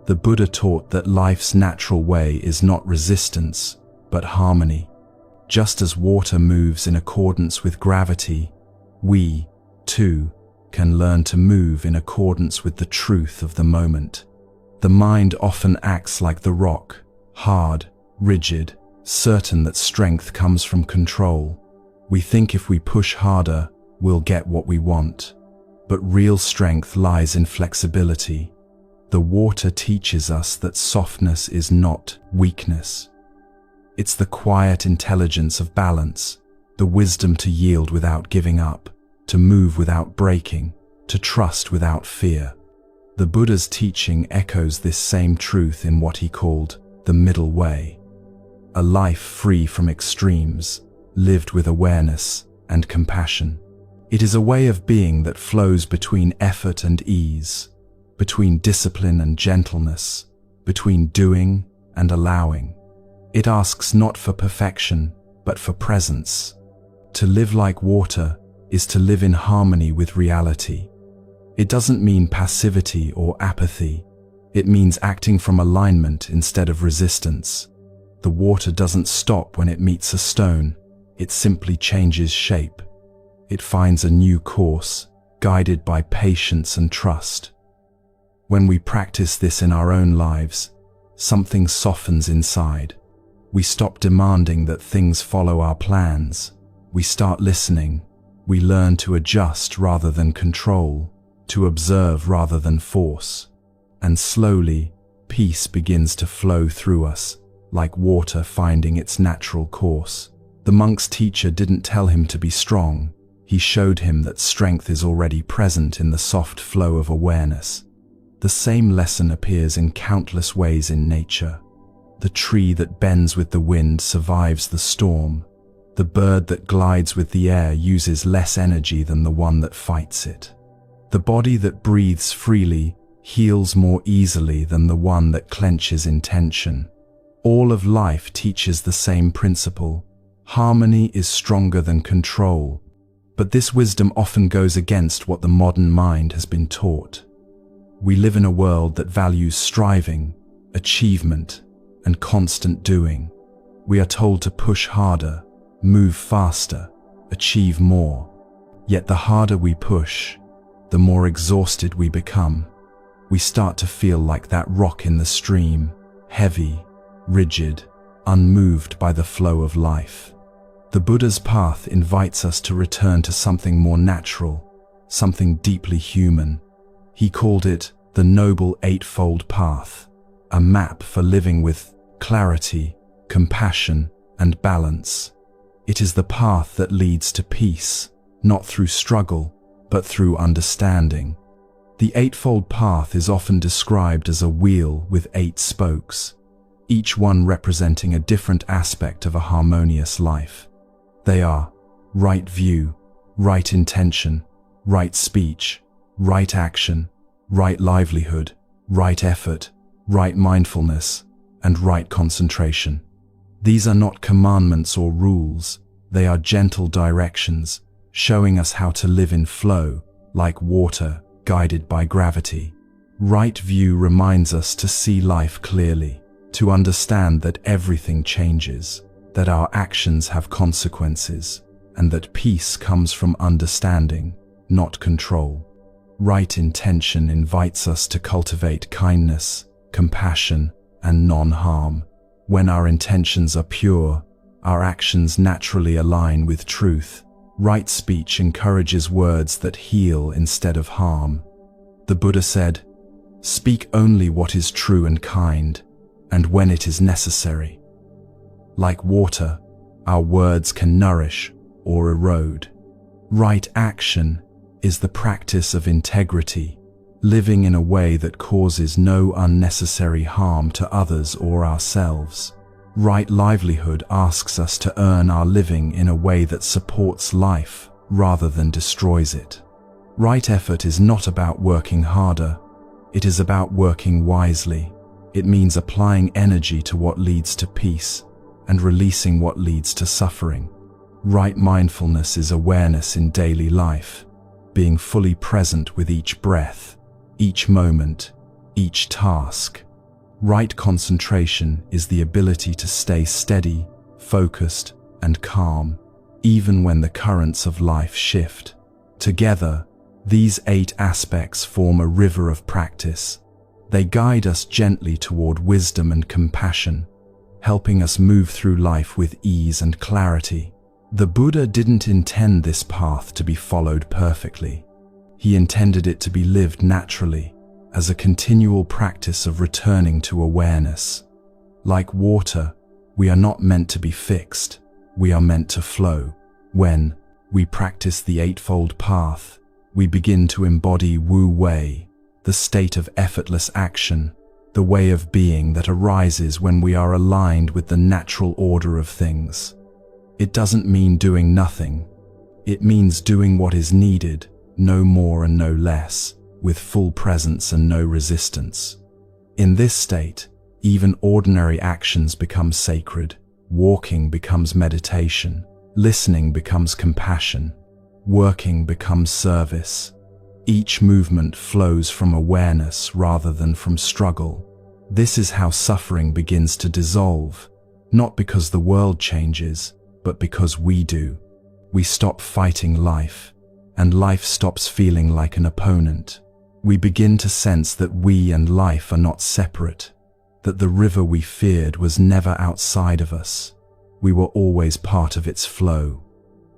The Buddha taught that life's natural way is not resistance, but harmony. Just as water moves in accordance with gravity, we, too, can learn to move in accordance with the truth of the moment. The mind often acts like the rock, hard, rigid, certain that strength comes from control. We think if we push harder, we'll get what we want. But real strength lies in flexibility. The water teaches us that softness is not weakness. It's the quiet intelligence of balance, the wisdom to yield without giving up, to move without breaking, to trust without fear. The Buddha's teaching echoes this same truth in what he called the middle way. A life free from extremes, lived with awareness and compassion. It is a way of being that flows between effort and ease, between discipline and gentleness, between doing and allowing. It asks not for perfection, but for presence. To live like water is to live in harmony with reality. It doesn't mean passivity or apathy. It means acting from alignment instead of resistance. The water doesn't stop when it meets a stone. It simply changes shape. It finds a new course, guided by patience and trust. When we practice this in our own lives, something softens inside. We stop demanding that things follow our plans. We start listening. We learn to adjust rather than control, to observe rather than force. And slowly, peace begins to flow through us, like water finding its natural course. The monk's teacher didn't tell him to be strong. He showed him that strength is already present in the soft flow of awareness. The same lesson appears in countless ways in nature. The tree that bends with the wind survives the storm. The bird that glides with the air uses less energy than the one that fights it. The body that breathes freely heals more easily than the one that clenches in tension. All of life teaches the same principle. Harmony is stronger than control. But this wisdom often goes against what the modern mind has been taught. We live in a world that values striving, achievement, and constant doing. We are told to push harder, move faster, achieve more. Yet the harder we push, the more exhausted we become. We start to feel like that rock in the stream, heavy, rigid, unmoved by the flow of life. The Buddha's path invites us to return to something more natural, something deeply human. He called it the Noble Eightfold Path, a map for living with clarity, compassion, and balance. It is the path that leads to peace, not through struggle, but through understanding. The Eightfold Path is often described as a wheel with 8 spokes, each one representing a different aspect of a harmonious life. They are right view, right intention, right speech, right action, right livelihood, right effort, right mindfulness, and right concentration. These are not commandments or rules, they are gentle directions, showing us how to live in flow, like water guided by gravity. Right view reminds us to see life clearly, to understand that everything changes, that our actions have consequences, and that peace comes from understanding, not control. Right intention invites us to cultivate kindness, compassion, and non-harm. When our intentions are pure, our actions naturally align with truth. Right speech encourages words that heal instead of harm. The Buddha said, "Speak only what is true and kind, and when it is necessary." Like water, our words can nourish or erode. Right action is the practice of integrity, living in a way that causes no unnecessary harm to others or ourselves. Right livelihood asks us to earn our living in a way that supports life rather than destroys it. Right effort is not about working harder, it is about working wisely. It means applying energy to what leads to peace and releasing what leads to suffering. Right mindfulness is awareness in daily life. being fully present with each breath, each moment, each task. Right concentration is the ability to stay steady, focused, and calm, even when the currents of life shift. Together, these 8 aspects form a river of practice. They guide us gently toward wisdom and compassion, helping us move through life with ease and clarity. The Buddha didn't intend this path to be followed perfectly. He intended it to be lived naturally, as a continual practice of returning to awareness. Like water, we are not meant to be fixed, we are meant to flow. When we practice the Eightfold Path, we begin to embody Wu Wei, the state of effortless action, the way of being that arises when we are aligned with the natural order of things. It doesn't mean doing nothing. It means doing what is needed, no more and no less, with full presence and no resistance. In this state, even ordinary actions become sacred. Walking becomes meditation. Listening becomes compassion. Working becomes service. Each movement flows from awareness rather than from struggle. This is how suffering begins to dissolve, not because the world changes, but because we do. We stop fighting life, and life stops feeling like an opponent. We begin to sense that we and life are not separate, that the river we feared was never outside of us. We were always part of its flow.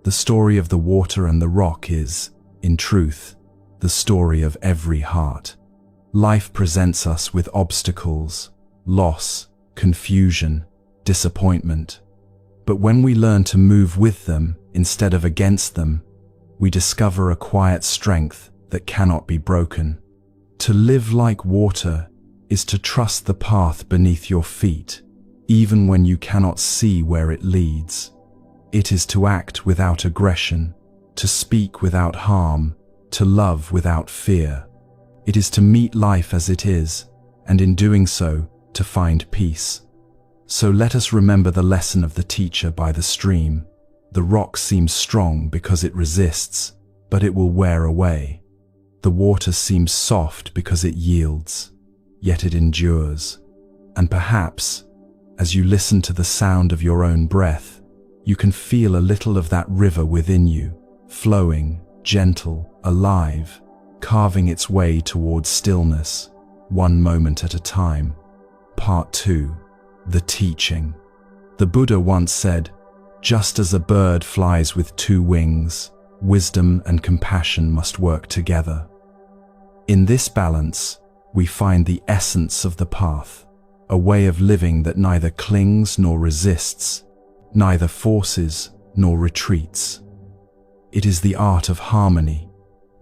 The story of the water and the rock is, in truth, the story of every heart. Life presents us with obstacles, loss, confusion, disappointment. But when we learn to move with them instead of against them, we discover a quiet strength that cannot be broken. To live like water is to trust the path beneath your feet, even when you cannot see where it leads. It is to act without aggression, to speak without harm, to love without fear. It is to meet life as it is, and in doing so, to find peace. So let us remember the lesson of the teacher by the stream. The rock seems strong because it resists, but it will wear away. The water seems soft because it yields, yet it endures. And perhaps, as you listen to the sound of your own breath, you can feel a little of that river within you, flowing, gentle, alive, carving its way towards stillness, one moment at a time. Part 2. The Teaching. The Buddha once said, "Just as a bird flies with 2 wings, wisdom and compassion must work together." In this balance, we find the essence of the path, a way of living that neither clings nor resists, neither forces nor retreats. It is the art of harmony,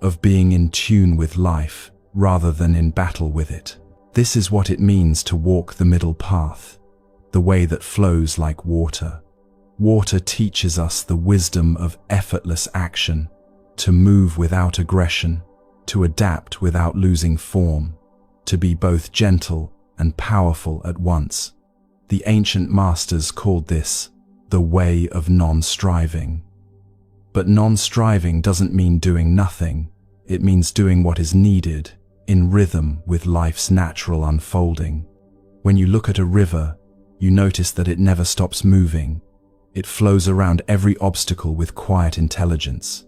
of being in tune with life rather than in battle with it. This is what it means to walk the middle path, the way that flows like water. Water teaches us the wisdom of effortless action, to move without aggression, to adapt without losing form, to be both gentle and powerful at once. The ancient masters called this the way of non-striving. But non-striving doesn't mean doing nothing. It means doing what is needed, in rhythm with life's natural unfolding. When you look at a river, you notice that it never stops moving. It flows around every obstacle with quiet intelligence.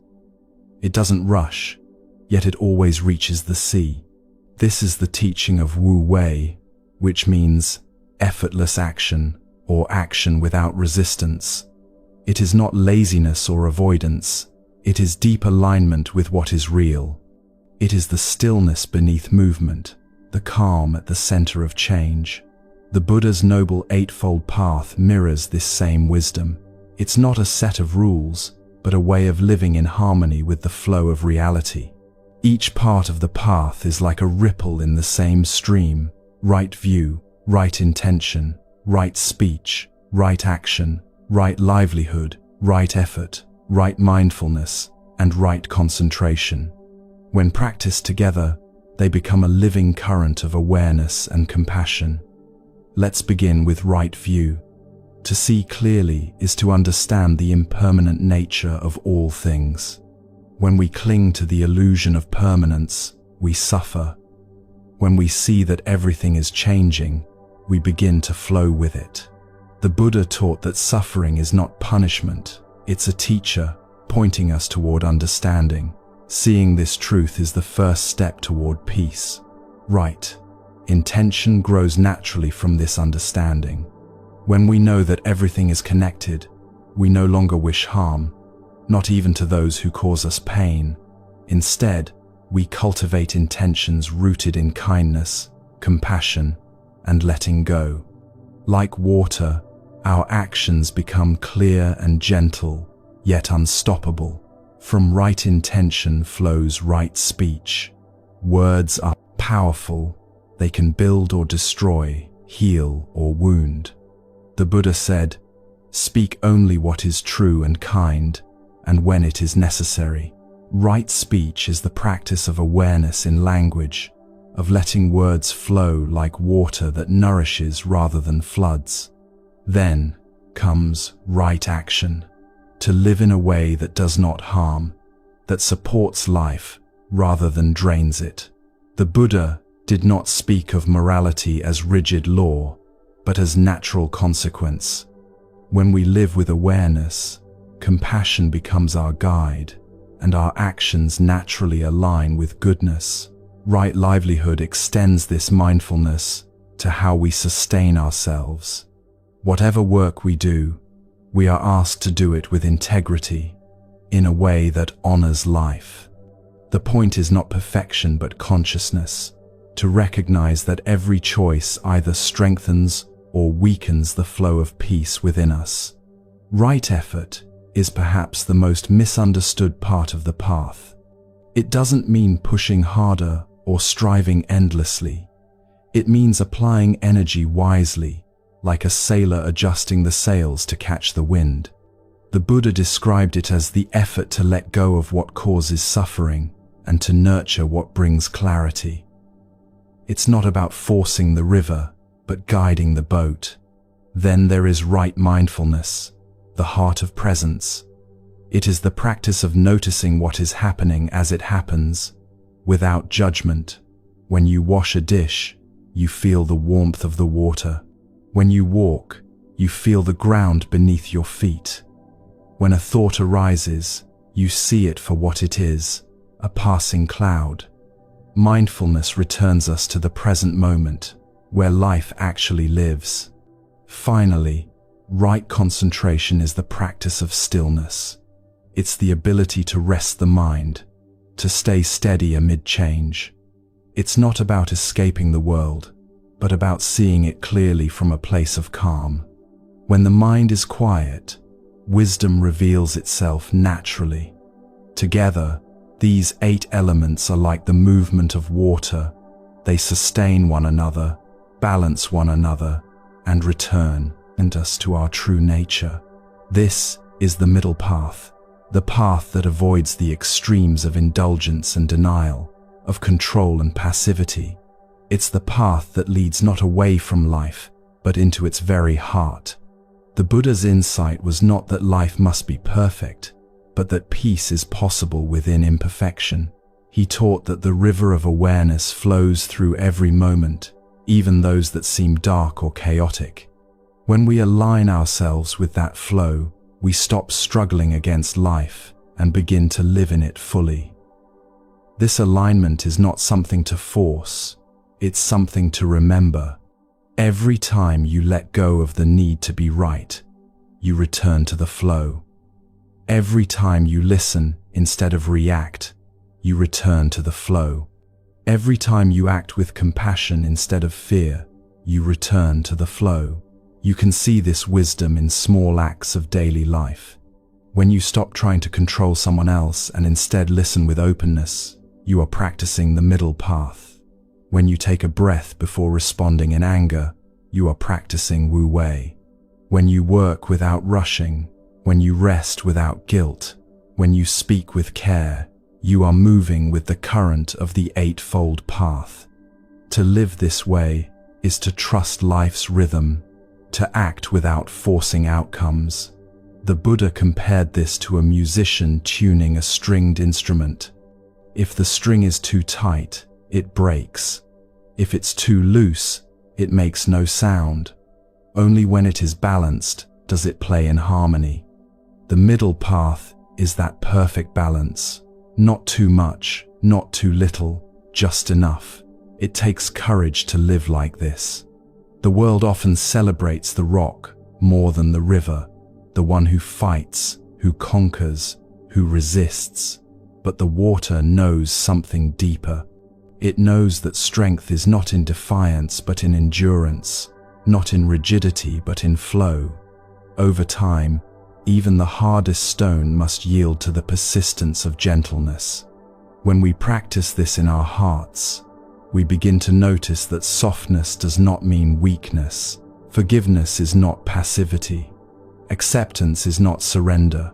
It doesn't rush, yet it always reaches the sea. This is the teaching of Wu Wei, which means effortless action, or action without resistance. It is not laziness or avoidance. It is deep alignment with what is real. It is the stillness beneath movement, the calm at the center of change. The Buddha's Noble Eightfold Path mirrors this same wisdom. It's not a set of rules, but a way of living in harmony with the flow of reality. Each part of the path is like a ripple in the same stream: right view, right intention, right speech, right action, right livelihood, right effort, right mindfulness, and right concentration. When practiced together, they become a living current of awareness and compassion. Let's begin with right view. To see clearly is to understand the impermanent nature of all things. When we cling to the illusion of permanence, we suffer. When we see that everything is changing, we begin to flow with it. The Buddha taught that suffering is not punishment, it's a teacher, pointing us toward understanding. Seeing this truth is the first step toward peace. Right. Intention grows naturally from this understanding. When we know that everything is connected, we no longer wish harm, not even to those who cause us pain. Instead, we cultivate intentions rooted in kindness, compassion, and letting go. Like water, our actions become clear and gentle, yet unstoppable. From right intention flows right speech. Words are powerful. They can build or destroy, heal or wound. The Buddha said, "Speak only what is true and kind, and when it is necessary." Right speech is the practice of awareness in language, of letting words flow like water that nourishes rather than floods. Then comes right action, to live in a way that does not harm, that supports life rather than drains it. The Buddha did not speak of morality as rigid law, but as natural consequence. When we live with awareness, compassion becomes our guide, and our actions naturally align with goodness. Right livelihood extends this mindfulness to how we sustain ourselves. Whatever work we do, we are asked to do it with integrity, in a way that honors life. The point is not perfection but consciousness, to recognize that every choice either strengthens or weakens the flow of peace within us. Right effort is perhaps the most misunderstood part of the path. It doesn't mean pushing harder or striving endlessly. It means applying energy wisely, like a sailor adjusting the sails to catch the wind. The Buddha described it as the effort to let go of what causes suffering and to nurture what brings clarity. It's not about forcing the river, but guiding the boat. Then there is right mindfulness, the heart of presence. It is the practice of noticing what is happening as it happens, without judgment. When you wash a dish, you feel the warmth of the water. When you walk, you feel the ground beneath your feet. When a thought arises, you see it for what it is, a passing cloud. Mindfulness returns us to the present moment, where life actually lives. Finally, right concentration is the practice of stillness. It's the ability to rest the mind, to stay steady amid change. It's not about escaping the world, but about seeing it clearly from a place of calm. When the mind is quiet, wisdom reveals itself naturally. Together, these 8 elements are like the movement of water. They sustain one another, balance one another, and return us to our true nature. This is the middle path, the path that avoids the extremes of indulgence and denial, of control and passivity. It's the path that leads not away from life, but into its very heart. The Buddha's insight was not that life must be perfect, but that peace is possible within imperfection. He taught that the river of awareness flows through every moment, even those that seem dark or chaotic. When we align ourselves with that flow, we stop struggling against life and begin to live in it fully. This alignment is not something to force, it's something to remember. Every time you let go of the need to be right, you return to the flow. Every time you listen instead of react, you return to the flow. Every time you act with compassion instead of fear, you return to the flow. You can see this wisdom in small acts of daily life. When you stop trying to control someone else and instead listen with openness, you are practicing the middle path. When you take a breath before responding in anger, you are practicing Wu Wei. When you work without rushing, when you rest without guilt, when you speak with care, you are moving with the current of the Eightfold Path. To live this way is to trust life's rhythm, to act without forcing outcomes, The Buddha compared this to a musician tuning a stringed instrument. If the string is too tight, it breaks. If it's too loose, it makes no sound. Only when it is balanced does it play in harmony. The middle path is that perfect balance. Not too much, not too little, just enough. It takes courage to live like this. The world often celebrates the rock more than the river, the one who fights, who conquers, who resists. But the water knows something deeper. It knows that strength is not in defiance but in endurance, not in rigidity but in flow. Over time, even the hardest stone must yield to the persistence of gentleness. When we practice this in our hearts, we begin to notice that softness does not mean weakness. Forgiveness is not passivity. Acceptance is not surrender.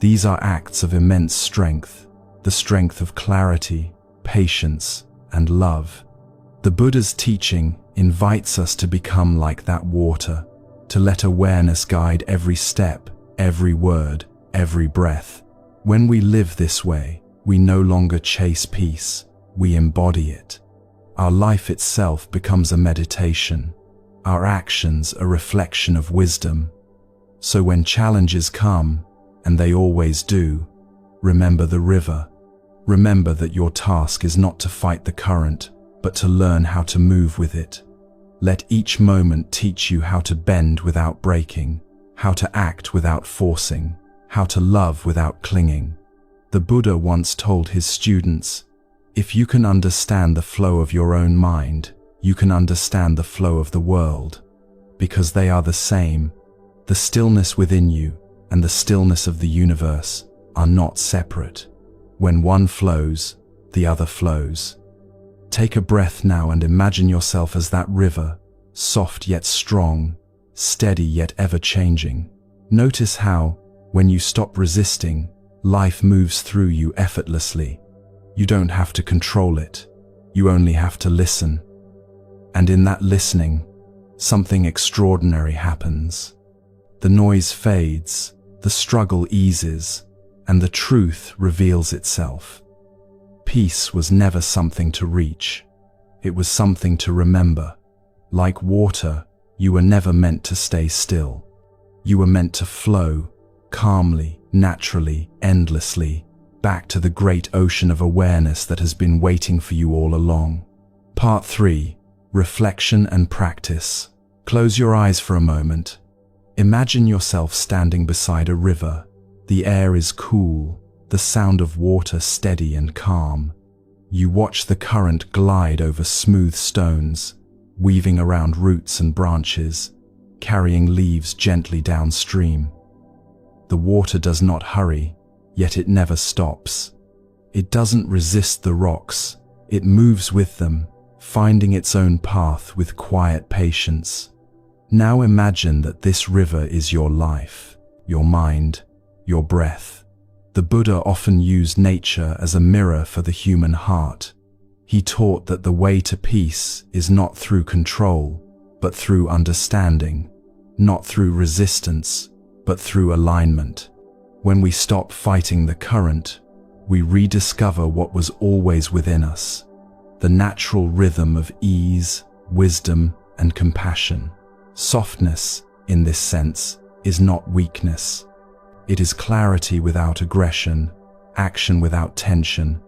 These are acts of immense strength, the strength of clarity, patience, and love. The Buddha's teaching invites us to become like that water, to let awareness guide every step, every word, every breath. When we live this way, we no longer chase peace, we embody it. Our life itself becomes a meditation, our actions a reflection of wisdom. So when challenges come, and they always do, remember the river. Remember that your task is not to fight the current, but to learn how to move with it. Let each moment teach you how to bend without breaking, how to act without forcing, how to love without clinging. The Buddha once told his students, if you can understand the flow of your own mind, you can understand the flow of the world, because they are the same. The stillness within you and the stillness of the universe are not separate. When one flows, the other flows. Take a breath now and imagine yourself as that river, soft yet strong, steady yet ever-changing. Notice how, when you stop resisting, life moves through you effortlessly. You don't have to control it, you only have to listen. And in that listening, something extraordinary happens. The noise fades, the struggle eases, and the truth reveals itself. Peace was never something to reach. It was something to remember. Like water, you were never meant to stay still. You were meant to flow, calmly, naturally, endlessly, back to the great ocean of awareness that has been waiting for you all along. Part 3. Reflection and practice. Close your eyes for a moment. Imagine yourself standing beside a river. The air is cool, the sound of water steady and calm. You watch the current glide over smooth stones, weaving around roots and branches, carrying leaves gently downstream. The water does not hurry, yet it never stops. It doesn't resist the rocks, it moves with them, finding its own path with quiet patience. Now imagine that this river is your life, your mind, your breath. The Buddha often used nature as a mirror for the human heart. He taught that the way to peace is not through control, but through understanding, not through resistance, but through alignment. When we stop fighting the current, we rediscover what was always within us, the natural rhythm of ease, wisdom, and compassion. Softness, in this sense, is not weakness. It is clarity without aggression, action without tension.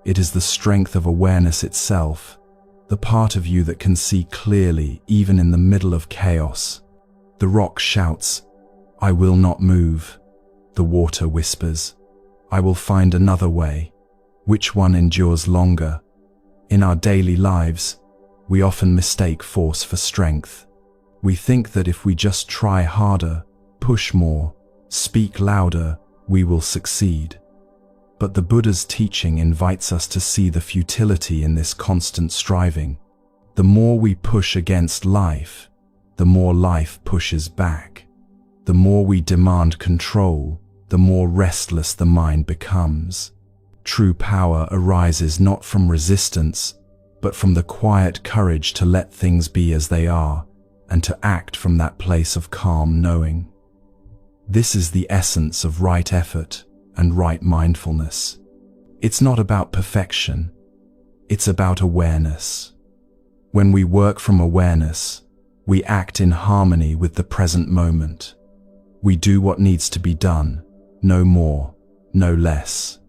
It is the strength of awareness itself, the part of you that can see clearly even in the middle of chaos. The rock shouts, "I will not move." The water whispers, "I will find another way." Which one endures longer? In our daily lives, we often mistake force for strength. We think that if we just try harder, push more, speak louder, we will succeed. But the Buddha's teaching invites us to see the futility in this constant striving. The more we push against life, the more life pushes back. The more we demand control, the more restless the mind becomes. True power arises not from resistance, but from the quiet courage to let things be as they are, and to act from that place of calm knowing. This is the essence of right effort and right mindfulness. It's not about perfection. It's about awareness. When we work from awareness, we act in harmony with the present moment. We do what needs to be done, no more, no less.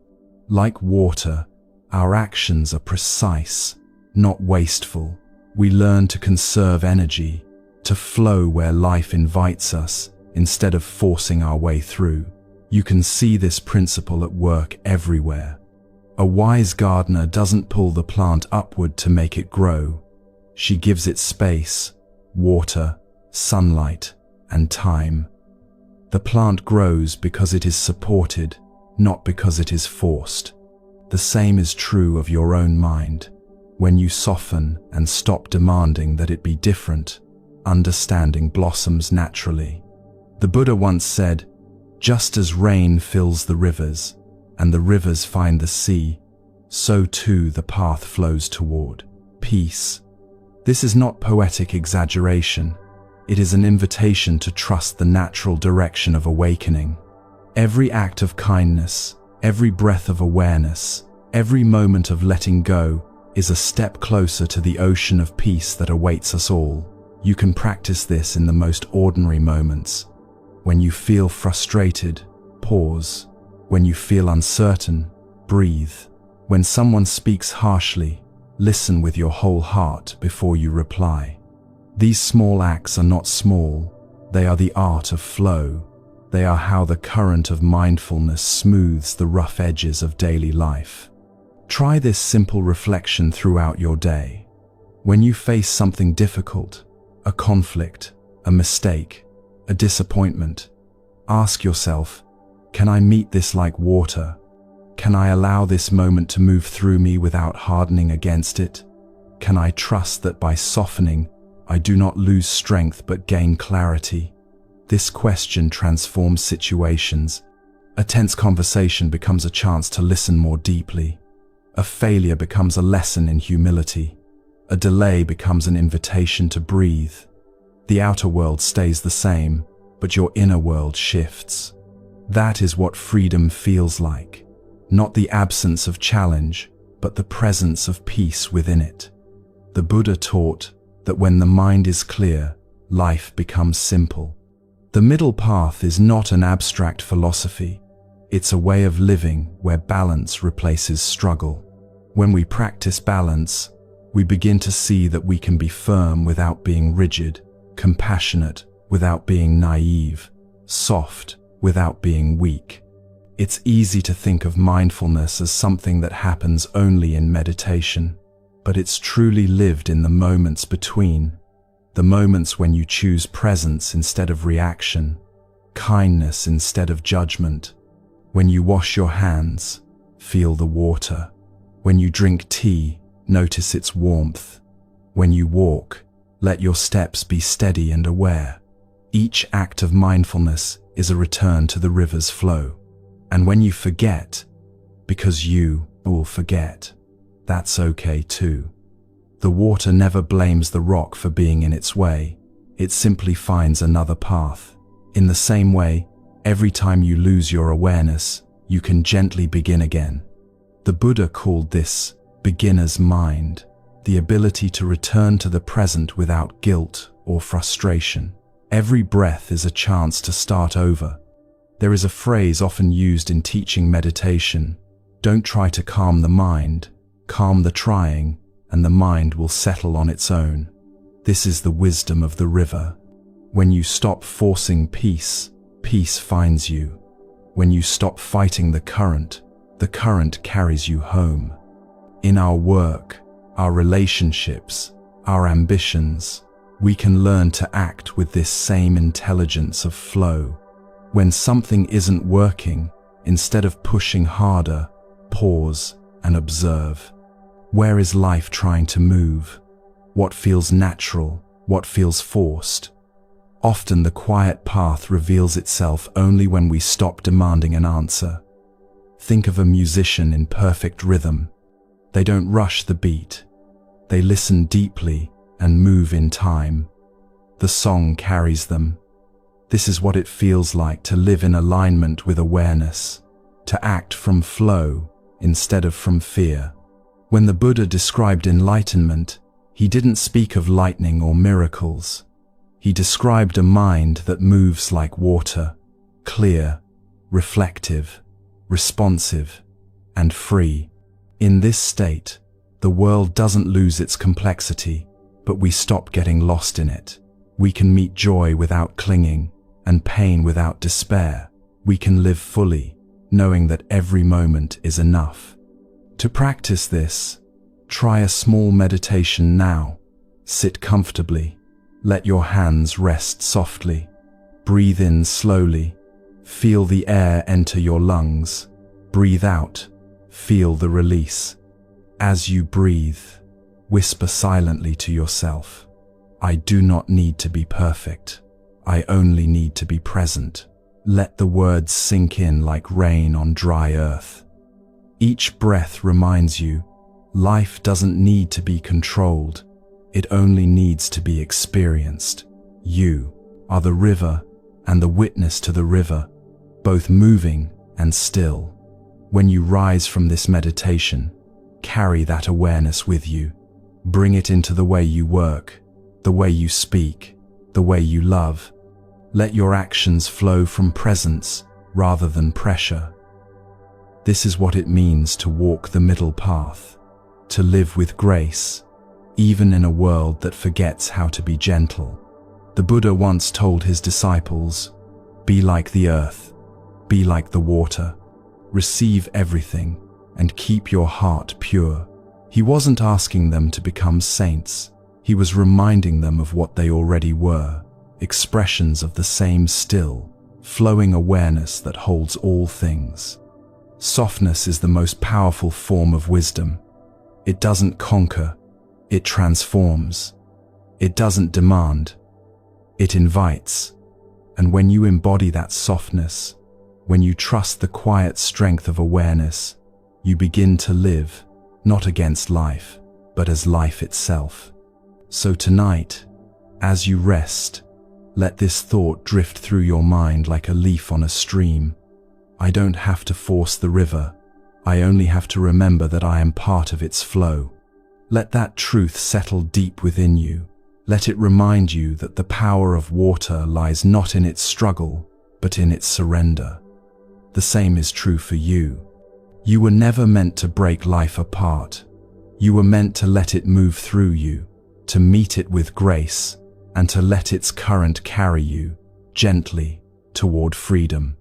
Like water, our actions are precise, not wasteful. We learn to conserve energy, to flow where life invites us, instead of forcing our way through. You can see this principle at work everywhere. A wise gardener doesn't pull the plant upward to make it grow. She gives it space, water, sunlight, and time. The plant grows because it is supported, not because it is forced. The same is true of your own mind. When you soften and stop demanding that it be different, understanding blossoms naturally. The Buddha once said, "Just as rain fills the rivers, and the rivers find the sea, so too the path flows toward peace." This is not poetic exaggeration. It is an invitation to trust the natural direction of awakening. Every act of kindness, every breath of awareness, every moment of letting go is a step closer to the ocean of peace that awaits us all. You can practice this in the most ordinary moments. When you feel frustrated, pause. When you feel uncertain, breathe. When someone speaks harshly, listen with your whole heart before you reply. These small acts are not small. They are the art of flow. They are how the current of mindfulness smooths the rough edges of daily life. Try this simple reflection throughout your day. When you face something difficult, a conflict, a mistake, a disappointment, ask yourself, can I meet this like water? Can I allow this moment to move through me without hardening against it? Can I trust that by softening, I do not lose strength but gain clarity? This question transforms situations. A tense conversation becomes a chance to listen more deeply. A failure becomes a lesson in humility. A delay becomes an invitation to breathe. The outer world stays the same, but your inner world shifts. That is what freedom feels like. Not the absence of challenge, but the presence of peace within it. The Buddha taught that when the mind is clear, life becomes simple. The middle path is not an abstract philosophy. It's a way of living where balance replaces struggle. When we practice balance, we begin to see that we can be firm without being rigid, compassionate without being naive, soft without being weak. It's easy to think of mindfulness as something that happens only in meditation, but it's truly lived in the moments between. The moments when you choose presence instead of reaction, kindness instead of judgment. When you wash your hands, feel the water. When you drink tea, notice its warmth. When you walk, let your steps be steady and aware. Each act of mindfulness is a return to the river's flow. And when you forget, because you will forget, that's okay too. The water never blames the rock for being in its way. It simply finds another path. In the same way, every time you lose your awareness, you can gently begin again. The Buddha called this beginner's mind, the ability to return to the present without guilt or frustration. Every breath is a chance to start over. There is a phrase often used in teaching meditation: don't try to calm the mind, calm the trying, and the mind will settle on its own. This is the wisdom of the river. When you stop forcing peace, peace finds you. When you stop fighting the current carries you home. In our work, our relationships, our ambitions, we can learn to act with this same intelligence of flow. When something isn't working, instead of pushing harder, pause and observe. Where is life trying to move? What feels natural? What feels forced? Often the quiet path reveals itself only when we stop demanding an answer. Think of a musician in perfect rhythm. They don't rush the beat. They listen deeply and move in time. The song carries them. This is what it feels like to live in alignment with awareness, to act from flow instead of from fear. When the Buddha described enlightenment, he didn't speak of lightning or miracles. He described a mind that moves like water, clear, reflective, responsive, and free. In this state, the world doesn't lose its complexity, but we stop getting lost in it. We can meet joy without clinging, and pain without despair. We can live fully, knowing that every moment is enough. To practice this, try a small meditation now. Sit comfortably. Let your hands rest softly. Breathe in slowly. Feel the air enter your lungs. Breathe out. Feel the release. As you breathe, whisper silently to yourself, I do not need to be perfect. I only need to be present. Let the words sink in like rain on dry earth. Each breath reminds you, life doesn't need to be controlled. It only needs to be experienced. You are the river and the witness to the river, both moving and still. When you rise from this meditation, carry that awareness with you. Bring it into the way you work, the way you speak, the way you love. Let your actions flow from presence rather than pressure. This is what it means to walk the middle path, to live with grace, even in a world that forgets how to be gentle. The Buddha once told his disciples, be like the earth, be like the water, receive everything, and keep your heart pure. He wasn't asking them to become saints. He was reminding them of what they already were, expressions of the same still, flowing awareness that holds all things. Softness is the most powerful form of wisdom. It doesn't conquer, it transforms. It doesn't demand, it invites. And when you embody that softness, when you trust the quiet strength of awareness, you begin to live, not against life, but as life itself. So tonight, as you rest, let this thought drift through your mind like a leaf on a stream. I don't have to force the river. I only have to remember that I am part of its flow. Let that truth settle deep within you. Let it remind you that the power of water lies not in its struggle, but in its surrender. The same is true for you. You were never meant to break life apart. You were meant to let it move through you, to meet it with grace, and to let its current carry you, gently, toward freedom.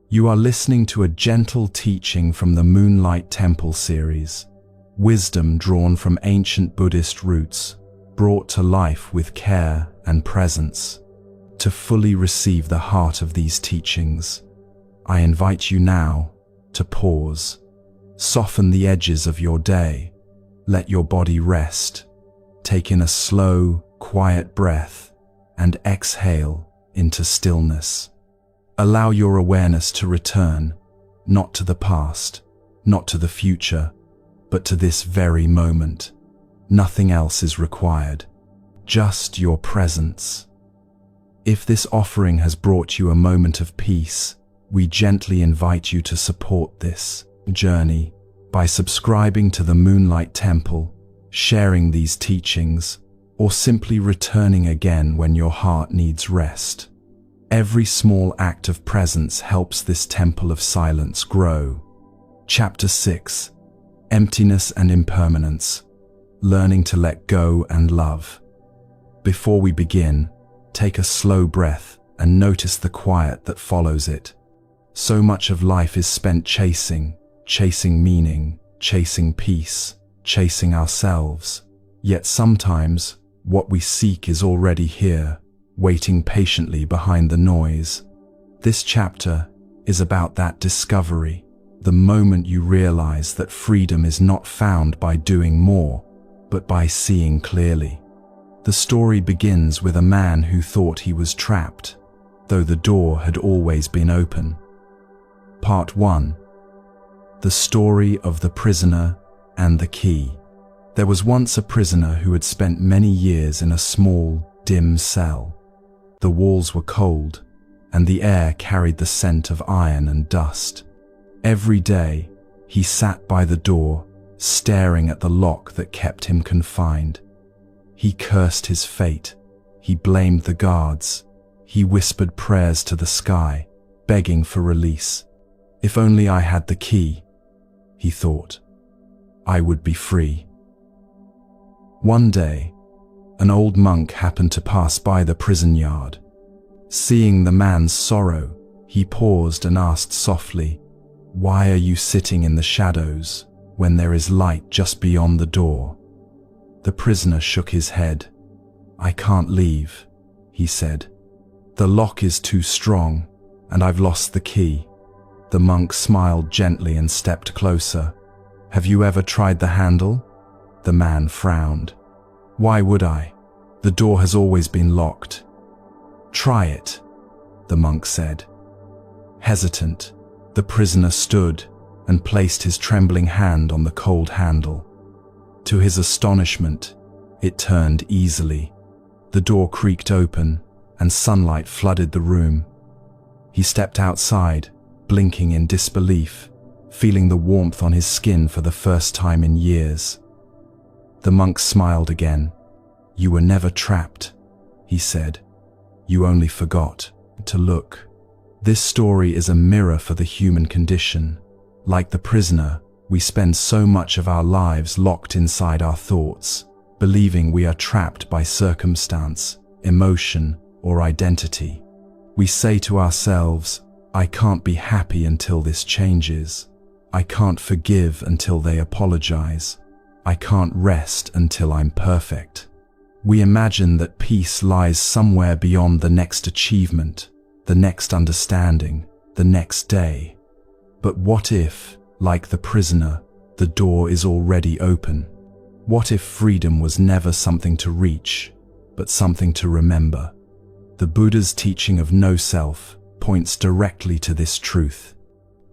You are listening to a gentle teaching from the Moonlight Temple series, wisdom drawn from ancient Buddhist roots, brought to life with care and presence. To fully receive the heart of these teachings, I invite you now to pause. Soften the edges of your day. Let your body rest. Take in a slow, quiet breath and exhale into stillness. Allow your awareness to return, not to the past, not to the future, but to this very moment. Nothing else is required, just your presence. If this offering has brought you a moment of peace, we gently invite you to support this journey by subscribing to the Moonlight Temple, sharing these teachings, or simply returning again when your heart needs rest. Every small act of presence helps this temple of silence grow. Chapter 6: Emptiness and Impermanence. Learning to let go and love. Before we begin, take a slow breath and notice the quiet that follows it. So much of life is spent chasing meaning, chasing peace, chasing ourselves. Yet sometimes, what we seek is already here, waiting patiently behind the noise. This chapter is about that discovery, the moment you realize that freedom is not found by doing more, but by seeing clearly. The story begins with a man who thought he was trapped, though the door had always been open. Part 1. The story of the prisoner and the key. There was once a prisoner who had spent many years in a small, dim cell. The walls were cold, and the air carried the scent of iron and dust. Every day, he sat by the door, staring at the lock that kept him confined. He cursed his fate. He blamed the guards. He whispered prayers to the sky, begging for release. If only I had the key, he thought, I would be free. One day, an old monk happened to pass by the prison yard. Seeing the man's sorrow, he paused and asked softly, "Why are you sitting in the shadows when there is light just beyond the door?" The prisoner shook his head. "I can't leave," he said. "The lock is too strong, and I've lost the key." The monk smiled gently and stepped closer. "Have you ever tried the handle?" The man frowned. "Why would I? The door has always been locked." "Try it," the monk said. Hesitant, the prisoner stood and placed his trembling hand on the cold handle. To his astonishment, it turned easily. The door creaked open, and sunlight flooded the room. He stepped outside, blinking in disbelief, feeling the warmth on his skin for the first time in years. The monk smiled again. "You were never trapped," he said. "You only forgot to look." This story is a mirror for the human condition. Like the prisoner, we spend so much of our lives locked inside our thoughts, believing we are trapped by circumstance, emotion, or identity. We say to ourselves, "I can't be happy until this changes. I can't forgive until they apologize. I can't rest until I'm perfect." We imagine that peace lies somewhere beyond the next achievement, the next understanding, the next day. But what if, like the prisoner, the door is already open? What if freedom was never something to reach, but something to remember? The Buddha's teaching of no self points directly to this truth.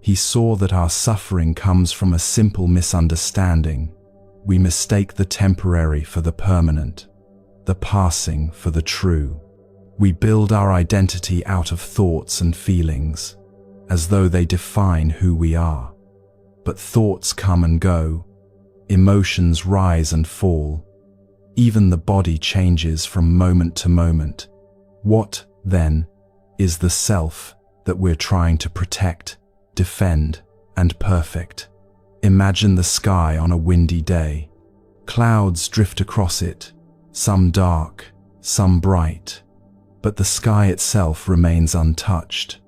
He saw that our suffering comes from a simple misunderstanding. We mistake the temporary for the permanent, the passing for the true. We build our identity out of thoughts and feelings, as though they define who we are. But thoughts come and go. Emotions rise and fall. Even the body changes from moment to moment. What, then, is the self that we're trying to protect, defend, and perfect? Imagine the sky on a windy day. Clouds drift across it, some dark, some bright, but the sky itself remains untouched.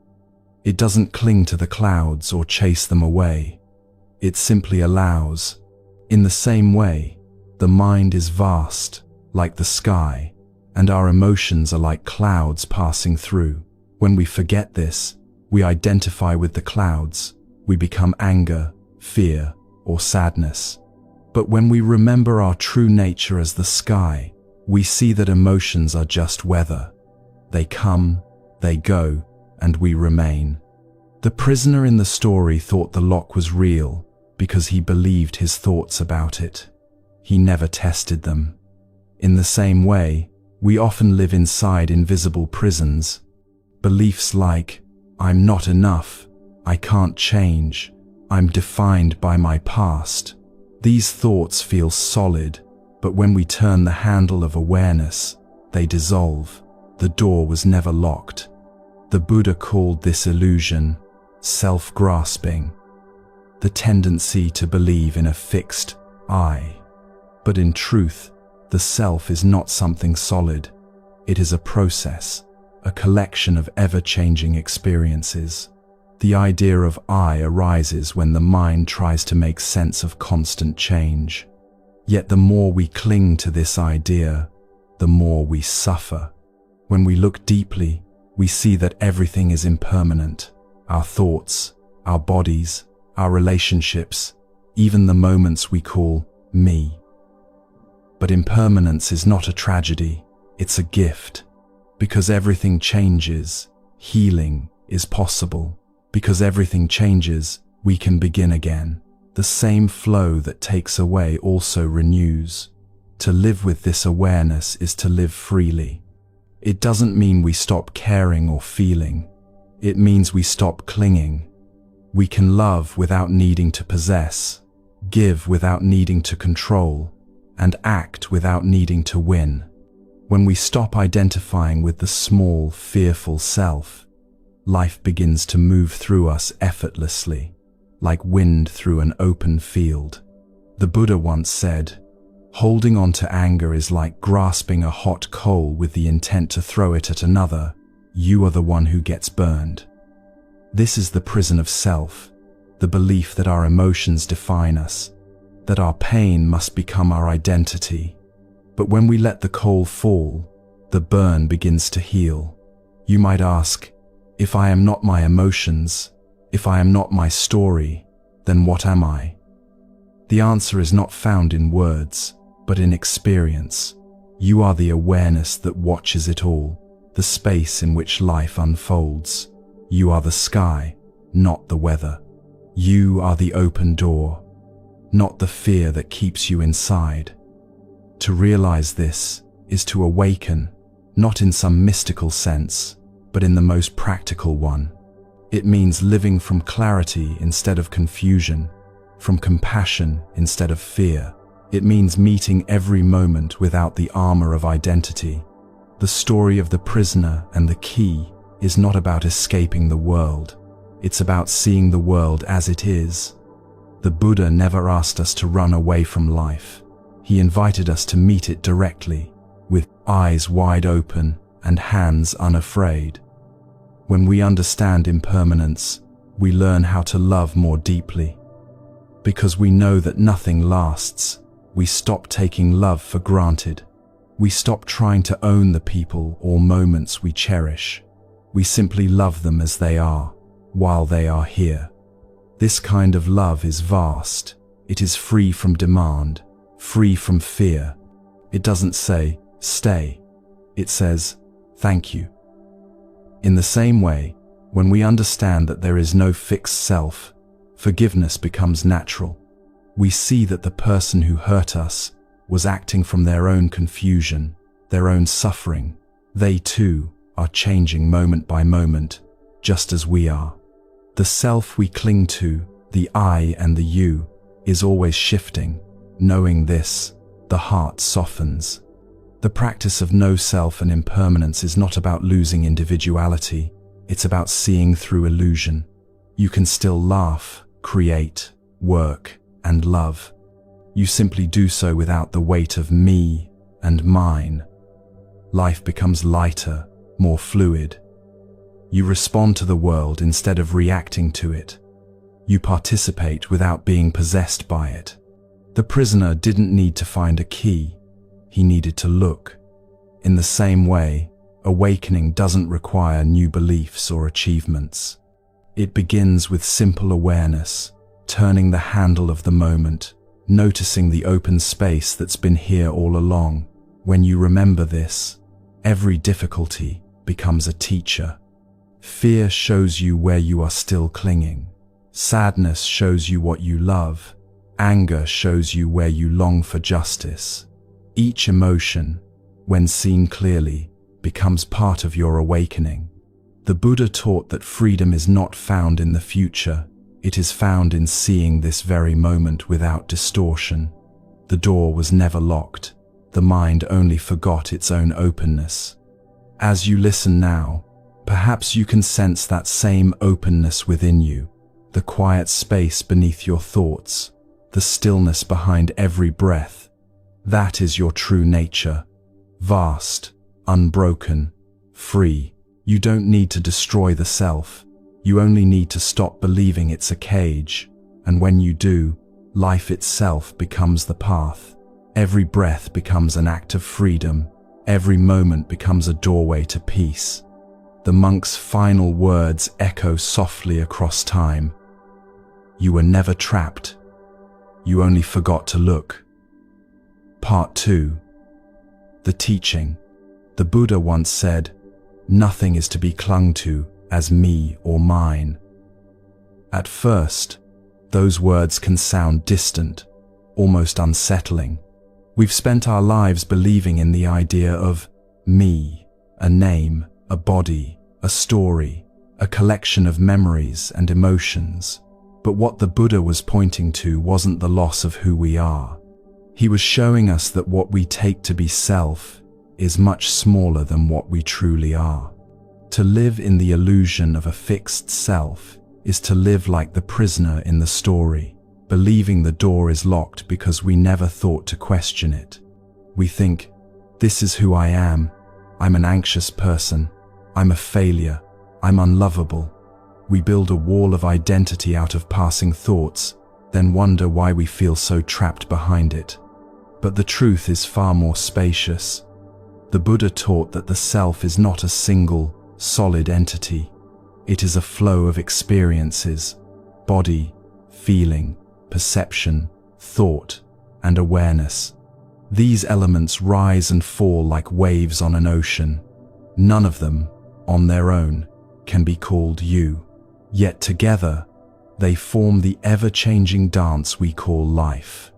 It doesn't cling to the clouds or chase them away. It simply allows. In the same way, the mind is vast, like the sky, and our emotions are like clouds passing through. When we forget this, we identify with the clouds. We become anger, fear, or sadness. But when we remember our true nature as the sky, we see that emotions are just weather. They come, they go, and we remain. The prisoner in the story thought the lock was real because he believed his thoughts about it. He never tested them. In the same way, we often live inside invisible prisons. Beliefs like, "I'm not enough," "I can't change," "I'm defined by my past." These thoughts feel solid, but when we turn the handle of awareness, they dissolve. The door was never locked. The Buddha called this illusion self-grasping, the tendency to believe in a fixed I. But in truth, the self is not something solid. It is a process, a collection of ever-changing experiences. The idea of I arises when the mind tries to make sense of constant change. Yet the more we cling to this idea, the more we suffer. When we look deeply, we see that everything is impermanent. Our thoughts, our bodies, our relationships, even the moments we call me. But impermanence is not a tragedy, it's a gift. Because everything changes, healing is possible. Because everything changes, we can begin again. The same flow that takes away also renews. To live with this awareness is to live freely. It doesn't mean we stop caring or feeling. It means we stop clinging. We can love without needing to possess, give without needing to control, and act without needing to win. When we stop identifying with the small, fearful self, life begins to move through us effortlessly, like wind through an open field. The Buddha once said, "Holding on to anger is like grasping a hot coal with the intent to throw it at another. You are the one who gets burned." This is the prison of self, the belief that our emotions define us, that our pain must become our identity. But when we let the coal fall, the burn begins to heal. You might ask, if I am not my emotions, if I am not my story, then what am I? The answer is not found in words, but in experience. You are the awareness that watches it all, the space in which life unfolds. You are the sky, not the weather. You are the open door, not the fear that keeps you inside. To realize this is to awaken, not in some mystical sense, but in the most practical one. It means living from clarity instead of confusion, from compassion instead of fear. It means meeting every moment without the armor of identity. The story of the prisoner and the key is not about escaping the world. It's about seeing the world as it is. The Buddha never asked us to run away from life. He invited us to meet it directly, with eyes wide open and hands unafraid. When we understand impermanence, we learn how to love more deeply. Because we know that nothing lasts, we stop taking love for granted. We stop trying to own the people or moments we cherish. We simply love them as they are, while they are here. This kind of love is vast. It is free from demand, free from fear. It doesn't say, stay. It says, thank you. In the same way, when we understand that there is no fixed self, forgiveness becomes natural. We see that the person who hurt us was acting from their own confusion, their own suffering. They too are changing moment by moment, just as we are. The self we cling to, the I and the you, is always shifting. Knowing this, the heart softens. The practice of no self and impermanence is not about losing individuality. It's about seeing through illusion. You can still laugh, create, work, and love. You simply do so without the weight of me and mine. Life becomes lighter, more fluid. You respond to the world instead of reacting to it. You participate without being possessed by it. The prisoner didn't need to find a key. He needed to look. In the same way, awakening doesn't require new beliefs or achievements. It begins with simple awareness, turning the handle of the moment, noticing the open space that's been here all along. When you remember this, every difficulty becomes a teacher. Fear shows you where you are still clinging. Sadness shows you what you love. Anger shows you where you long for justice. Each emotion, when seen clearly, becomes part of your awakening. The Buddha taught that freedom is not found in the future. It is found in seeing this very moment without distortion. The door was never locked. The mind only forgot its own openness. As you listen now, perhaps you can sense that same openness within you, the quiet space beneath your thoughts, the stillness behind every breath. That is your true nature. Vast, unbroken, free. You don't need to destroy the self. You only need to stop believing it's a cage. And when you do, life itself becomes the path. Every breath becomes an act of freedom. Every moment becomes a doorway to peace. The monk's final words echo softly across time. You were never trapped. You only forgot to look. Part 2. The teaching. The Buddha once said, "Nothing is to be clung to as me or mine." At first, those words can sound distant, almost unsettling. We've spent our lives believing in the idea of me, a name, a body, a story. a collection of memories and emotions. But what the Buddha was pointing to wasn't the loss of who we are. He was showing us that what we take to be self is much smaller than what we truly are. To live in the illusion of a fixed self is to live like the prisoner in the story, believing the door is locked because we never thought to question it. We think, this is who I am. I'm an anxious person. I'm a failure. I'm unlovable. We build a wall of identity out of passing thoughts, then wonder why we feel so trapped behind it. But the truth is far more spacious. The Buddha taught that the self is not a single, solid entity. It is a flow of experiences: body, feeling, perception, thought, and awareness. These elements rise and fall like waves on an ocean. None of them, on their own, can be called you. Yet together, they form the ever-changing dance we call life.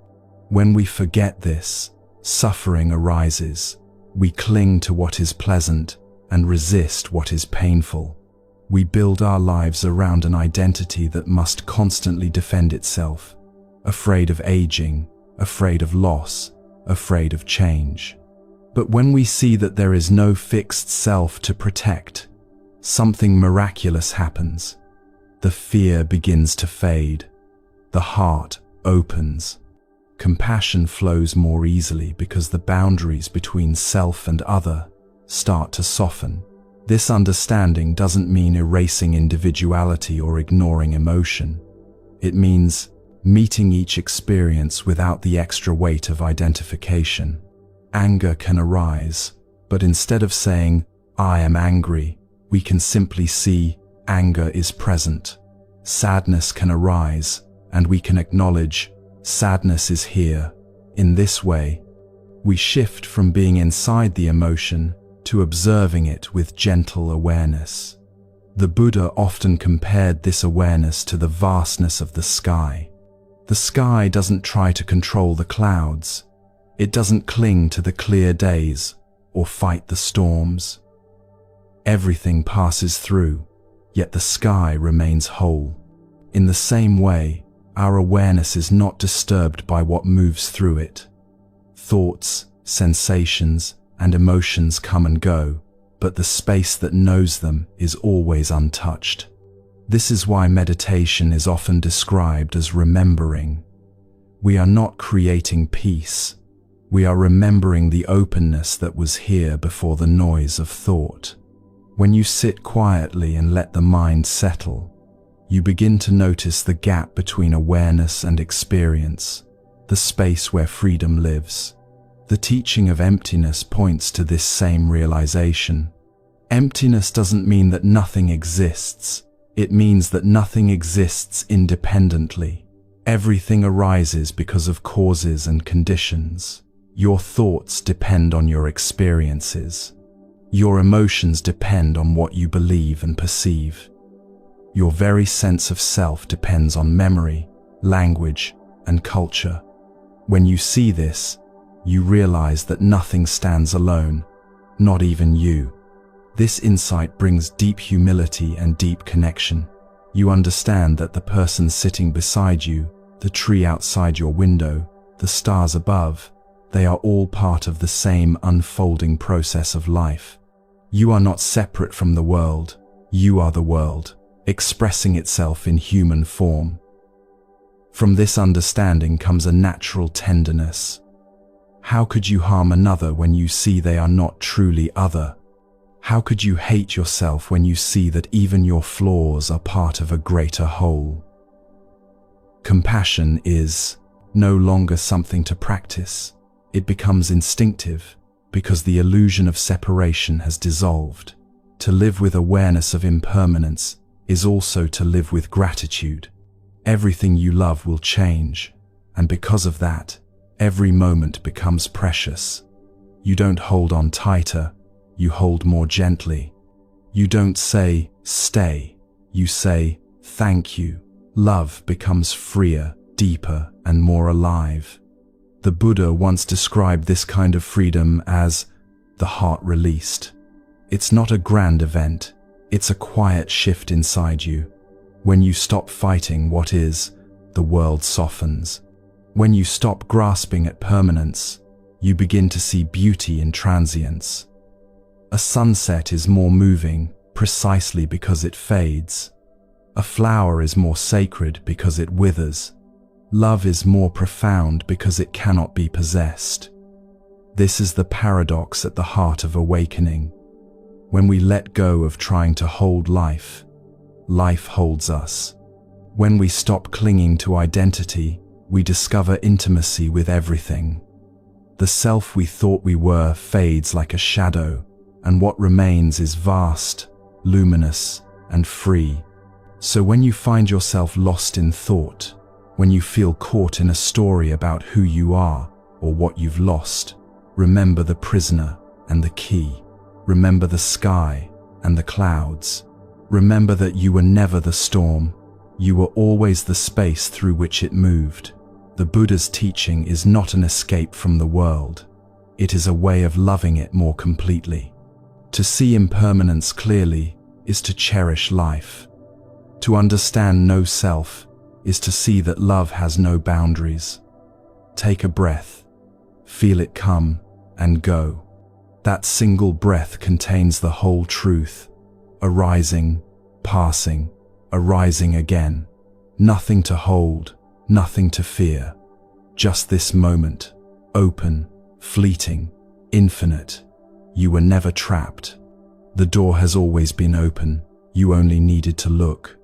When we forget this, suffering arises. We cling to what is pleasant and resist what is painful. We build our lives around an identity that must constantly defend itself, afraid of aging, afraid of loss, afraid of change. But when we see that there is no fixed self to protect, something miraculous happens. The fear begins to fade. The heart opens. Compassion flows more easily because the boundaries between self and other start to soften. This understanding doesn't mean erasing individuality or ignoring emotion. It means meeting each experience without the extra weight of identification. Anger can arise, but instead of saying, "I am angry," we can simply see, anger is present. Sadness can arise, and we can acknowledge, sadness is here. In this way, we shift from being inside the emotion to observing it with gentle awareness. The Buddha often compared this awareness to the vastness of the sky. The sky doesn't try to control the clouds. It doesn't cling to the clear days or fight the storms. Everything passes through, yet the sky remains whole. In the same way, our awareness is not disturbed by what moves through it. Thoughts, sensations, and emotions come and go, but the space that knows them is always untouched. This is why meditation is often described as remembering. We are not creating peace. We are remembering the openness that was here before the noise of thought. When you sit quietly and let the mind settle, you begin to notice the gap between awareness and experience, the space where freedom lives. The teaching of emptiness points to this same realization. Emptiness doesn't mean that nothing exists. It means that nothing exists independently. Everything arises because of causes and conditions. Your thoughts depend on your experiences. Your emotions depend on what you believe and perceive. Your very sense of self depends on memory, language, and culture. When you see this, you realize that nothing stands alone, not even you. This insight brings deep humility and deep connection. You understand that the person sitting beside you, the tree outside your window, the stars above, they are all part of the same unfolding process of life. You are not separate from the world. You are the world, expressing itself in human form. From this understanding comes a natural tenderness. How could you harm another when you see they are not truly other? How could you hate yourself when you see that even your flaws are part of a greater whole? Compassion is no longer something to practice. It becomes instinctive because the illusion of separation has dissolved. To live with awareness of impermanence is also to live with gratitude. Everything you love will change, and because of that, every moment becomes precious. You don't hold on tighter, you hold more gently. You don't say, stay, you say, thank you. Love becomes freer, deeper, and more alive. The Buddha once described this kind of freedom as the heart released. It's not a grand event, It's a quiet shift inside you. When you stop fighting what is, the world softens. When you stop grasping at permanence, you begin to see beauty in transience. A sunset is more moving precisely because it fades. A flower is more sacred because it withers. Love is more profound because it cannot be possessed. This is the paradox at the heart of awakening. When we let go of trying to hold life, life holds us. When we stop clinging to identity, we discover intimacy with everything. The self we thought we were fades like a shadow, and what remains is vast, luminous, and free. So when you find yourself lost in thought, when you feel caught in a story about who you are or what you've lost, remember the prisoner and the key. Remember the sky and the clouds. Remember that you were never the storm. You were always the space through which it moved. The Buddha's teaching is not an escape from the world. It is a way of loving it more completely. To see impermanence clearly is to cherish life. To understand no self is to see that love has no boundaries. Take a breath. Feel it come and go. That single breath contains the whole truth. Arising, passing, arising again. Nothing to hold, nothing to fear. Just this moment, open, fleeting, infinite. You were never trapped. The door has always been open. You only needed to look.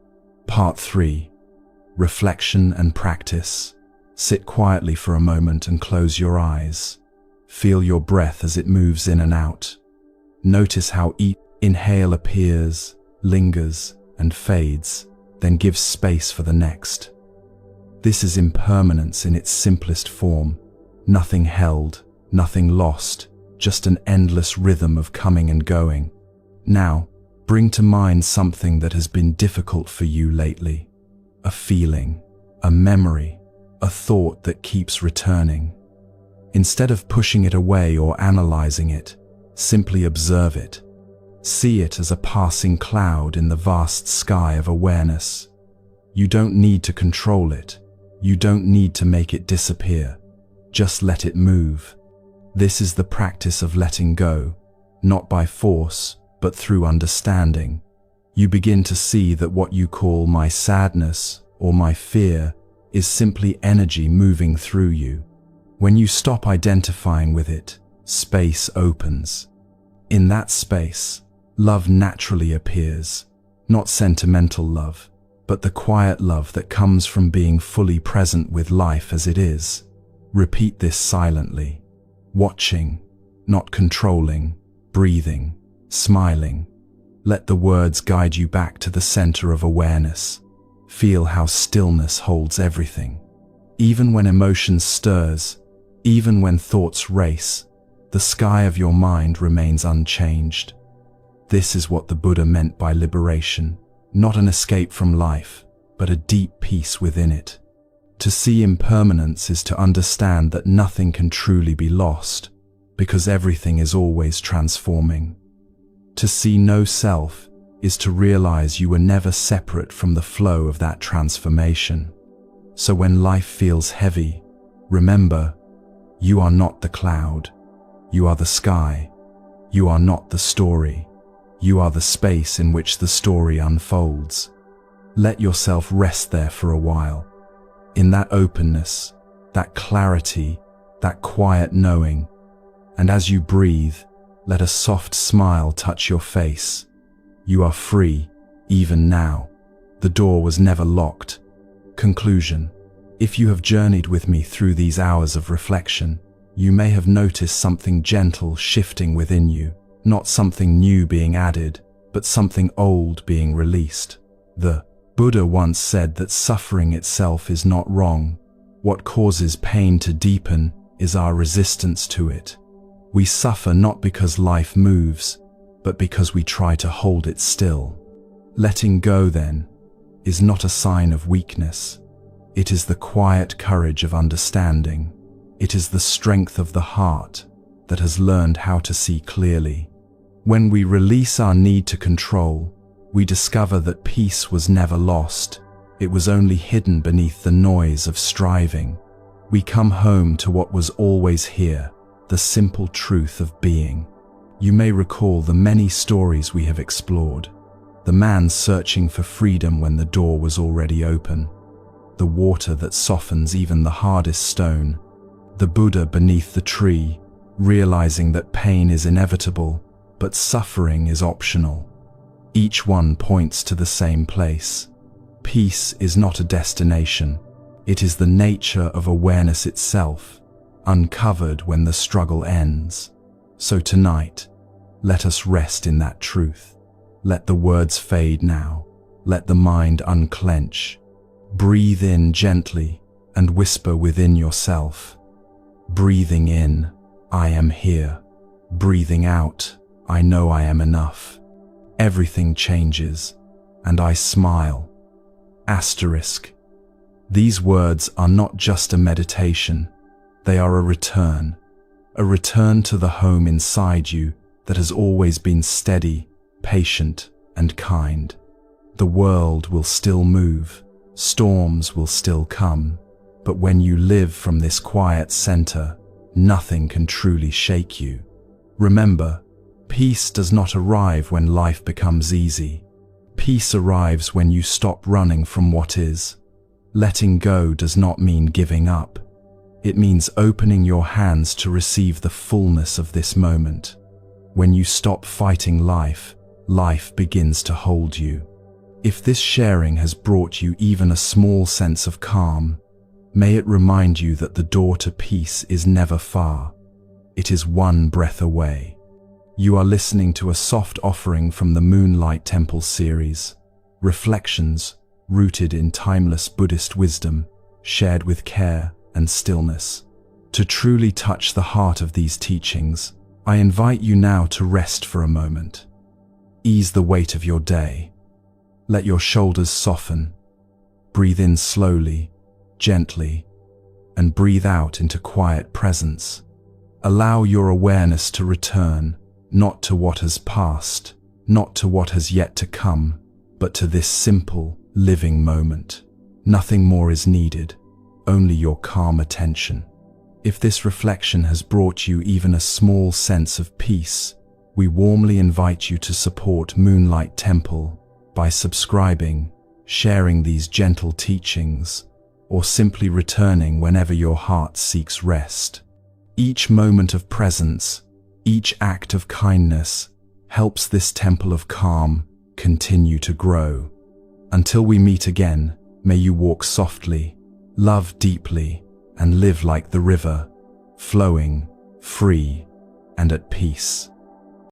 Part 3. Reflection and practice. Sit quietly for a moment and close your eyes. Feel your breath as it moves in and out. Notice how each inhale appears, lingers, and fades, then gives space for the next. This is impermanence in its simplest form. Nothing held, nothing lost, just an endless rhythm of coming and going. Now, bring to mind something that has been difficult for you lately. A feeling, a memory, a thought that keeps returning. Instead of pushing it away or analyzing it, simply observe it. See it as a passing cloud in the vast sky of awareness. You don't need to control it. You don't need to make it disappear. Just let it move. This is the practice of letting go, not by force, but through understanding. You begin to see that what you call my sadness or my fear is simply energy moving through you. When you stop identifying with it, space opens. In that space, love naturally appears, not sentimental love, but the quiet love that comes from being fully present with life as it is. Repeat this silently, watching, not controlling, breathing, smiling. Let the words guide you back to the center of awareness. Feel how stillness holds everything. Even when emotion stirs, even when thoughts race, the sky of your mind remains unchanged. This is what the Buddha meant by liberation, not an escape from life, but a deep peace within it. To see impermanence is to understand that nothing can truly be lost, because everything is always transforming. To see no self is to realize you were never separate from the flow of that transformation. So when life feels heavy, remember, you are not the cloud. You are the sky. You are not the story. You are the space in which the story unfolds. Let yourself rest there for a while. In that openness, that clarity, that quiet knowing. And as you breathe, let a soft smile touch your face. You are free, even now. The door was never locked. Conclusion. If you have journeyed with me through these hours of reflection, you may have noticed something gentle shifting within you, not something new being added, but something old being released. The Buddha once said that suffering itself is not wrong. What causes pain to deepen is our resistance to it. We suffer not because life moves, but because we try to hold it still. Letting go, then, is not a sign of weakness. It is the quiet courage of understanding. It is the strength of the heart that has learned how to see clearly. When we release our need to control, we discover that peace was never lost. It was only hidden beneath the noise of striving. We come home to what was always here, the simple truth of being. You may recall the many stories we have explored. The man searching for freedom when the door was already open. The water that softens even the hardest stone. The Buddha beneath the tree, realizing that pain is inevitable, but suffering is optional. Each one points to the same place. Peace is not a destination. It is the nature of awareness itself, uncovered when the struggle ends. So tonight, let us rest in that truth. Let the words fade now. Let the mind unclench. Breathe in gently and whisper within yourself. Breathing in, I am here. Breathing out, I know I am enough. Everything changes, and I smile. Asterisk. These words are not just a meditation. They are a return to the home inside you that has always been steady, patient, and kind. The world will still move, storms will still come, but when you live from this quiet center, nothing can truly shake you. Remember, peace does not arrive when life becomes easy. Peace arrives when you stop running from what is. Letting go does not mean giving up. It means opening your hands to receive the fullness of this moment. When you stop fighting life, life begins to hold you. If this sharing has brought you even a small sense of calm, may it remind you that the door to peace is never far. It is one breath away. You are listening to a soft offering from the Moonlight Temple series, reflections rooted in timeless Buddhist wisdom, shared with care and stillness. To truly touch the heart of these teachings, I invite you now to rest for a moment. Ease the weight of your day. Let your shoulders soften. Breathe in slowly, gently, and breathe out into quiet presence. Allow your awareness to return, not to what has passed, not to what has yet to come, but to this simple, living moment. Nothing more is needed, only your calm attention. If this reflection has brought you even a small sense of peace, we warmly invite you to support Moonlight Temple by subscribing, sharing these gentle teachings, or simply returning whenever your heart seeks rest. Each moment of presence, each act of kindness, helps this temple of calm continue to grow. Until we meet again, may you walk softly, love deeply, and live like the river, flowing, free, and at peace.